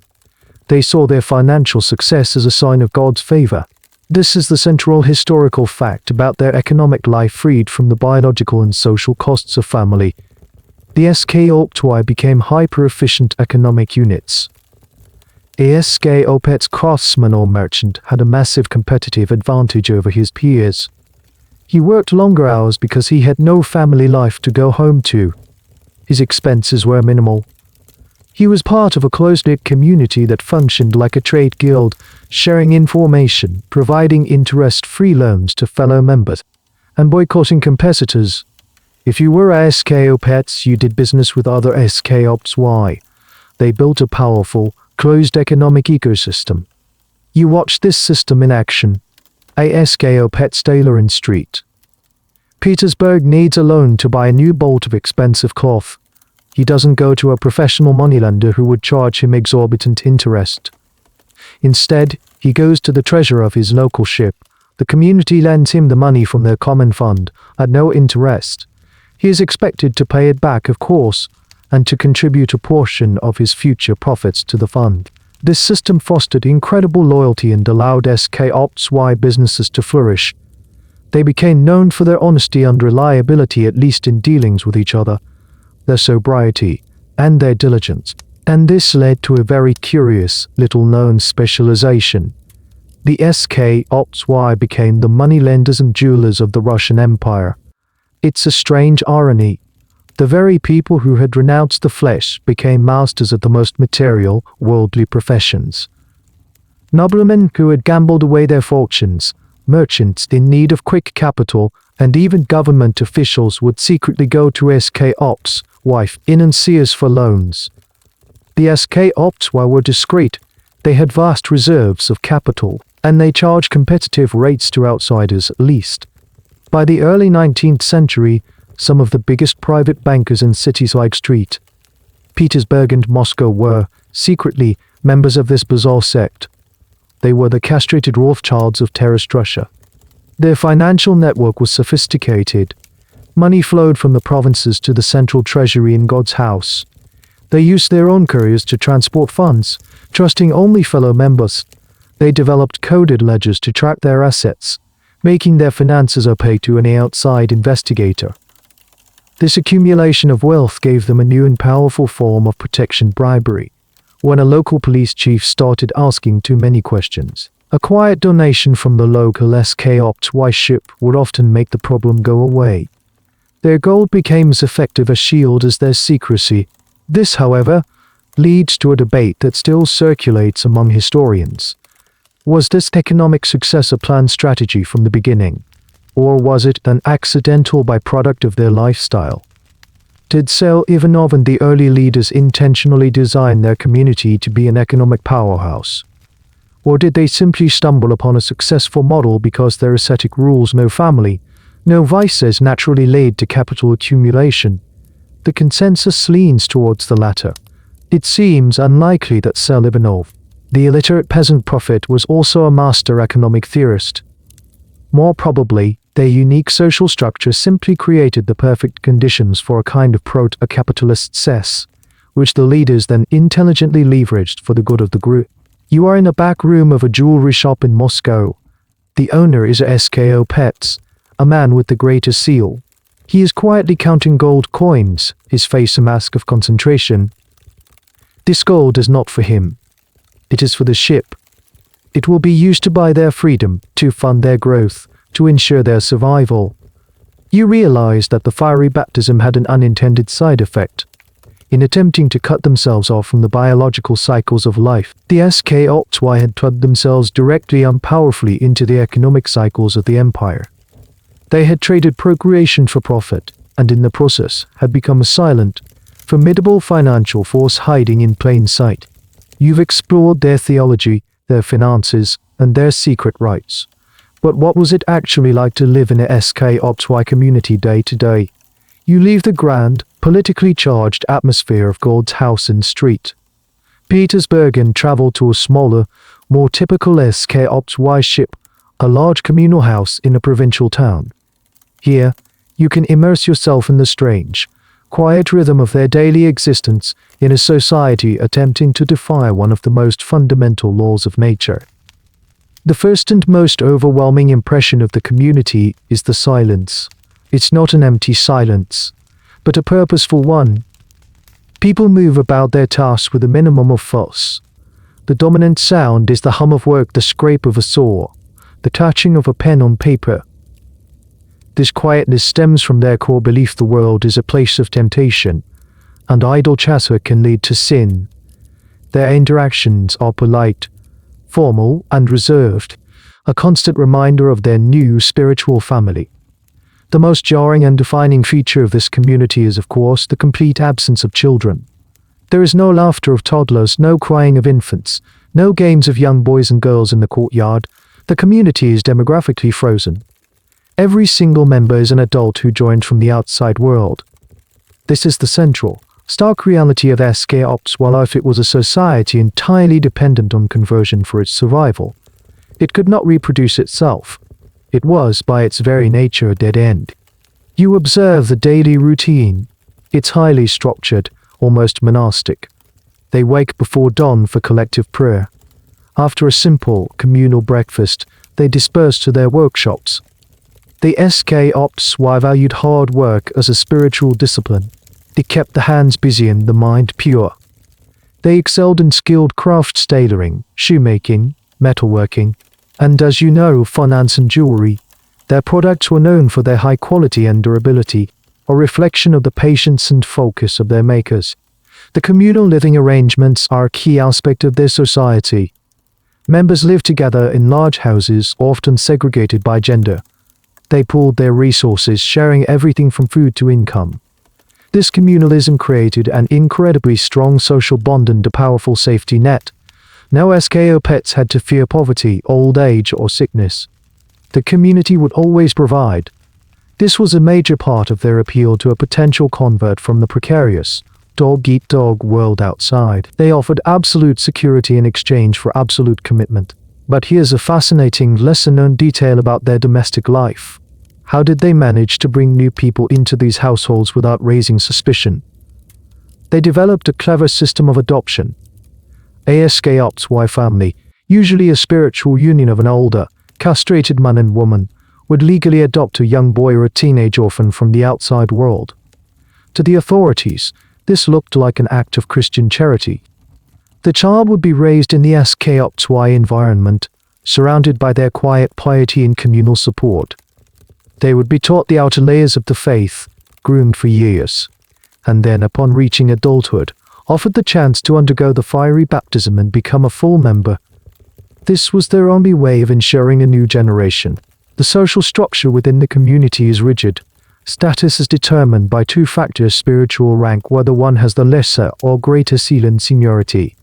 they saw their financial success as a sign of God's favor. This is the central historical fact about their economic life, freed from the biological and social costs of family. The SKOPTY became hyper-efficient economic units. A SKOPTY craftsman or merchant had a massive competitive advantage over his peers. He worked longer hours because he had no family life to go home to. His expenses were minimal. He was part of a close-knit community that functioned like a trade guild, sharing information, providing interest-free loans to fellow members, and boycotting competitors. If you were a SKOPTY, you did business with other SKOPTY. They built a powerful, closed economic ecosystem. You watched this system in action. A SKOPTY tailor in St. Petersburg needs a loan to buy a new bolt of expensive cloth. He doesn't go to a professional moneylender who would charge him exorbitant interest. Instead, he goes to the treasurer of his local ship. The community lends him the money from their common fund, at no interest. He is expected to pay it back, of course, and to contribute a portion of his future profits to the fund. This system fostered incredible loyalty and allowed SKOPTY businesses to flourish. They became known for their honesty and reliability, at least in dealings with each other, their sobriety, and their diligence. And this led to a very curious, little-known specialization. The SKOPTY became the moneylenders and jewelers of the Russian Empire. It's a strange irony. The very people who had renounced the flesh became masters of the most material, worldly professions. Noblemen who had gambled away their fortunes, merchants in need of quick capital, and even government officials would secretly go to SKOPTY financiers for loans. The SKOPTY were discreet. They had vast reserves of capital, and they charged competitive rates to outsiders at least. By the early 19th century, some of the biggest private bankers in cities like St. Petersburg and Moscow were, secretly, members of this bizarre sect. They were the castrated Rothschilds of terrorist Russia. Their financial network was sophisticated. Money flowed from the provinces to the central treasury in God's house. They used their own couriers to transport funds, trusting only fellow members. They developed coded ledgers to track their assets, making their finances opaque to any outside investigator. This accumulation of wealth gave them a new and powerful form of protection: bribery. When a local police chief started asking too many questions, a quiet donation from the local SKOPTY ship would often make the problem go away. Their gold became as effective a shield as their secrecy. This, however, leads to a debate that still circulates among historians. Was this economic success a planned strategy from the beginning, or was it an accidental byproduct of their lifestyle? Did Sel Ivanov and the early leaders intentionally design their community to be an economic powerhouse? Or did they simply stumble upon a successful model because their ascetic rules, no family, no vices, naturally led to capital accumulation? The consensus leans towards the latter. It seems unlikely that Sel Ivanov, the illiterate peasant prophet, was also a master economic theorist. More probably, their unique social structure simply created the perfect conditions for a kind of proto-capitalist success, which the leaders then intelligently leveraged for the good of the group. You are in a back room of a jewelry shop in Moscow. The owner is a SKO Pets, a man with the greatest seal. He is quietly counting gold coins, his face a mask of concentration. This gold is not for him. It is for the ship. It will be used to buy their freedom, to fund their growth, to ensure their survival. You realize that the fiery baptism had an unintended side effect. In attempting to cut themselves off from the biological cycles of life, the SKOPY had plugged themselves directly and powerfully into the economic cycles of the empire. They had traded procreation for profit, and in the process had become a silent, formidable financial force hiding in plain sight. You've explored their theology, their finances, and their secret rites. But what was it actually like to live in a SKOPY community day to day? You leave the grand, politically charged atmosphere of God's house and street, Petersburg, and travel to a smaller, more typical SKOPY ship, a large communal house in a provincial town. Here, you can immerse yourself in the strange, quiet rhythm of their daily existence in a society attempting to defy one of the most fundamental laws of nature. The first and most overwhelming impression of the community is the silence. It's not an empty silence, but a purposeful one. People move about their tasks with a minimum of fuss. The dominant sound is the hum of work, the scrape of a saw, the touching of a pen on paper. This quietness stems from their core belief the world is a place of temptation, and idle chatter can lead to sin. Their interactions are polite, formal, and reserved, a constant reminder of their new spiritual family. The most jarring and defining feature of this community is, of course, the complete absence of children. There is no laughter of toddlers, no crying of infants, no games of young boys and girls in the courtyard. The community is demographically frozen. Every single member is an adult who joined from the outside world. This is the central, stark reality of SKOPY life. It was a society entirely dependent on conversion for its survival. It could not reproduce itself. It was, by its very nature, a dead end. You observe the daily routine. It's highly structured, almost monastic. They wake before dawn for collective prayer. After a simple, communal breakfast, they disperse to their workshops. The SKOPY valued hard work as a spiritual discipline. They kept the hands busy and the mind pure. They excelled in skilled crafts, tailoring, shoemaking, metalworking, and, as you know, finance and jewelry. Their products were known for their high quality and durability, a reflection of the patience and focus of their makers. The communal living arrangements are a key aspect of their society. Members live together in large houses, often segregated by gender. They pooled their resources, sharing everything from food to income. This communalism created an incredibly strong social bond and a powerful safety net. No SKOPY had to fear poverty, old age, or sickness. The community would always provide. This was a major part of their appeal to a potential convert from the precarious, dog-eat-dog world outside. They offered absolute security in exchange for absolute commitment. But here's a fascinating, lesser-known detail about their domestic life. How did they manage to bring new people into these households without raising suspicion? They developed a clever system of adoption. A SKOPY family, usually a spiritual union of an older, castrated man and woman, would legally adopt a young boy or a teenage orphan from the outside world. To the authorities, this looked like an act of Christian charity. The child would be raised in the SKOPY environment, surrounded by their quiet piety and communal support. They would be taught the outer layers of the faith, groomed for years, and then, upon reaching adulthood, offered the chance to undergo the fiery baptism and become a full member. This was their only way of ensuring a new generation. The social structure within the community is rigid. Status is determined by two factors: spiritual rank, whether one has the lesser or greater seal, and seniority.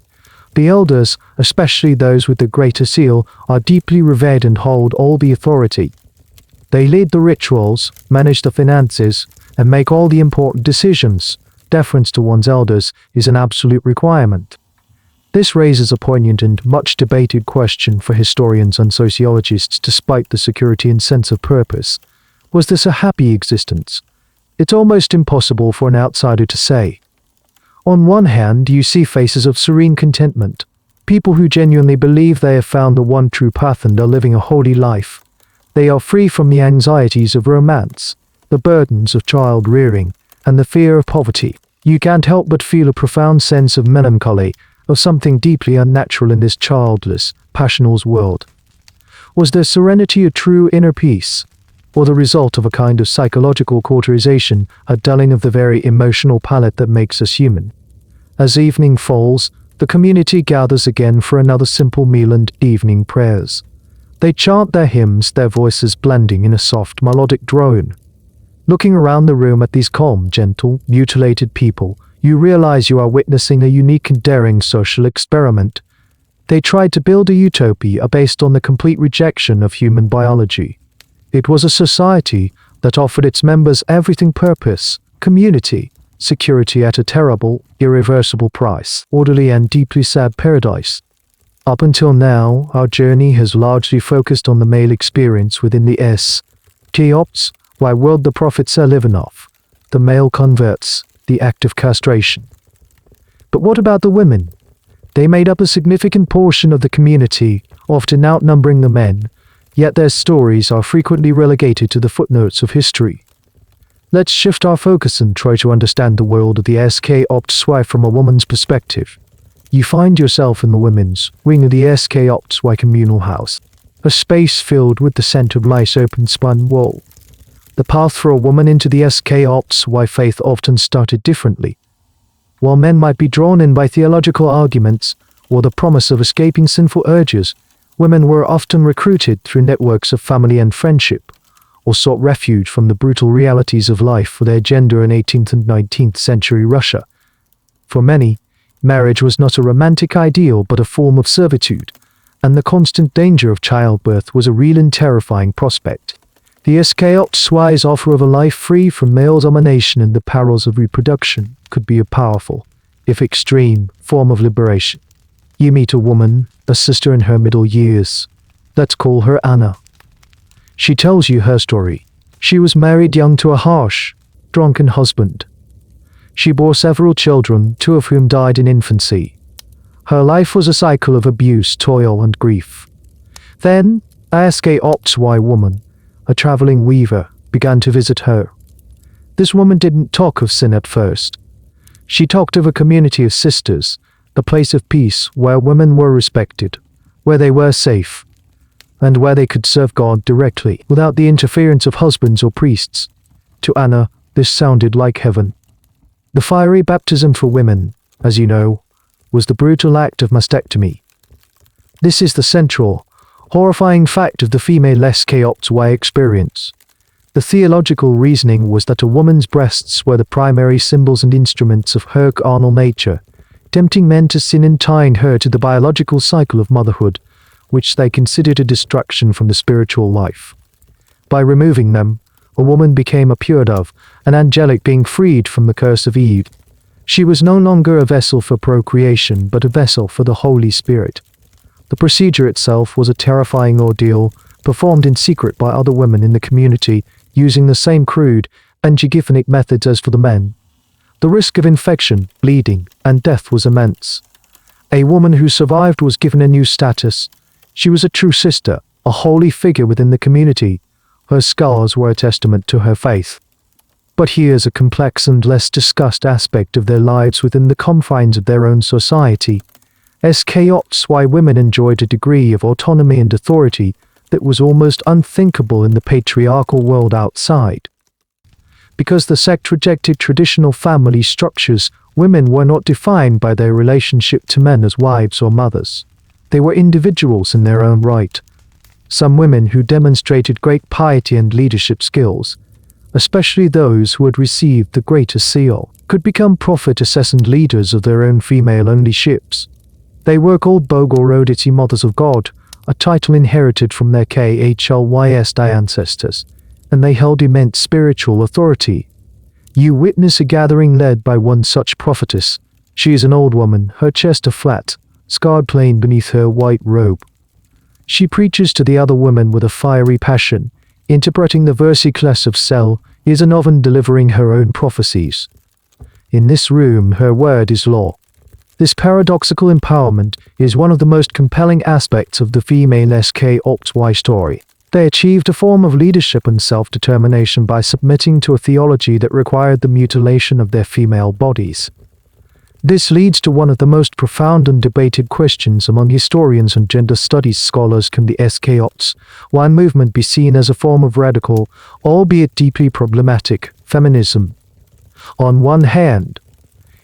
The elders, especially those with the greater seal, are deeply revered and hold all the authority. They lead the rituals, manage the finances, and make all the important decisions. Deference to one's elders is an absolute requirement. This raises a poignant and much debated question for historians and sociologists. Despite the security and sense of purpose, was this a happy existence? It's almost impossible for an outsider to say. On one hand, you see faces of serene contentment, people who genuinely believe they have found the one true path and are living a holy life. They are free from the anxieties of romance, the burdens of child rearing, and the fear of poverty. You can't help but feel a profound sense of melancholy, of something deeply unnatural in this childless, passionless world. Was their serenity a true inner peace, or the result of a kind of psychological cauterization, a dulling of the very emotional palate that makes us human? As evening falls, the community gathers again for another simple meal and evening prayers. They chant their hymns, their voices blending in a soft, melodic drone. Looking around the room at these calm, gentle, mutilated people, you realize you are witnessing a unique and daring social experiment. They tried to build a utopia based on the complete rejection of human biology. It was a society that offered its members everything: purpose, community, security at a terrible, irreversible price, orderly and deeply sad paradise. Up until now, our journey has largely focused on the male experience within the SKOPs, why world the prophets are living off, the male converts, the act of castration. But what about the women? They made up a significant portion of the community, often outnumbering the men, yet their stories are frequently relegated to the footnotes of history. Let's shift our focus and try to understand the world of the SKOPs from a woman's perspective. You find yourself in the women's wing of the SKOPs communal house, a space filled with the scent of nice open-spun wool. The path for a woman into the SKOPs faith often started differently. While men might be drawn in by theological arguments or the promise of escaping sinful urges, women were often recruited through networks of family and friendship, or sought refuge from the brutal realities of life for their gender in 18th and 19th century Russia. For many, marriage was not a romantic ideal but a form of servitude, and the constant danger of childbirth was a real and terrifying prospect. The SKOPs' offer of a life free from male domination and the perils of reproduction could be a powerful, if extreme, form of liberation. You meet a woman, a sister in her middle years. Let's call her Anna. She tells you her story. She was married young to a harsh, drunken husband. She bore several children, 2 of whom died in infancy. Her life was a cycle of abuse, toil, and grief. Then, a SKOPs woman, a traveling weaver, began to visit her. This woman didn't talk of sin at first. She talked of a community of sisters, a place of peace where women were respected, where they were safe, and where they could serve God directly without the interference of husbands or priests. To Anna, this sounded like heaven. The fiery baptism for women, as you know, was the brutal act of mastectomy. This is the central, horrifying fact of the female SKOPs experience. The theological reasoning was that a woman's breasts were the primary symbols and instruments of her carnal nature, tempting men to sin and tying her to the biological cycle of motherhood, which they considered a distraction from the spiritual life. By removing them, a woman became a pure dove, an angelic being freed from the curse of Eve. She was no longer a vessel for procreation, but a vessel for the Holy Spirit. The procedure itself was a terrifying ordeal, performed in secret by other women in the community, using the same crude, unhygienic methods as for the men. The risk of infection, bleeding, and death was immense. A woman who survived was given a new status. She was a true sister, a holy figure within the community. Her scars were a testament to her faith. But here's a complex and less discussed aspect of their lives within the confines of their own society. SKOPs women enjoyed a degree of autonomy and authority that was almost unthinkable in the patriarchal world outside. Because the sect rejected traditional family structures, Women were not defined by their relationship to men as wives or mothers. They were individuals in their own right. Some women who demonstrated great piety and leadership skills, especially those who had received the greater seal, could become prophetesses and leaders of their own female-only ships. They were called Bogorodice Mothers of God, a title inherited from their Khlysd ancestors, and they held immense spiritual authority. You witness a gathering led by one such prophetess. She is an old woman, her chest a flat, scarred plain beneath her white robe. She preaches to the other women with a fiery passion, interpreting the versicles of Cell is an oven delivering her own prophecies. In this room, her word is law. This paradoxical empowerment is one of the most compelling aspects of the female SK-Opt-Y story. They achieved a form of leadership and self-determination by submitting to a theology that required the mutilation of their female bodies. This leads to one of the most profound and debated questions among historians and gender studies scholars: can the SK-Opt-Y movement be seen as a form of radical, albeit deeply problematic, feminism? On one hand,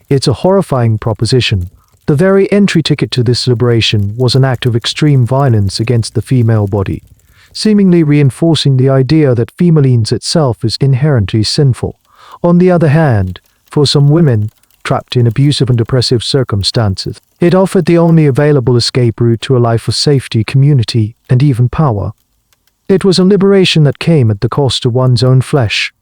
it's a horrifying proposition. The very entry ticket to this liberation was an act of extreme violence against the female body, seemingly reinforcing the idea that femalines itself is inherently sinful. On the other hand, for some women, trapped in abusive and oppressive circumstances, it offered the only available escape route to a life of safety, community, and even power. It was a liberation that came at the cost of one's own flesh.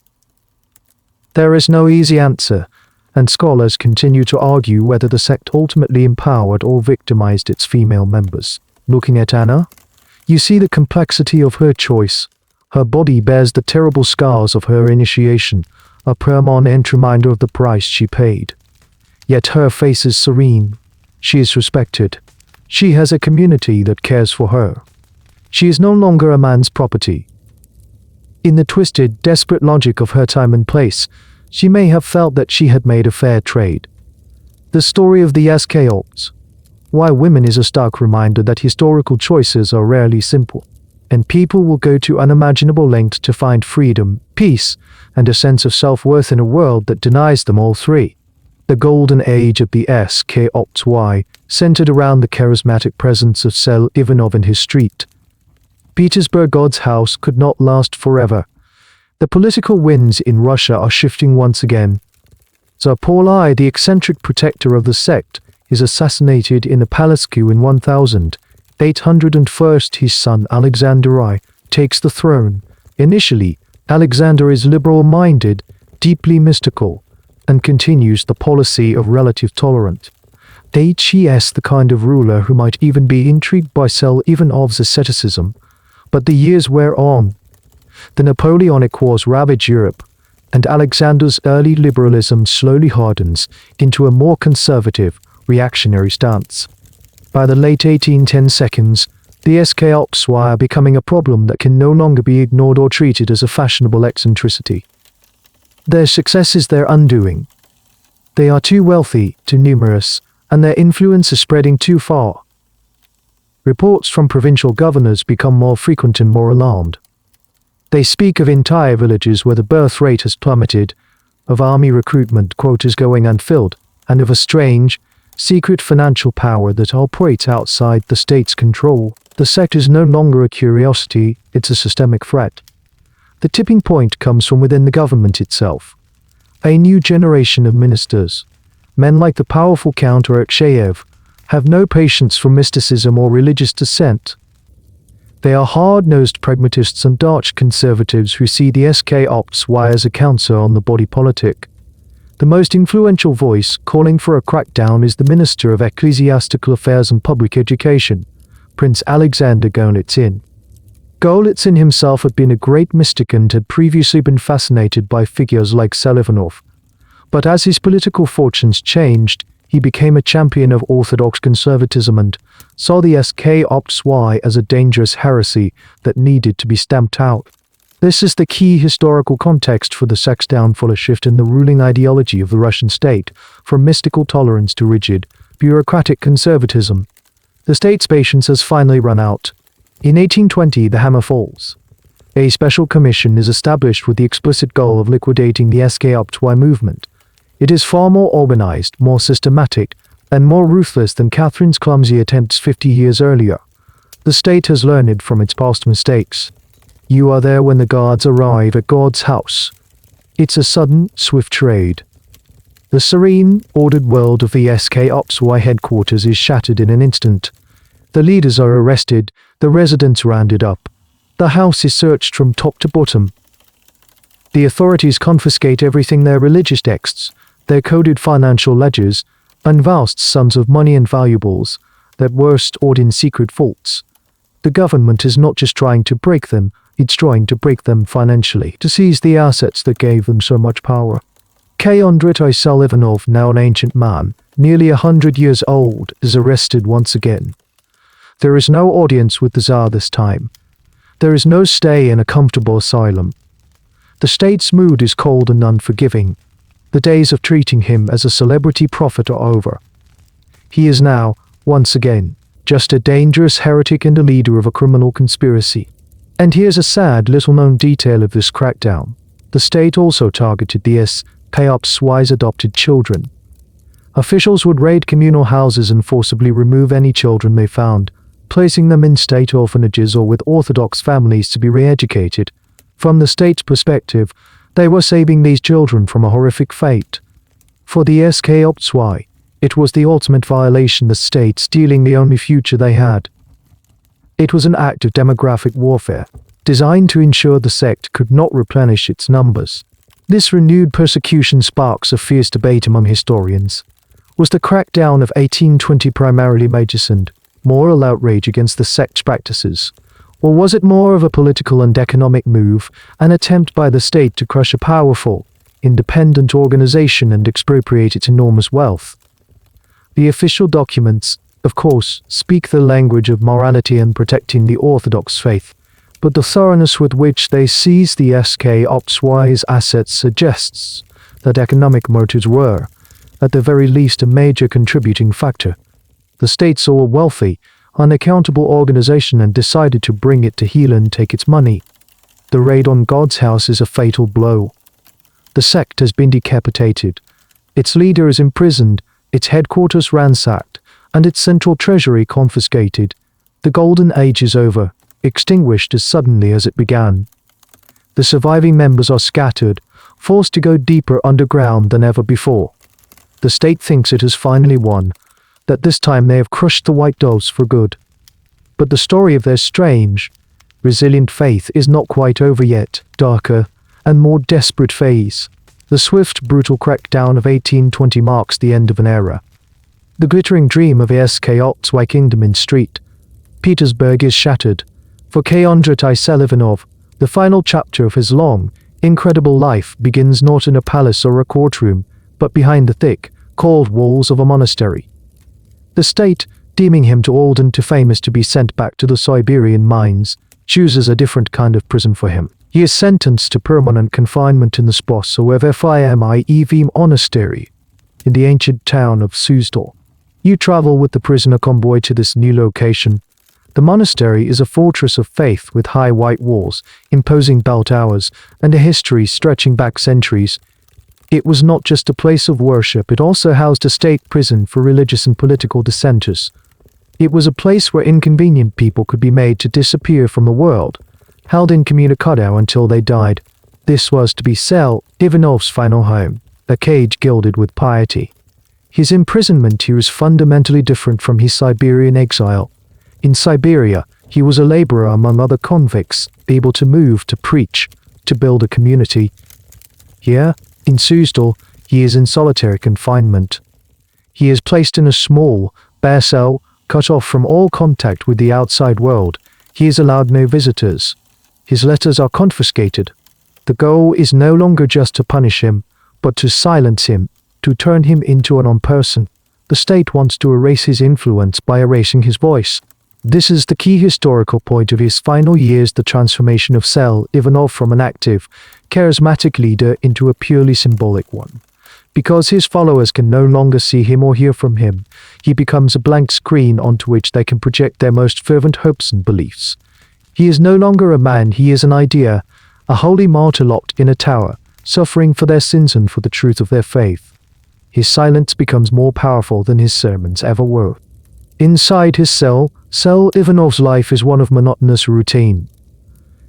There is no easy answer, and scholars continue to argue whether the sect ultimately empowered or victimized its female members. Looking at Anna, you see the complexity of her choice. Her body bears the terrible scars of her initiation, a permanent reminder of the price she paid. Yet her face is serene. She is respected. She has a community that cares for her. She is no longer a man's property. In the twisted, desperate logic of her time and place, she may have felt that she had made a fair trade. The story of the SK-Opt-Y women is a stark reminder that historical choices are rarely simple, and people will go to unimaginable lengths to find freedom, peace, and a sense of self-worth in a world that denies them all three. The golden age of the SK-Opt-Y centered around the charismatic presence of Sel Ivanov in his street. Petersburg God's house could not last forever. The political winds in Russia are shifting once again. Tsar Paul I, the eccentric protector of the sect, is assassinated in a palace coup in 1801. His son Alexander I takes the throne. Initially, Alexander is liberal-minded, deeply mystical, and continues the policy of relative tolerance. He is the kind of ruler who might even be intrigued by Sel Ivanov's asceticism. But the years wear on. The Napoleonic Wars ravage Europe, and Alexander's early liberalism slowly hardens into a more conservative, reactionary stance. By the late 1810s, the SK-Opt-Y are becoming a problem that can no longer be ignored or treated as a fashionable eccentricity. Their success is their undoing. They are too wealthy, too numerous, and their influence is spreading too far. Reports from provincial governors become more frequent and more alarmed. They speak of entire villages where the birth rate has plummeted, of army recruitment quotas going unfilled, and of a strange, secret financial power that operates outside the state's control. The sect is no longer a curiosity, it's a systemic threat. The tipping point comes from within the government itself. A new generation of ministers, men like the powerful Count Arakcheyev, have no patience for mysticism or religious dissent. They are hard-nosed pragmatists and arch conservatives who see the SK-Opt-Y as a cancer on the body politic. The most influential voice calling for a crackdown is the Minister of Ecclesiastical Affairs and Public Education, Prince Alexander Golitsyn. Golitsyn himself had been a great mystic and had previously been fascinated by figures like Selivanov. But as his political fortunes changed, he became a champion of orthodox conservatism and saw the SK-Opt-Y as a dangerous heresy that needed to be stamped out. This is the key historical context for the sect's downfall: a shift in the ruling ideology of the Russian state, from mystical tolerance to rigid, bureaucratic conservatism. The state's patience has finally run out. In 1820, the hammer falls. A special commission is established with the explicit goal of liquidating the SK-Opt-Y movement. It is far more organized, more systematic, and more ruthless than Catherine's clumsy attempts 50 years earlier. The state has learned from its past mistakes. You are there when the guards arrive at God's house. It's a sudden, swift trade. The serene, ordered world of the SK Ops Y headquarters is shattered in an instant. The leaders are arrested, the residents rounded up. The house is searched from top to bottom. The authorities confiscate everything: their religious texts, their coded financial ledgers, and vast sums of money and valuables that were stored in secret vaults. The government is not just trying to break them, it's trying to break them financially, to seize the assets that gave them so much power. Andrei Selivanov, now an ancient man, nearly 100 years old, is arrested once again. There is no audience with the Tsar this time. There is no stay in a comfortable asylum. The state's mood is cold and unforgiving. The days of treating him as a celebrity prophet are over. He is now, once again, just a dangerous heretic and a leader of a criminal conspiracy. And here's a sad little-known detail of this crackdown. The state also targeted the SKOPSY's adopted children. Officials would raid communal houses and forcibly remove any children they found, placing them in state orphanages or with Orthodox families to be re-educated. From the state's perspective, they were saving these children from a horrific fate. For the SKOPSY, it was the ultimate violation, the state stealing the only future they had. It was an act of demographic warfare, designed to ensure the sect could not replenish its numbers. This renewed persecution sparks a fierce debate among historians. Was the crackdown of 1820 primarily medicine, moral outrage against the sect's practices? Or was it more of a political and economic move, an attempt by the state to crush a powerful, independent organization and expropriate its enormous wealth? The official documents, of course, speak the language of morality and protecting the Orthodox faith, but the thoroughness with which they seize the SKOPSY's assets suggests that economic motives were, at the very least, a major contributing factor. The state saw a wealthy, unaccountable organization and decided to bring it to heel and take its money. The raid on God's house is a fatal blow. The sect has been decapitated, its leader is imprisoned, its headquarters ransacked, and its central treasury confiscated. The golden age is over, extinguished as suddenly as it began. The surviving members are scattered, forced to go deeper underground than ever before. The state thinks it has finally won, that this time they have crushed the white doves for good. But the story of their strange, resilient faith is not quite over yet. Darker and more desperate phase. The swift, brutal crackdown of 1820 marks the end of an era. The glittering dream of SKOPSY kingdom in St. Petersburg is shattered. For Andrei Selivanov, the final chapter of his long, incredible life begins not in a palace or a courtroom, but behind the thick, cold walls of a monastery. The state, deeming him too old and too famous to be sent back to the Siberian mines, chooses a different kind of prison for him. He is sentenced to permanent confinement in the Sposoev monastery, in the ancient town of Suzdal. You travel with the prisoner convoy to this new location. The monastery is a fortress of faith with high white walls, imposing bell towers, and a history stretching back centuries. It was not just a place of worship, it also housed a state prison for religious and political dissenters. It was a place where inconvenient people could be made to disappear from the world, held incommunicado until they died. This was to be Ivanov's final home, a cage gilded with piety. His imprisonment here is fundamentally different from his Siberian exile. In Siberia, he was a laborer among other convicts, able to move, to preach, to build a community. Here, in Suzdal, he is in solitary confinement. He is placed in a small, bare cell, cut off from all contact with the outside world. He is allowed no visitors. His letters are confiscated. The goal is no longer just to punish him, but to silence him, to turn him into a non-person. The state wants to erase his influence by erasing his voice. This is the key historical point of his final years, the transformation of Ivanov from an active, charismatic leader into a purely symbolic one. Because his followers can no longer see him or hear from him, he becomes a blank screen onto which they can project their most fervent hopes and beliefs. He is no longer a man, he is an idea, a holy martyr locked in a tower, suffering for their sins and for the truth of their faith. His silence becomes more powerful than his sermons ever were. Inside his cell, Ivanov's life is one of monotonous routine.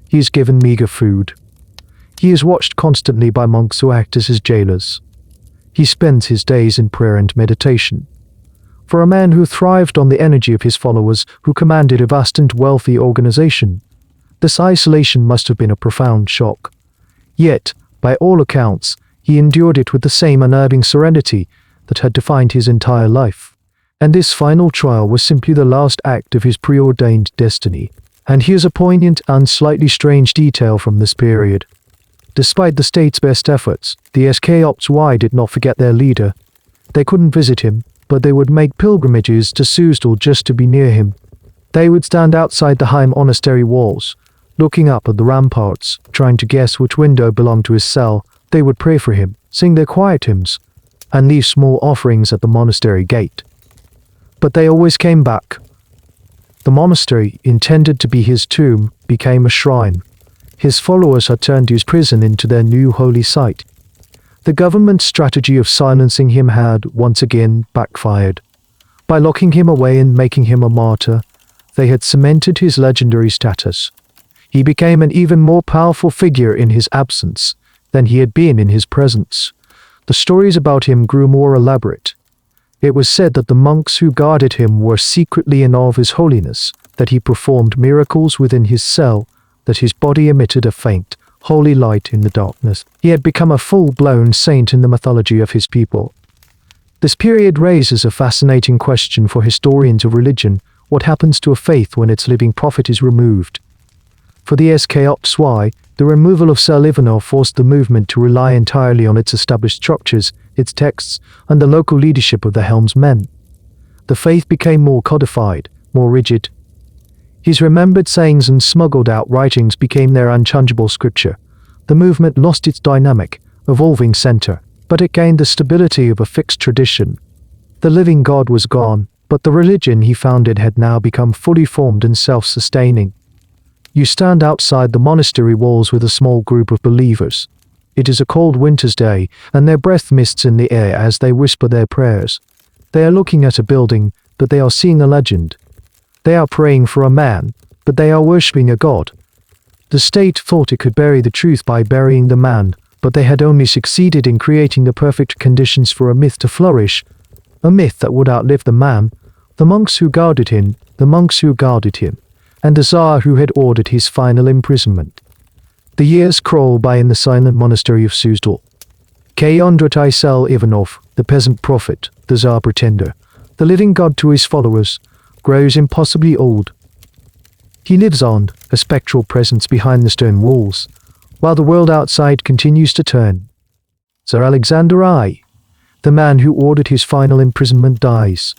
He is given meager food. He is watched constantly by monks who act as his jailers. He spends his days in prayer and meditation. For a man who thrived on the energy of his followers, who commanded a vast and wealthy organization, this isolation must have been a profound shock. Yet, by all accounts, he endured it with the same unerring serenity that had defined his entire life. And this final trial was simply the last act of his preordained destiny. And here's a poignant and slightly strange detail from this period. Despite the state's best efforts, the SKOPSY did not forget their leader. They couldn't visit him, but they would make pilgrimages to Soothe just to be near him. They would stand outside the high monastery walls, looking up at the ramparts, trying to guess which window belonged to his cell. They would pray for him, sing their quiet hymns, and leave small offerings at the monastery gate. But they always came back. The monastery, intended to be his tomb, became a shrine. His followers had turned his prison into their new holy site. The government's strategy of silencing him had, once again, backfired. By locking him away and making him a martyr, they had cemented his legendary status. He became an even more powerful figure in his absence than he had been in his presence. The stories about him grew more elaborate. It was said that the monks who guarded him were secretly in awe of his holiness, that he performed miracles within his cell, that his body emitted a faint, holy light in the darkness. He had become a full-blown saint in the mythology of his people. This period raises a fascinating question for historians of religion: what happens to a faith when its living prophet is removed? For the SKOPSY, the removal of Sir Ivanov forced the movement to rely entirely on its established structures, its texts, and the local leadership of the helmsmen. The faith became more codified, more rigid. His remembered sayings and smuggled-out writings became their unchangeable scripture. The movement lost its dynamic, evolving center, but it gained the stability of a fixed tradition. The living God was gone, but the religion he founded had now become fully formed and self-sustaining. You stand outside the monastery walls with a small group of believers. It is a cold winter's day, and their breath mists in the air as they whisper their prayers. They are looking at a building, but they are seeing a legend. They are praying for a man, but they are worshipping a god. The state thought it could bury the truth by burying the man, but they had only succeeded in creating the perfect conditions for a myth to flourish, a myth that would outlive the man, the monks who guarded him, and the Tsar who had ordered his final imprisonment. The years crawl by in the silent monastery of Soothe. Sel Ivanov, the peasant prophet, the Tsar pretender, the living god to his followers, grows impossibly old. He lives on, a spectral presence behind the stone walls, while the world outside continues to turn. Tsar Alexander I, the man who ordered his final imprisonment, dies.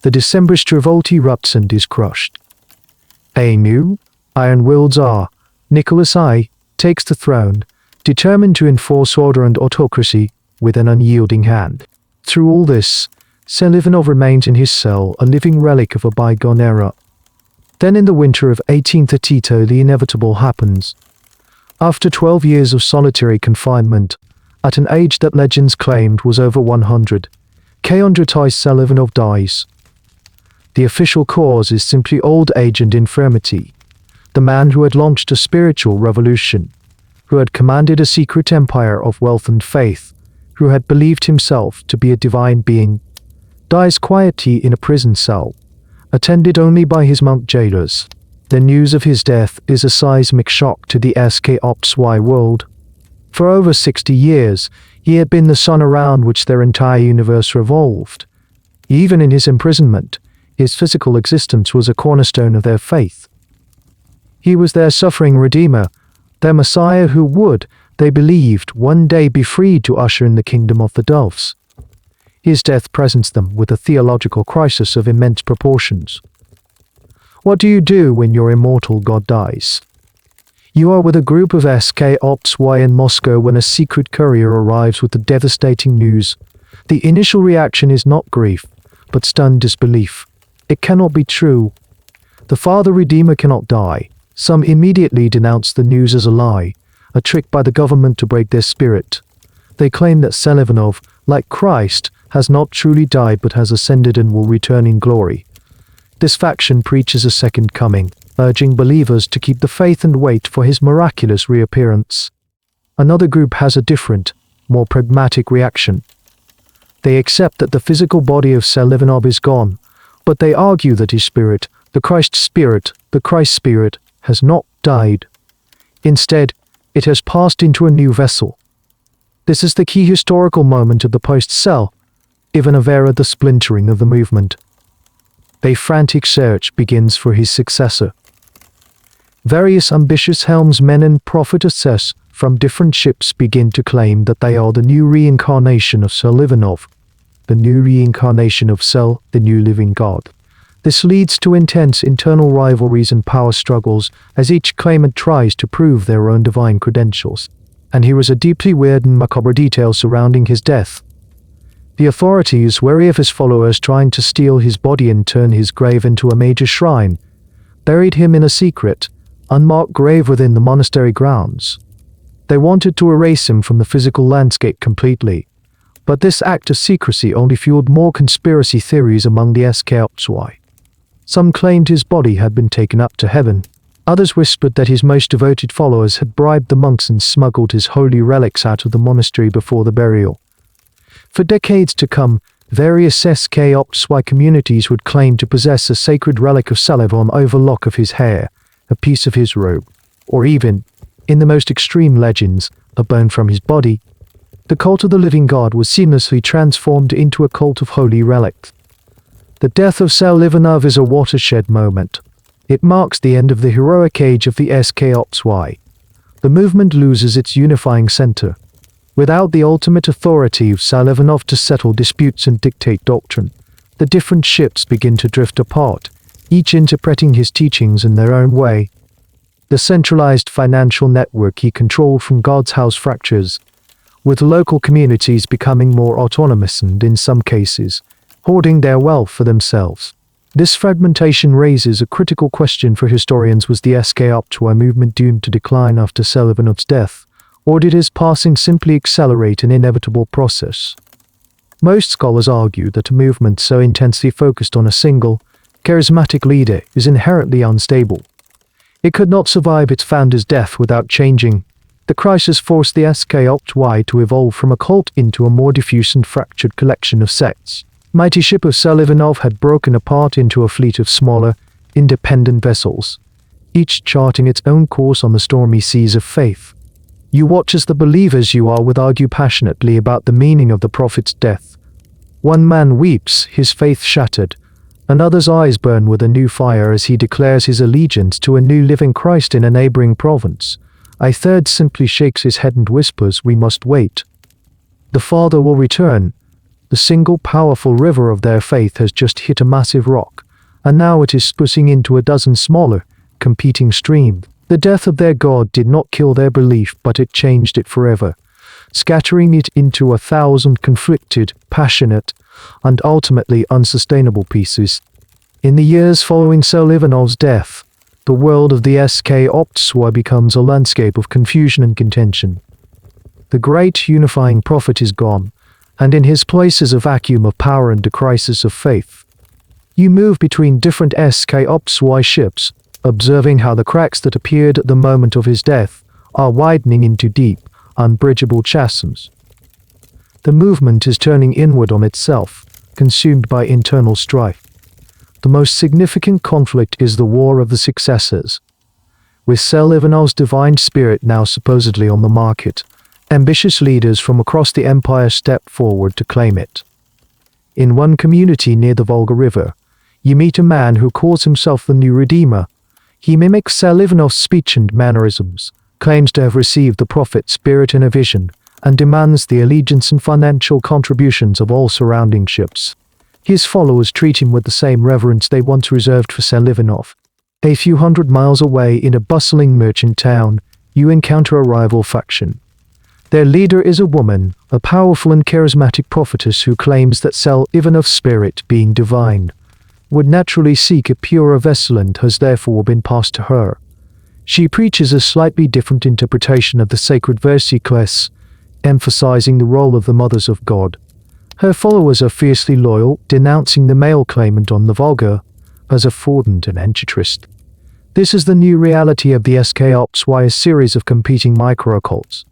The Decembrist revolt erupts and is crushed. A new, iron-willed Tsar, Nicholas I, takes the throne, determined to enforce order and autocracy with an unyielding hand. Through all this, Sir Ivanov remains in his cell, a living relic of a bygone era. Then in the winter of 1832 the inevitable happens. After 12 years of solitary confinement, at an age that legends claimed was over 100, Sir Ivanov dies. The official cause is simply old age and infirmity. The man who had launched a spiritual revolution, who had commanded a secret empire of wealth and faith, who had believed himself to be a divine being, dies quietly in a prison cell, attended only by his monk jailers. The news of his death is a seismic shock to the SKOPSY world. For over 60 years, he had been the sun around which their entire universe revolved. Even in his imprisonment, his physical existence was a cornerstone of their faith. He was their suffering redeemer, their Messiah who would, they believed, one day be freed to usher in the kingdom of the doves. His death presents them with a theological crisis of immense proportions. What do you do when your immortal God dies? You are with a group of SKOPSY in Moscow when a secret courier arrives with the devastating news. The initial reaction is not grief, but stunned disbelief. It cannot be true. The Father Redeemer cannot die. Some immediately denounce the news as a lie, a trick by the government to break their spirit. They claim that Selivanov, like Christ, has not truly died but has ascended and will return in glory. This faction preaches a second coming, urging believers to keep the faith and wait for his miraculous reappearance. Another group has a different, more pragmatic reaction. They accept that the physical body of Selivanov is gone, but they argue that his spirit, the Christ Spirit, has not died. Instead, it has passed into a new vessel. This is the key historical moment of the post-Cell, even Avera the splintering of the movement. A frantic search begins for his successor. Various ambitious helmsmen and prophetesses from different ships begin to claim that they are the new reincarnation of Selivanov, the new reincarnation of Sel, the new living god. This leads to intense internal rivalries and power struggles as each claimant tries to prove their own divine credentials. And here is a deeply weird and macabre detail surrounding his death. The authorities, wary of his followers trying to steal his body and turn his grave into a major shrine, buried him in a secret, unmarked grave within the monastery grounds. They wanted to erase him from the physical landscape completely, but this act of secrecy only fueled more conspiracy theories among the SKOPSY. Some claimed his body had been taken up to heaven. Others whispered that his most devoted followers had bribed the monks and smuggled his holy relics out of the monastery before the burial. For decades to come, various SKOPSY communities would claim to possess a sacred relic of Selivanov over a lock of his hair, a piece of his robe, or even, in the most extreme legends, a bone from his body. The cult of the living god was seamlessly transformed into a cult of holy relics. The death of Selivanov is a watershed moment. It marks the end of the heroic age of the SKOPSY. The movement loses its unifying center. Without the ultimate authority of Selivanov to settle disputes and dictate doctrine, the different ships begin to drift apart, each interpreting his teachings in their own way. The centralized financial network he controlled from God's house fractures, with local communities becoming more autonomous and, in some cases, hoarding their wealth for themselves. This fragmentation raises a critical question for historians. Was the SKOPSY movement doomed to decline after Selivanov's death, or did his passing simply accelerate an inevitable process? Most scholars argue that a movement so intensely focused on a single, charismatic leader is inherently unstable. It could not survive its founder's death without changing. The crisis forced the SKOPSY to evolve from a cult into a more diffuse and fractured collection of sects. Mighty ship of Selivanov had broken apart into a fleet of smaller, independent vessels, each charting its own course on the stormy seas of faith. You watch as the believers you are with argue passionately about the meaning of the prophet's death. One man weeps, his faith shattered, Another's eyes burn with a new fire as he declares his allegiance to a new living Christ in a neighboring province. A third simply shakes his head and whispers, "We must wait. The Father will return." The single powerful river of their faith has just hit a massive rock, and now it is splitting into a dozen smaller, competing streams. The death of their God did not kill their belief, but it changed it forever, scattering it into 1,000 conflicted, passionate, and ultimately unsustainable pieces. In the years following Selivanov's death, the world of the SKOPSY becomes a landscape of confusion and contention. The great unifying prophet is gone, and in his place is a vacuum of power and a crisis of faith. You move between different SKOPSY ships, observing how the cracks that appeared at the moment of his death are widening into deep, unbridgeable chasms. The movement is turning inward on itself, consumed by internal strife. The most significant conflict is the War of the Successors. With Selivanov's divine spirit now supposedly on the market, ambitious leaders from across the empire step forward to claim it. In one community near the Volga River, you meet a man who calls himself the New Redeemer. He mimics Selivanov's speech and mannerisms, claims to have received the prophet's spirit in a vision, and demands the allegiance and financial contributions of all surrounding ships. His followers treat him with the same reverence they once reserved for Selivanov. A few hundred miles away in a bustling merchant town, you encounter a rival faction. Their leader is a woman, a powerful and charismatic prophetess who claims that Selivanov's spirit, being divine, would naturally seek a purer vessel and has therefore been passed to her. She preaches a slightly different interpretation of the sacred versicles, emphasizing the role of the mothers of God. Her followers are fiercely loyal, denouncing the male claimant on the Volga as a fraudulent and antitrist. This is the new reality of the SKOPSY, a series of competing micro-occults,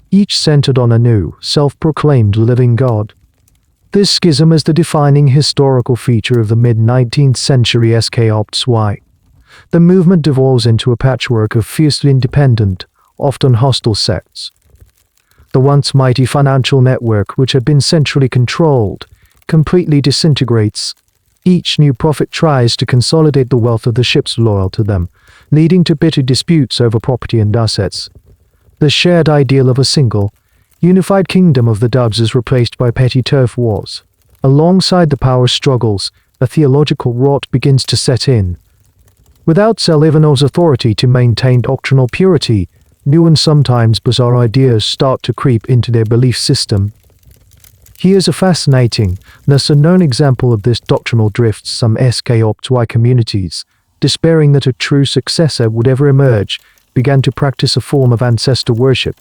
each centered on a new, self-proclaimed living god. This schism is the defining historical feature of the mid-19th century SKOPSY. The movement devolves into a patchwork of fiercely independent, often hostile sects. The once mighty financial network, which had been centrally controlled, completely disintegrates. Each new prophet tries to consolidate the wealth of the ships loyal to them, leading to bitter disputes over property and assets. The shared ideal of a single, unified kingdom of the Dubs is replaced by petty turf wars. Alongside the power struggles, a theological rot begins to set in. Without Selivanov's authority to maintain doctrinal purity, new and sometimes bizarre ideas start to creep into their belief system. Here's a fascinating, lesser-known example of this doctrinal drift. Some SKOPSY communities, despairing that a true successor would ever emerge, began to practice a form of ancestor worship.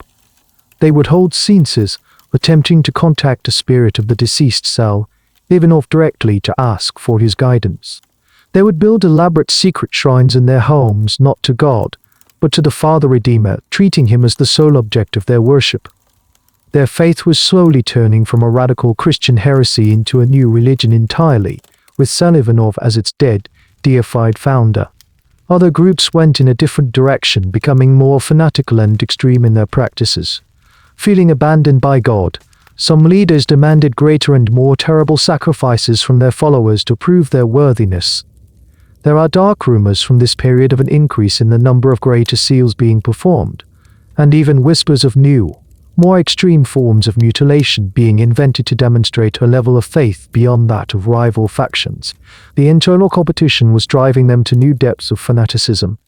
They would hold seances, attempting to contact the spirit of the deceased cell, even off directly to ask for his guidance. They would build elaborate secret shrines in their homes, not to God, but to the Father Redeemer, treating him as the sole object of their worship. Their faith was slowly turning from a radical Christian heresy into a new religion entirely, with Selivanov as its dead, deified founder. Other groups went in a different direction, becoming more fanatical and extreme in their practices. Feeling abandoned by God, some leaders demanded greater and more terrible sacrifices from their followers to prove their worthiness. There are dark rumors from this period of an increase in the number of greater seals being performed, and even whispers of new, more extreme forms of mutilation being invented to demonstrate a level of faith beyond that of rival factions. The internal competition was driving them to new depths of fanaticism.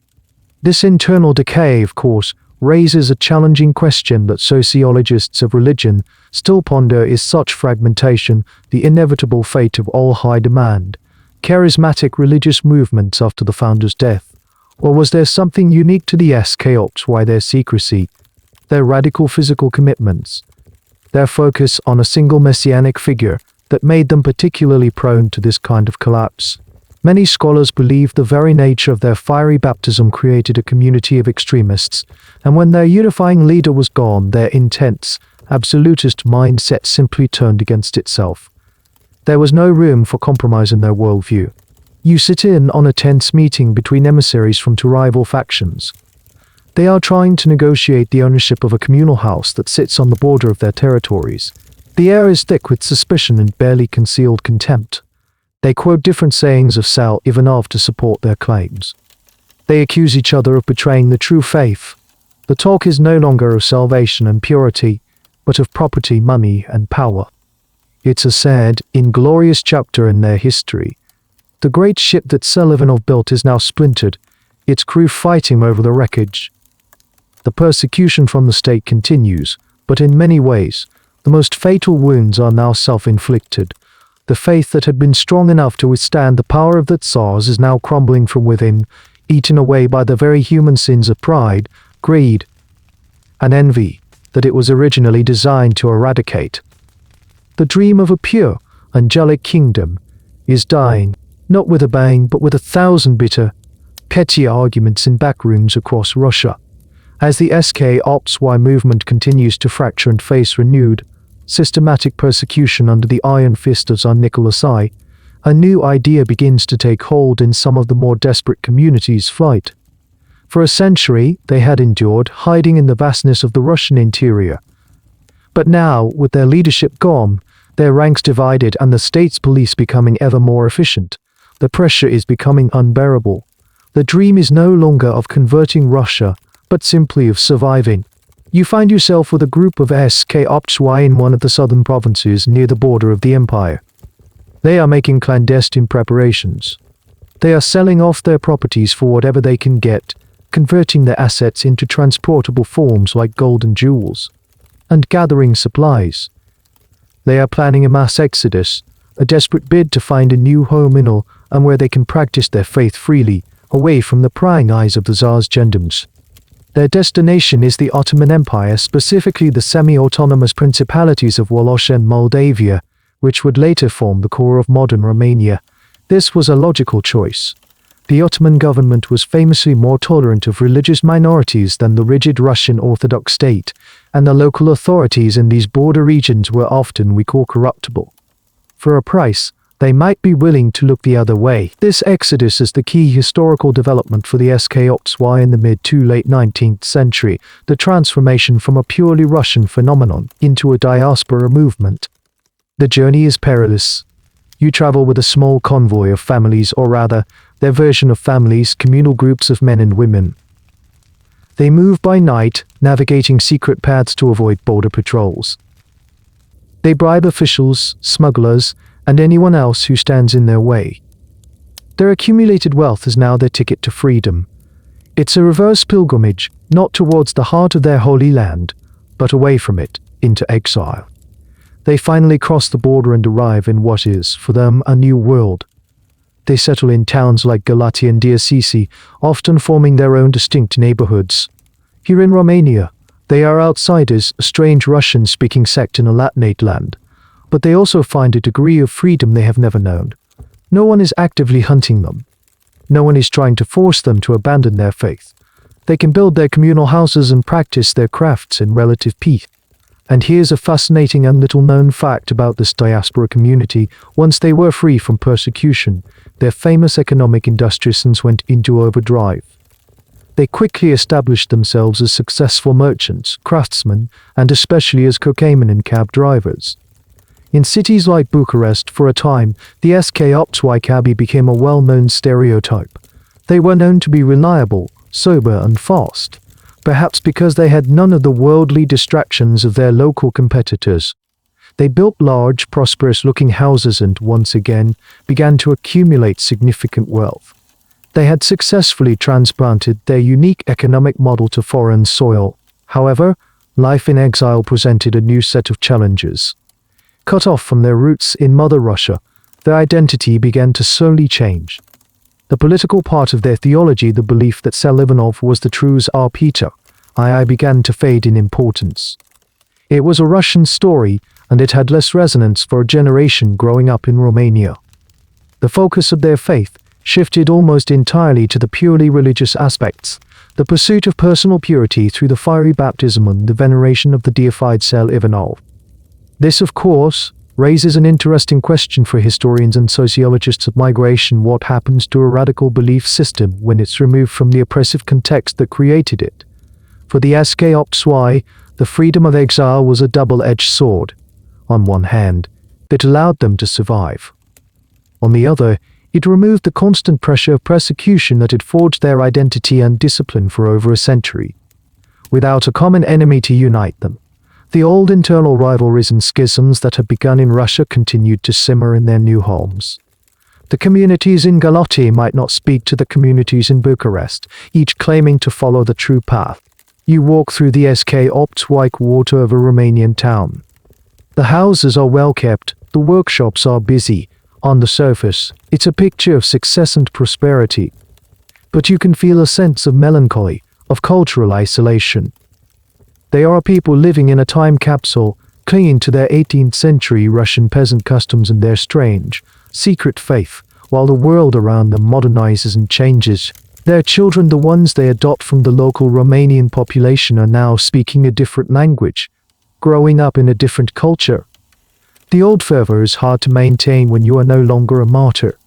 This internal decay, of course, raises a challenging question that sociologists of religion still ponder: is such fragmentation the inevitable fate of all high-demand, charismatic religious movements after the founder's death? Or was there something unique to the SKOPSY, their secrecy, their radical physical commitments, their focus on a single messianic figure, that made them particularly prone to this kind of collapse? Many scholars believe the very nature of their fiery baptism created a community of extremists, and when their unifying leader was gone, their intense, absolutist mindset simply turned against itself. There was no room for compromise in their worldview. You sit in on a tense meeting between emissaries from two rival factions. They are trying to negotiate the ownership of a communal house that sits on the border of their territories. The air is thick with suspicion and barely concealed contempt. They quote different sayings of Sal Ivanov to support their claims. They accuse each other of betraying the true faith. The talk is no longer of salvation and purity, but of property, money, and power. It's a sad, inglorious chapter in their history. The great ship that Selivanov built is now splintered, its crew fighting over the wreckage. The persecution from the state continues, but in many ways, the most fatal wounds are now self-inflicted. The faith that had been strong enough to withstand the power of the Tsars is now crumbling from within, eaten away by the very human sins of pride, greed, and envy that it was originally designed to eradicate. The dream of a pure, angelic kingdom is dying, not with a bang, but with 1,000 bitter, petty arguments in back rooms across Russia. As the SKOPSY movement continues to fracture and face renewed, systematic persecution under the iron fist of Tsar Nicholas I, a new idea begins to take hold in some of the more desperate communities. Flight. For a century, they had endured, hiding in the vastness of the Russian interior. But now, with their leadership gone, their ranks divided and the state's police becoming ever more efficient, the pressure is becoming unbearable. The dream is no longer of converting Russia, but simply of surviving. You find yourself with a group of SKOPSY in one of the southern provinces near the border of the empire. They are making clandestine preparations. They are selling off their properties for whatever they can get, converting their assets into transportable forms like gold and jewels, and gathering supplies. They are planning a mass exodus, a desperate bid to find a new home in all and where they can practice their faith freely, away from the prying eyes of the Tsar's gendarmes. Their destination is the Ottoman Empire, specifically the semi-autonomous principalities of Wallachia and Moldavia, which would later form the core of modern Romania. This was a logical choice. The Ottoman government was famously more tolerant of religious minorities than the rigid Russian Orthodox state, and the local authorities in these border regions were often weak or corruptible. For a price, they might be willing to look the other way. This exodus is the key historical development for the SKOPSY in the mid to late 19th century, the transformation from a purely Russian phenomenon into a diaspora movement. The journey is perilous. You travel with a small convoy of families, or rather, their version of families, communal groups of men and women. They move by night, navigating secret paths to avoid border patrols. They bribe officials, smugglers, and anyone else who stands in their way. Their accumulated wealth is now their ticket to freedom. It's a reverse pilgrimage, not towards the heart of their holy land, but away from it, into exile. They finally cross the border and arrive in what is, for them, a new world. They settle in towns like Galați and Diocese, often forming their own distinct neighborhoods. Here in Romania, they are outsiders, a strange Russian-speaking sect in a Latinate land, but they also find a degree of freedom they have never known. No one is actively hunting them. No one is trying to force them to abandon their faith. They can build their communal houses and practice their crafts in relative peace. And here's a fascinating and little-known fact about this diaspora community. Once they were free from persecution, their famous economic industriousness went into overdrive. They quickly established themselves as successful merchants, craftsmen, and especially as cocaine and cab drivers. In cities like Bucharest, for a time, the SKOPSY cabbie became a well-known stereotype. They were known to be reliable, sober, and fast, perhaps because they had none of the worldly distractions of their local competitors. They built large, prosperous-looking houses and, once again, began to accumulate significant wealth. They had successfully transplanted their unique economic model to foreign soil. However, life in exile presented a new set of challenges. Cut off from their roots in Mother Russia, their identity began to slowly change. The political part of their theology, the belief that Selivanov was the true Tsar Peter, I began to fade in importance. It was a Russian story, and it had less resonance for a generation growing up in Romania. The focus of their faith shifted almost entirely to the purely religious aspects, the pursuit of personal purity through the fiery baptism and the veneration of the deified Selivanov. This, of course, raises an interesting question for historians and sociologists of migration: what happens to a radical belief system when it's removed from the oppressive context that created it? For the SKOPSY, the freedom of exile was a double-edged sword. On one hand, it allowed them to survive. On the other, it removed the constant pressure of persecution that had forged their identity and discipline for over a century. Without a common enemy to unite them, the old internal rivalries and schisms that had begun in Russia continued to simmer in their new homes. The communities in Galați might not speak to the communities in Bucharest, each claiming to follow the true path. You walk through the SKOPSY quarter of a Romanian town. The houses are well kept, the workshops are busy. On the surface, it's a picture of success and prosperity. But you can feel a sense of melancholy, of cultural isolation. They are a people living in a time capsule, clinging to their 18th century Russian peasant customs and their strange, secret faith, while the world around them modernizes and changes. Their children, the ones they adopt from the local Romanian population, are now speaking a different language, growing up in a different culture. The old fervor is hard to maintain when you are no longer a martyr.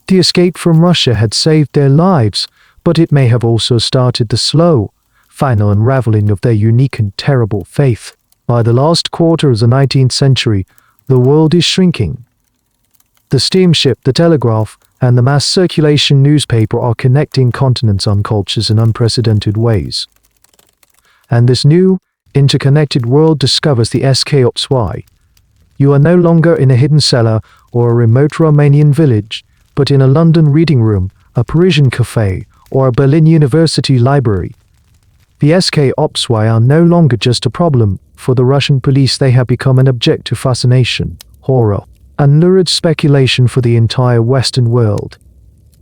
The escape from Russia had saved their lives, but it may have also started the slow, final unraveling of their unique and terrible faith. By the last quarter of the 19th century, the world is shrinking. The steamship, the telegraph, and the mass circulation newspaper are connecting continents and cultures in unprecedented ways. And this new, interconnected world discovers the SKOPSY. You are no longer in a hidden cellar or a remote Romanian village, but in a London reading room, a Parisian cafe, or a Berlin University library. The SKOPSY are no longer just a problem. For the Russian police, they have become an object of fascination, horror, and lurid speculation for the entire Western world.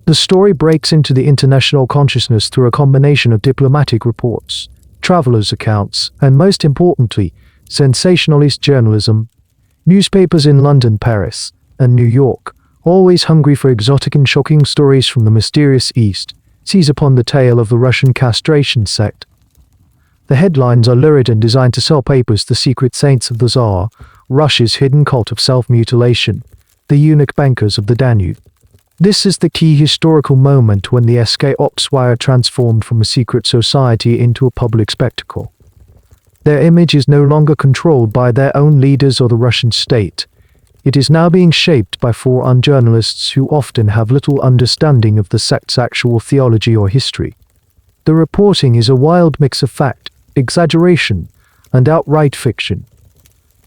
The story breaks into the international consciousness through a combination of diplomatic reports, travelers' accounts, and most importantly, sensationalist journalism. Newspapers in London, Paris, and New York, always hungry for exotic and shocking stories from the mysterious East, seize upon the tale of the Russian castration sect. The headlines are lurid and designed to sell papers: the secret saints of the Tsar, Russia's hidden cult of self-mutilation, the eunuch bankers of the Danube. This is the key historical moment when the SK Ops wire transformed from a secret society into a public spectacle. Their image is no longer controlled by their own leaders or the Russian state. It is now being shaped by foreign journalists who often have little understanding of the sect's actual theology or history. The reporting is a wild mix of fact, exaggeration, and outright fiction.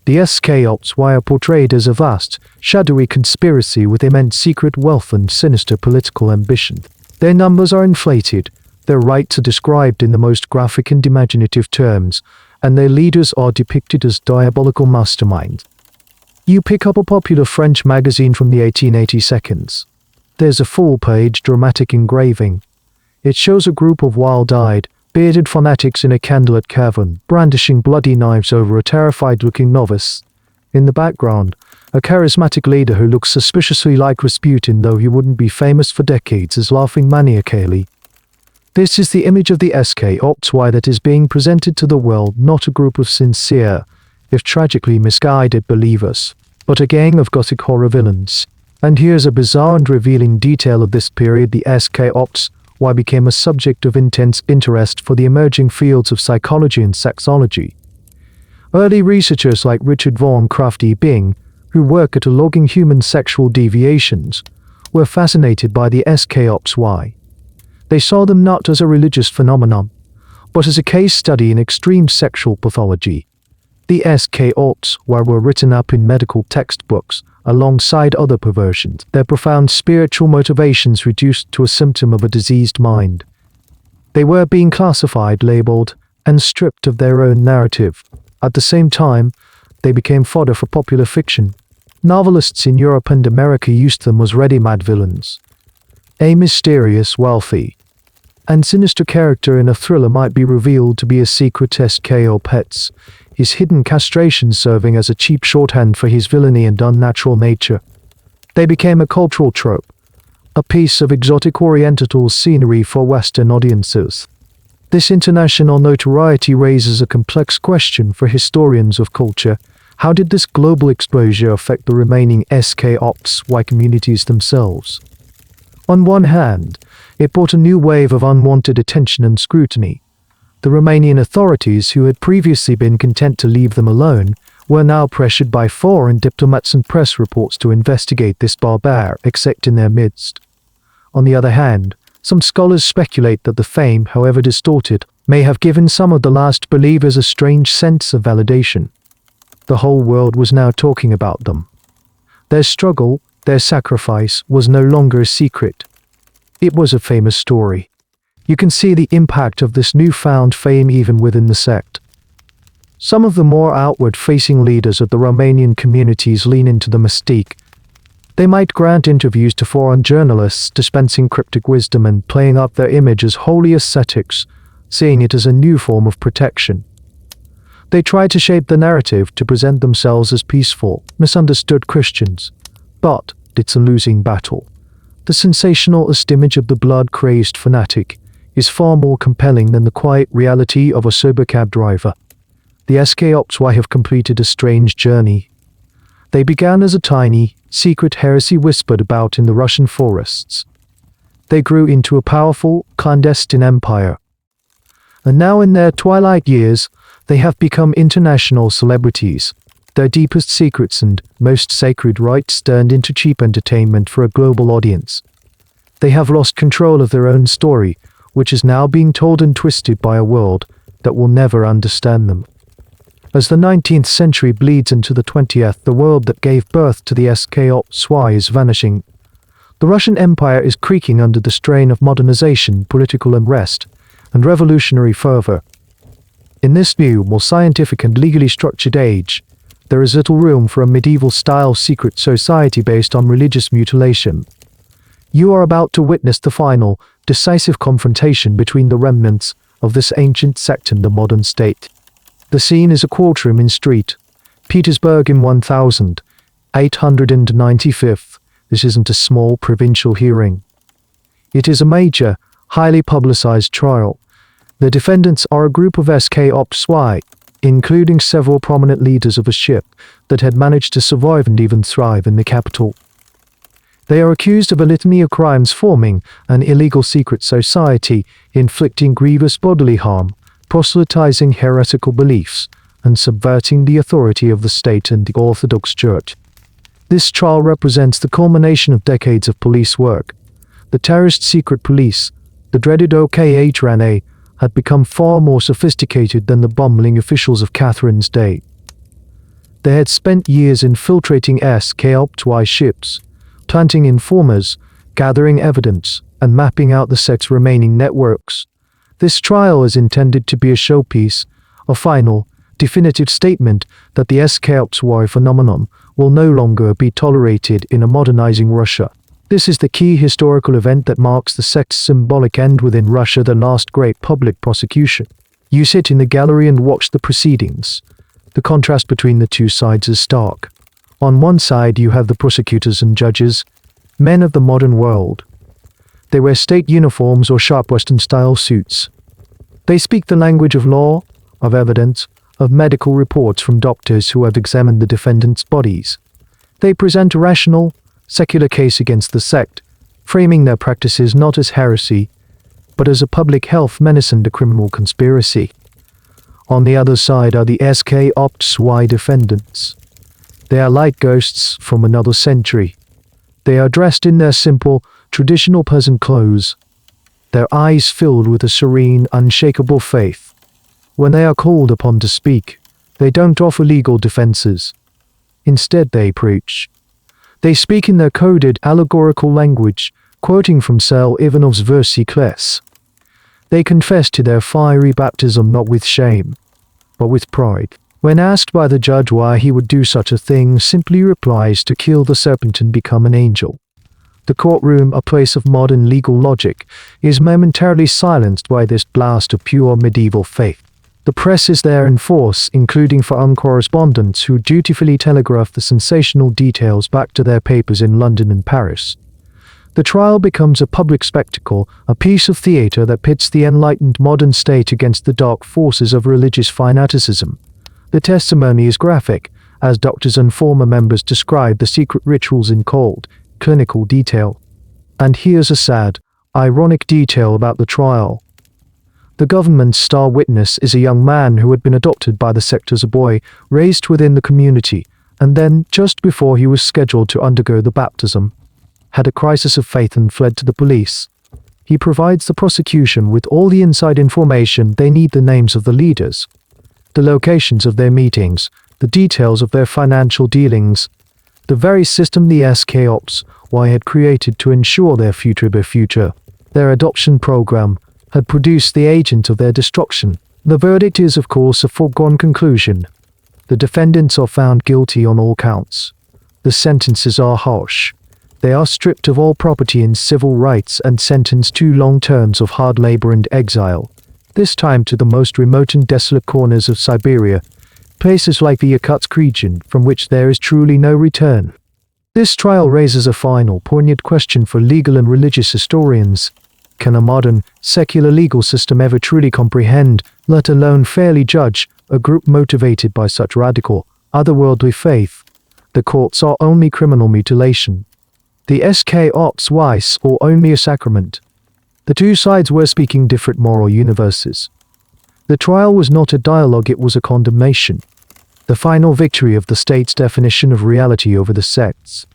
The SK Ops wire portrayed as a vast, shadowy conspiracy with immense secret wealth and sinister political ambition. Their numbers are inflated, their rights are described in the most graphic and imaginative terms, and their leaders are depicted as diabolical masterminds. You pick up a popular French magazine from the 1880s. There's a full-page dramatic engraving. It shows a group of wild-eyed, bearded fanatics in a candlelit cavern, brandishing bloody knives over a terrified-looking novice. In the background, a charismatic leader who looks suspiciously like Rasputin, though he wouldn't be famous for decades, is laughing maniacally. This is the image of the SK Ops wire that is being presented to the world, not a group of sincere, if tragically misguided believers, but a gang of gothic horror villains. And here's a bizarre and revealing detail of this period: the SK Ops wire became a subject of intense interest for the emerging fields of psychology and sexology. Early researchers like Richard von Krafft-Ebing, who work at logging human sexual deviations, were fascinated by the SK Ops wire. They saw them not as a religious phenomenon, but as a case study in extreme sexual pathology. The SK Ops were written up in medical textbooks, alongside other perversions, their profound spiritual motivations reduced to a symptom of a diseased mind. They were being classified, labeled, and stripped of their own narrative. At the same time, they became fodder for popular fiction. Novelists in Europe and America used them as ready-made villains. A mysterious, wealthy, and sinister character in a thriller might be revealed to be a secret SK Ops, his hidden castration serving as a cheap shorthand for his villainy and unnatural nature. They became a cultural trope, a piece of exotic Oriental scenery for Western audiences. This international notoriety raises a complex question for historians of culture. How did this global exposure affect the remaining SK Ops wire communities themselves? On one hand, it brought a new wave of unwanted attention and scrutiny. The Romanian authorities, who had previously been content to leave them alone, were now pressured by foreign diplomats and press reports to investigate this barbaric sect in their midst. On the other hand, some scholars speculate that the fame, however distorted, may have given some of the last believers a strange sense of validation. The whole world was now talking about them. Their struggle, their sacrifice, was no longer a secret. It was a famous story. You can see the impact of this newfound fame even within the sect. Some of the more outward-facing leaders of the Romanian communities lean into the mystique. They might grant interviews to foreign journalists, dispensing cryptic wisdom and playing up their image as holy ascetics, seeing it as a new form of protection. They try to shape the narrative to present themselves as peaceful, misunderstood Christians. But it's a losing battle. The sensationalist image of the blood-crazed fanatic is far more compelling than the quiet reality of a sober cab driver. The SK Ops have completed a strange journey. They began as a tiny, secret heresy whispered about in the Russian forests. They grew into a powerful, clandestine empire. And now in their twilight years, they have become international celebrities. Their deepest secrets and most sacred rites turned into cheap entertainment for a global audience. They have lost control of their own story, which is now being told and twisted by a world that will never understand them. As the 19th century bleeds into the 20th, the world that gave birth to the SK Ops is vanishing. The Russian Empire is creaking under the strain of modernization, political unrest, and revolutionary fervor. In this new, more scientific and legally structured age, there is little room for a medieval-style secret society based on religious mutilation. You are about to witness the final, decisive confrontation between the remnants of this ancient sect and the modern state. The scene is a courtroom in street. Petersburg in 1895. This isn't a small provincial hearing. It is a major, highly publicized trial. The defendants are a group of SK Ops Y, including several prominent leaders of a ship that had managed to survive and even thrive in the capital. They are accused of a litany of crimes, forming an illegal secret society, inflicting grievous bodily harm, proselytizing heretical beliefs, and subverting the authority of the state and the Orthodox Church. This trial represents the culmination of decades of police work. The terrorist secret police, the dreaded OKHRNA, had become far more sophisticated than the bumbling officials of Catherine's day. They had spent years infiltrating SK Ops Y ships, planting informers, gathering evidence, and mapping out the sect's remaining networks. This trial is intended to be a showpiece, a final, definitive statement that the SK Ops Y phenomenon will no longer be tolerated in a modernizing Russia. This is the key historical event that marks the sect's symbolic end within Russia, the last great public prosecution. You sit in the gallery and watch the proceedings. The contrast between the two sides is stark. On one side you have the prosecutors and judges, men of the modern world. They wear state uniforms or sharp Western-style suits. They speak the language of law, of evidence, of medical reports from doctors who have examined the defendants' bodies. They present a rational, secular case against the sect, framing their practices not as heresy, but as a public health menace and a criminal conspiracy. On the other side are the SK Ops Y defendants. They are like ghosts from another century. They are dressed in their simple, traditional peasant clothes, their eyes filled with a serene, unshakable faith. When they are called upon to speak, they don't offer legal defenses. Instead, they preach. They speak in their coded, allegorical language, quoting from Sel Ivanov's versicles. They confess to their fiery baptism not with shame, but with pride. When asked by the judge why he would do such a thing, simply replies to kill the serpent and become an angel. The courtroom, a place of modern legal logic, is momentarily silenced by this blast of pure medieval faith. The press is there in force, including foreign correspondents who dutifully telegraph the sensational details back to their papers in London and Paris. The trial becomes a public spectacle, a piece of theatre that pits the enlightened modern state against the dark forces of religious fanaticism. The testimony is graphic, as doctors and former members describe the secret rituals in cold, clinical detail. And here's a sad, ironic detail about the trial. The government's star witness is a young man who had been adopted by the sect as a boy, raised within the community, and then, just before he was scheduled to undergo the baptism, had a crisis of faith and fled to the police. He provides the prosecution with all the inside information they need: the names of the leaders, the locations of their meetings, the details of their financial dealings, the very system the SK Ops Y had created to ensure their future. Their adoption program had produced the agent of their destruction. The verdict is, of course, a foregone conclusion. The defendants are found guilty on all counts. The sentences are harsh. They are stripped of all property and civil rights and sentenced to long terms of hard labor and exile, this time to the most remote and desolate corners of Siberia, places like the Yakutsk region from which there is truly no return. This trial raises a final, poignant question for legal and religious historians. Can a modern, secular legal system ever truly comprehend, let alone fairly judge, a group motivated by such radical, otherworldly faith? The courts are only criminal mutilation. The SK Ops Y or only a sacrament. The two sides were speaking different moral universes. The trial was not a dialogue, it was a condemnation. The final victory of the state's definition of reality over the sects.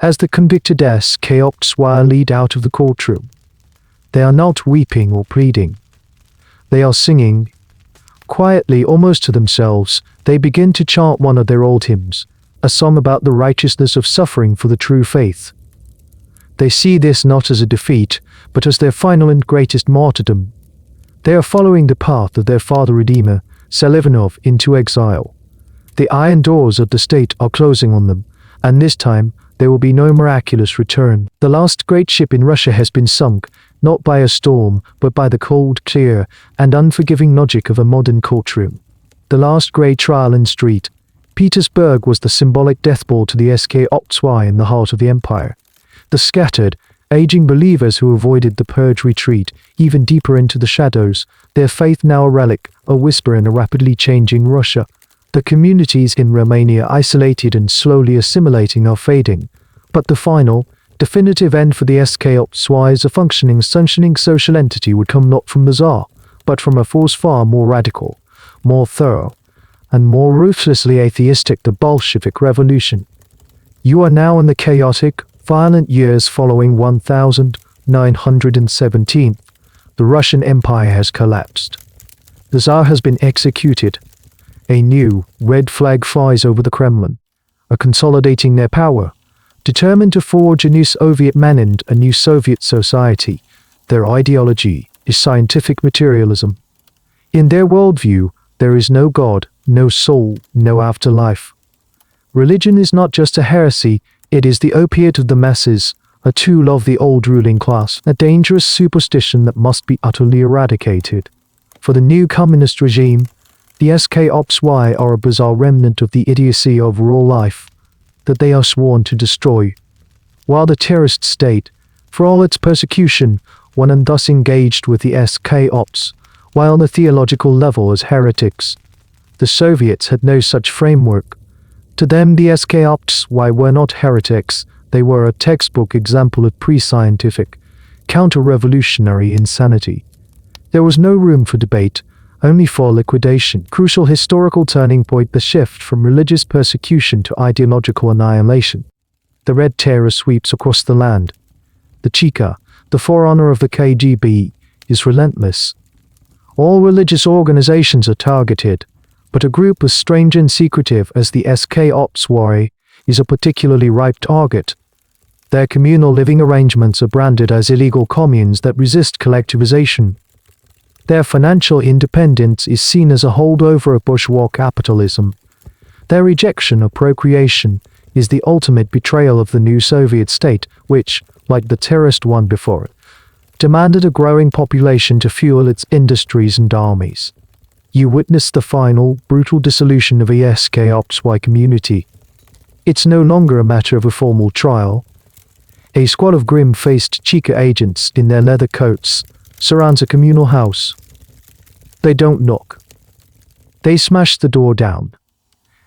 As the convicted SK Ops Y lead out of the courtroom, they are not weeping or pleading. They are singing. Quietly, almost to themselves, they begin to chant one of their old hymns, a song about the righteousness of suffering for the true faith. They see this not as a defeat, but as their final and greatest martyrdom. They are following the path of their father Redeemer, Selivanov, into exile. The iron doors of the state are closing on them, and this time there will be no miraculous return. The last great ship in Russia has been sunk, not by a storm, but by the cold, clear, and unforgiving logic of a modern courtroom. The last great trial in street, Petersburg was the symbolic death blow to the SKOPSY in the heart of the empire. The scattered, aging believers who avoided the purge retreat even deeper into the shadows, their faith now a relic, a whisper in a rapidly changing Russia. The communities in Romania, isolated and slowly assimilating, are fading. But the final, definitive end for the SKOPSY as a functioning social entity would come not from the Tsar, but from a force far more radical, more thorough, and more ruthlessly atheistic, the Bolshevik Revolution. You are now in the chaotic, violent years following 1917. The Russian Empire has collapsed. The Tsar has been executed. A new, red flag flies over the Kremlin, consolidating their power, determined to forge a new Soviet Manand, a new Soviet society. Their ideology is scientific materialism. In their worldview, there is no God, no soul, no afterlife. Religion is not just a heresy, it is the opiate of the masses, a tool of the old ruling class, a dangerous superstition that must be utterly eradicated. For the new communist regime, the SKOPSY are a bizarre remnant of the idiocy of raw life that they are sworn to destroy. While the terrorist state, for all its persecution, went and thus engaged with the SKOPS, while on the theological level as heretics, the Soviets had no such framework. To them, the SKOPSY were not heretics, they were a textbook example of pre-scientific, counter-revolutionary insanity. There was no room for debate, only for liquidation. Crucial historical turning point, the shift from religious persecution to ideological annihilation. The Red Terror sweeps across the land. The Cheka, the forerunner of the KGB, is relentless. All religious organizations are targeted, but a group as strange and secretive as the SKOPSY is a particularly ripe target. Their communal living arrangements are branded as illegal communes that resist collectivization. Their financial independence is seen as a holdover of bourgeois capitalism. Their rejection of procreation is the ultimate betrayal of the new Soviet state, which, like the terrorist one before it, demanded a growing population to fuel its industries and armies. You witness the final, brutal dissolution of a SKOPSY community. It's no longer a matter of a formal trial. A squad of grim-faced Cheka agents in their leather coats surrounds a communal house. They don't knock. They smash the door down.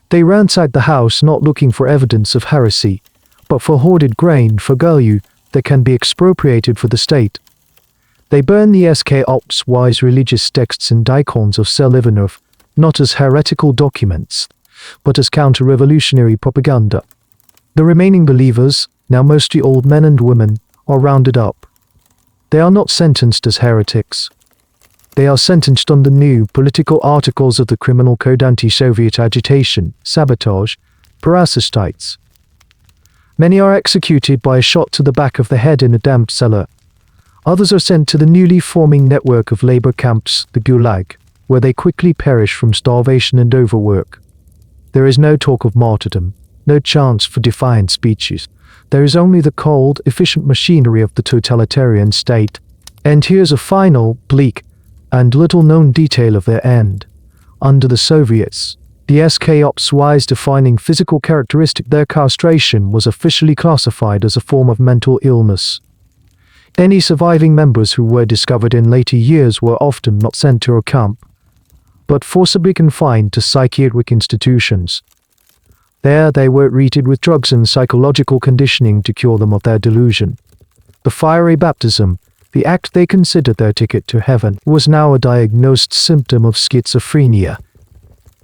They ransack the house not looking for evidence of heresy, but for hoarded grain, for value that can be expropriated for the state. They burn the SKOPSY's religious texts and icons of Selivanov, not as heretical documents, but as counter-revolutionary propaganda. The remaining believers, now mostly old men and women, are rounded up. They are not sentenced as heretics. They are sentenced on the new political articles of the criminal code: anti-Soviet agitation, sabotage, parasitites. Many are executed by a shot to the back of the head in a damp cellar. Others are sent to the newly forming network of labor camps, the Gulag, where they quickly perish from starvation and overwork. There is no talk of martyrdom, no chance for defiant speeches. There is only the cold, efficient machinery of the totalitarian state. And here's a final, bleak, and little-known detail of their end. Under the Soviets, the SKOPSY's defining physical characteristic, their castration, was officially classified as a form of mental illness. Any surviving members who were discovered in later years were often not sent to a camp, but forcibly confined to psychiatric institutions. There they were treated with drugs and psychological conditioning to cure them of their delusion. The fiery baptism, the act they considered their ticket to heaven, was now a diagnosed symptom of schizophrenia.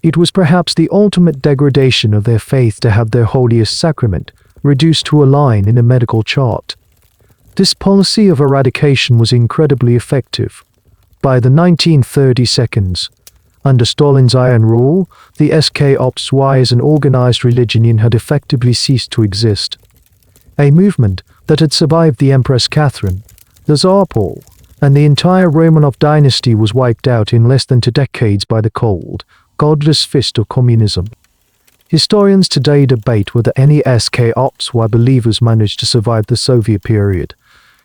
It was perhaps the ultimate degradation of their faith to have their holiest sacrament reduced to a line in a medical chart. This policy of eradication was incredibly effective. By the 1930s, under Stalin's iron rule, the SKOPSY as an organized religion had effectively ceased to exist. A movement that had survived the Empress Catherine, the Tsar Paul, and the entire Romanov dynasty was wiped out in less than 2 decades by the cold, godless fist of communism. Historians today debate whether any SKOPSY believers managed to survive the Soviet period.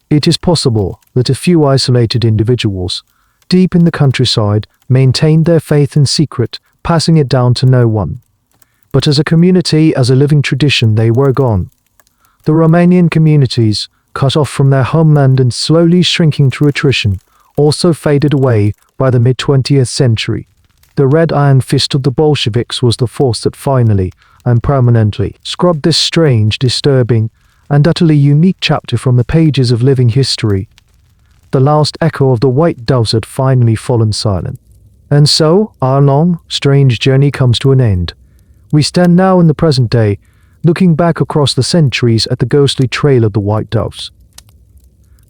It is possible that a few isolated individuals, deep in the countryside, maintained their faith in secret, passing it down to no one. But as a community, as a living tradition, they were gone. The Romanian communities, cut off from their homeland and slowly shrinking through attrition, also faded away by the mid-20th century. The red iron fist of the Bolsheviks was the force that finally and permanently scrubbed this strange, disturbing, and utterly unique chapter from the pages of living history. The last echo of the white doves had finally fallen silent. And so, our long, strange journey comes to an end. We stand now in the present day, looking back across the centuries at the ghostly trail of the white doves.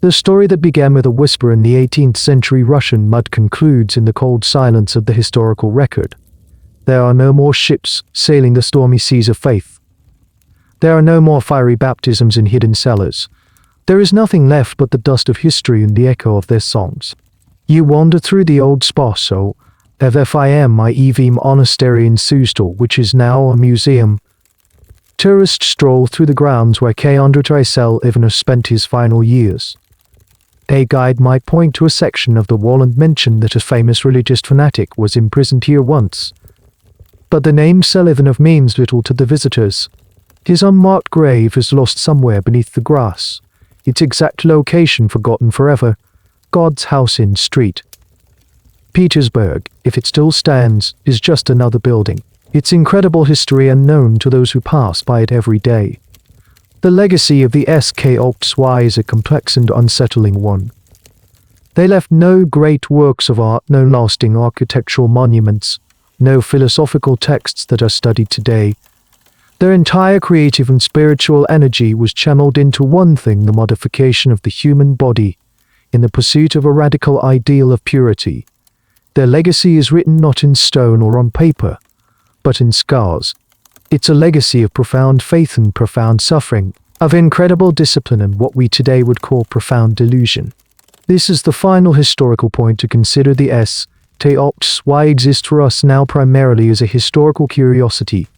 The story that began with a whisper in the 18th century Russian mud concludes in the cold silence of the historical record. There are no more ships sailing the stormy seas of faith. There are no more fiery baptisms in hidden cellars. There is nothing left but the dust of history and the echo of their songs. You wander through the old spaso of FIM my EV monastery in Sustal, which is now a museum. Tourists stroll through the grounds where K. Andrei Ivanov spent his final years. A guide might point to a section of the wall and mention that a famous religious fanatic was imprisoned here once. But the name Selivanov means little to the visitors. His unmarked grave is lost somewhere beneath the grass, its exact location forgotten forever. God's house in street. Petersburg, if it still stands, is just another building. Its incredible history unknown to those who pass by it every day. The legacy of the SKOXY is a complex and unsettling one. They left no great works of art, no lasting architectural monuments, no philosophical texts that are studied today. Their entire creative and spiritual energy was channeled into one thing: the modification of the human body, in the pursuit of a radical ideal of purity. Their legacy is written not in stone or on paper, but in scars. It's a legacy of profound faith and profound suffering, of incredible discipline and what we today would call profound delusion. This is the final historical point to consider. The SKOXY exists for us now primarily as a historical curiosity,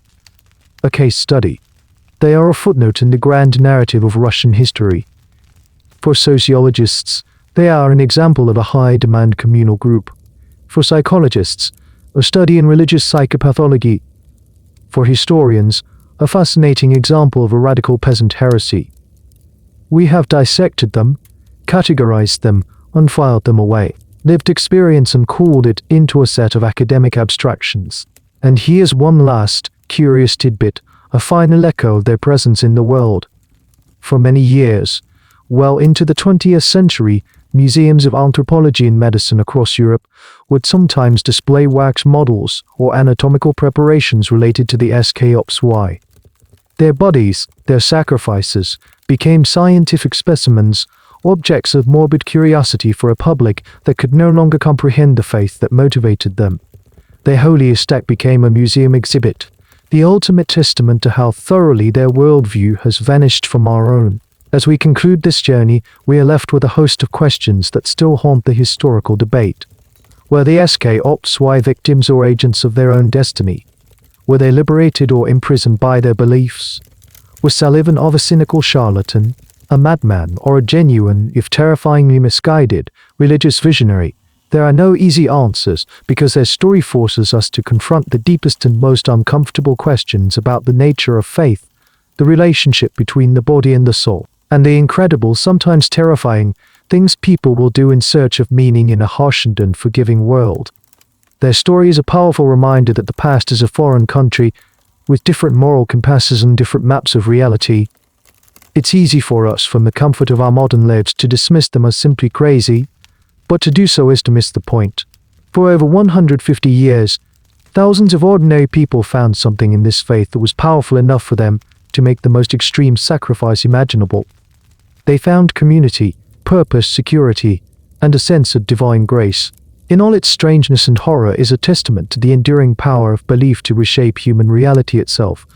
a case study. They are a footnote in the grand narrative of Russian history. For sociologists, they are an example of a high-demand communal group. For psychologists, a study in religious psychopathology. For historians, a fascinating example of a radical peasant heresy. We have dissected them, categorized them, and filed them away, lived experience and cooled it into a set of academic abstractions. And here's one last, curious tidbit, a final echo of their presence in the world. For many years, well into the 20th century, museums of anthropology and medicine across Europe would sometimes display wax models or anatomical preparations related to the SKOXY. Their bodies, their sacrifices, became scientific specimens, objects of morbid curiosity for a public that could no longer comprehend the faith that motivated them. Their holiest act became a museum exhibit, the ultimate testament to how thoroughly their worldview has vanished from our own. As we conclude this journey, we are left with a host of questions that still haunt the historical debate. Were the SKOXY victims or agents of their own destiny? Were they liberated or imprisoned by their beliefs? Was Selivanov a cynical charlatan, a madman, or a genuine, if terrifyingly misguided, religious visionary? There are no easy answers, because their story forces us to confront the deepest and most uncomfortable questions about the nature of faith, the relationship between the body and the soul, and the incredible, sometimes terrifying, things people will do in search of meaning in a harsh and unforgiving world. Their story is a powerful reminder that the past is a foreign country, with different moral compasses and different maps of reality. It's easy for us, from the comfort of our modern lives, to dismiss them as simply crazy, but to do so is to miss the point. For over 150 years, thousands of ordinary people found something in this faith that was powerful enough for them to make the most extreme sacrifice imaginable. They found community, purpose, security, and a sense of divine grace. In all its strangeness and horror is a testament to the enduring power of belief to reshape human reality itself.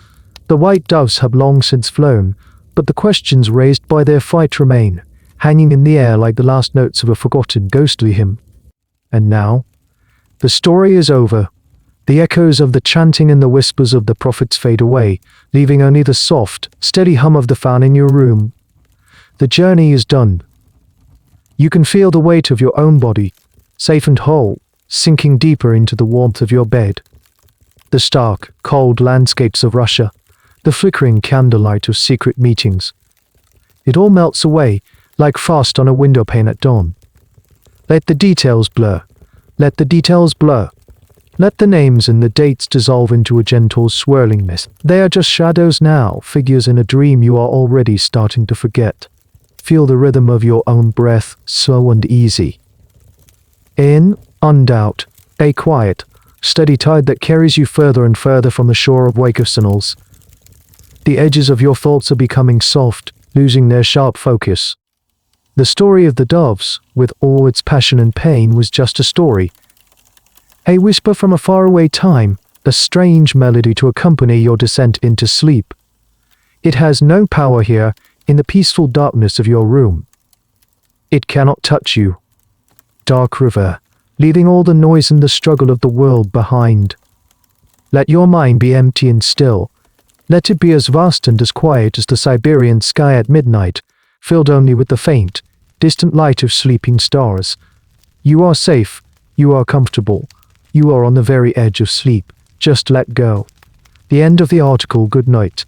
The white doves have long since flown, but the questions raised by their flight remain, hanging in the air like the last notes of a forgotten ghostly hymn. And now, the story is over. The echoes of the chanting and the whispers of the prophets fade away, leaving only the soft, steady hum of the fan in your room. The journey is done. You can feel the weight of your own body, safe and whole, sinking deeper into the warmth of your bed. The stark, cold landscapes of Russia, the flickering candlelight of secret meetings. It all melts away, like frost on a windowpane at dawn. Let the details blur. Let the details blur. Let the names and the dates dissolve into a gentle swirling mist. They are just shadows now, figures in a dream you are already starting to forget. Feel the rhythm of your own breath, slow and easy. In, undoubt, a quiet, steady tide that carries you further and further from the shore of wakefulness. The edges of your thoughts are becoming soft, losing their sharp focus. The story of the doves, with all its passion and pain, was just a story. A whisper from a faraway time, a strange melody to accompany your descent into sleep. It has no power here, in the peaceful darkness of your room. It cannot touch you. Dark river, leaving all the noise and the struggle of the world behind. Let your mind be empty and still. Let it be as vast and as quiet as the Siberian sky at midnight, filled only with the faint, distant light of sleeping stars. You are safe. You are comfortable. You are on the very edge of sleep. Just let go. The end of the article. Good night.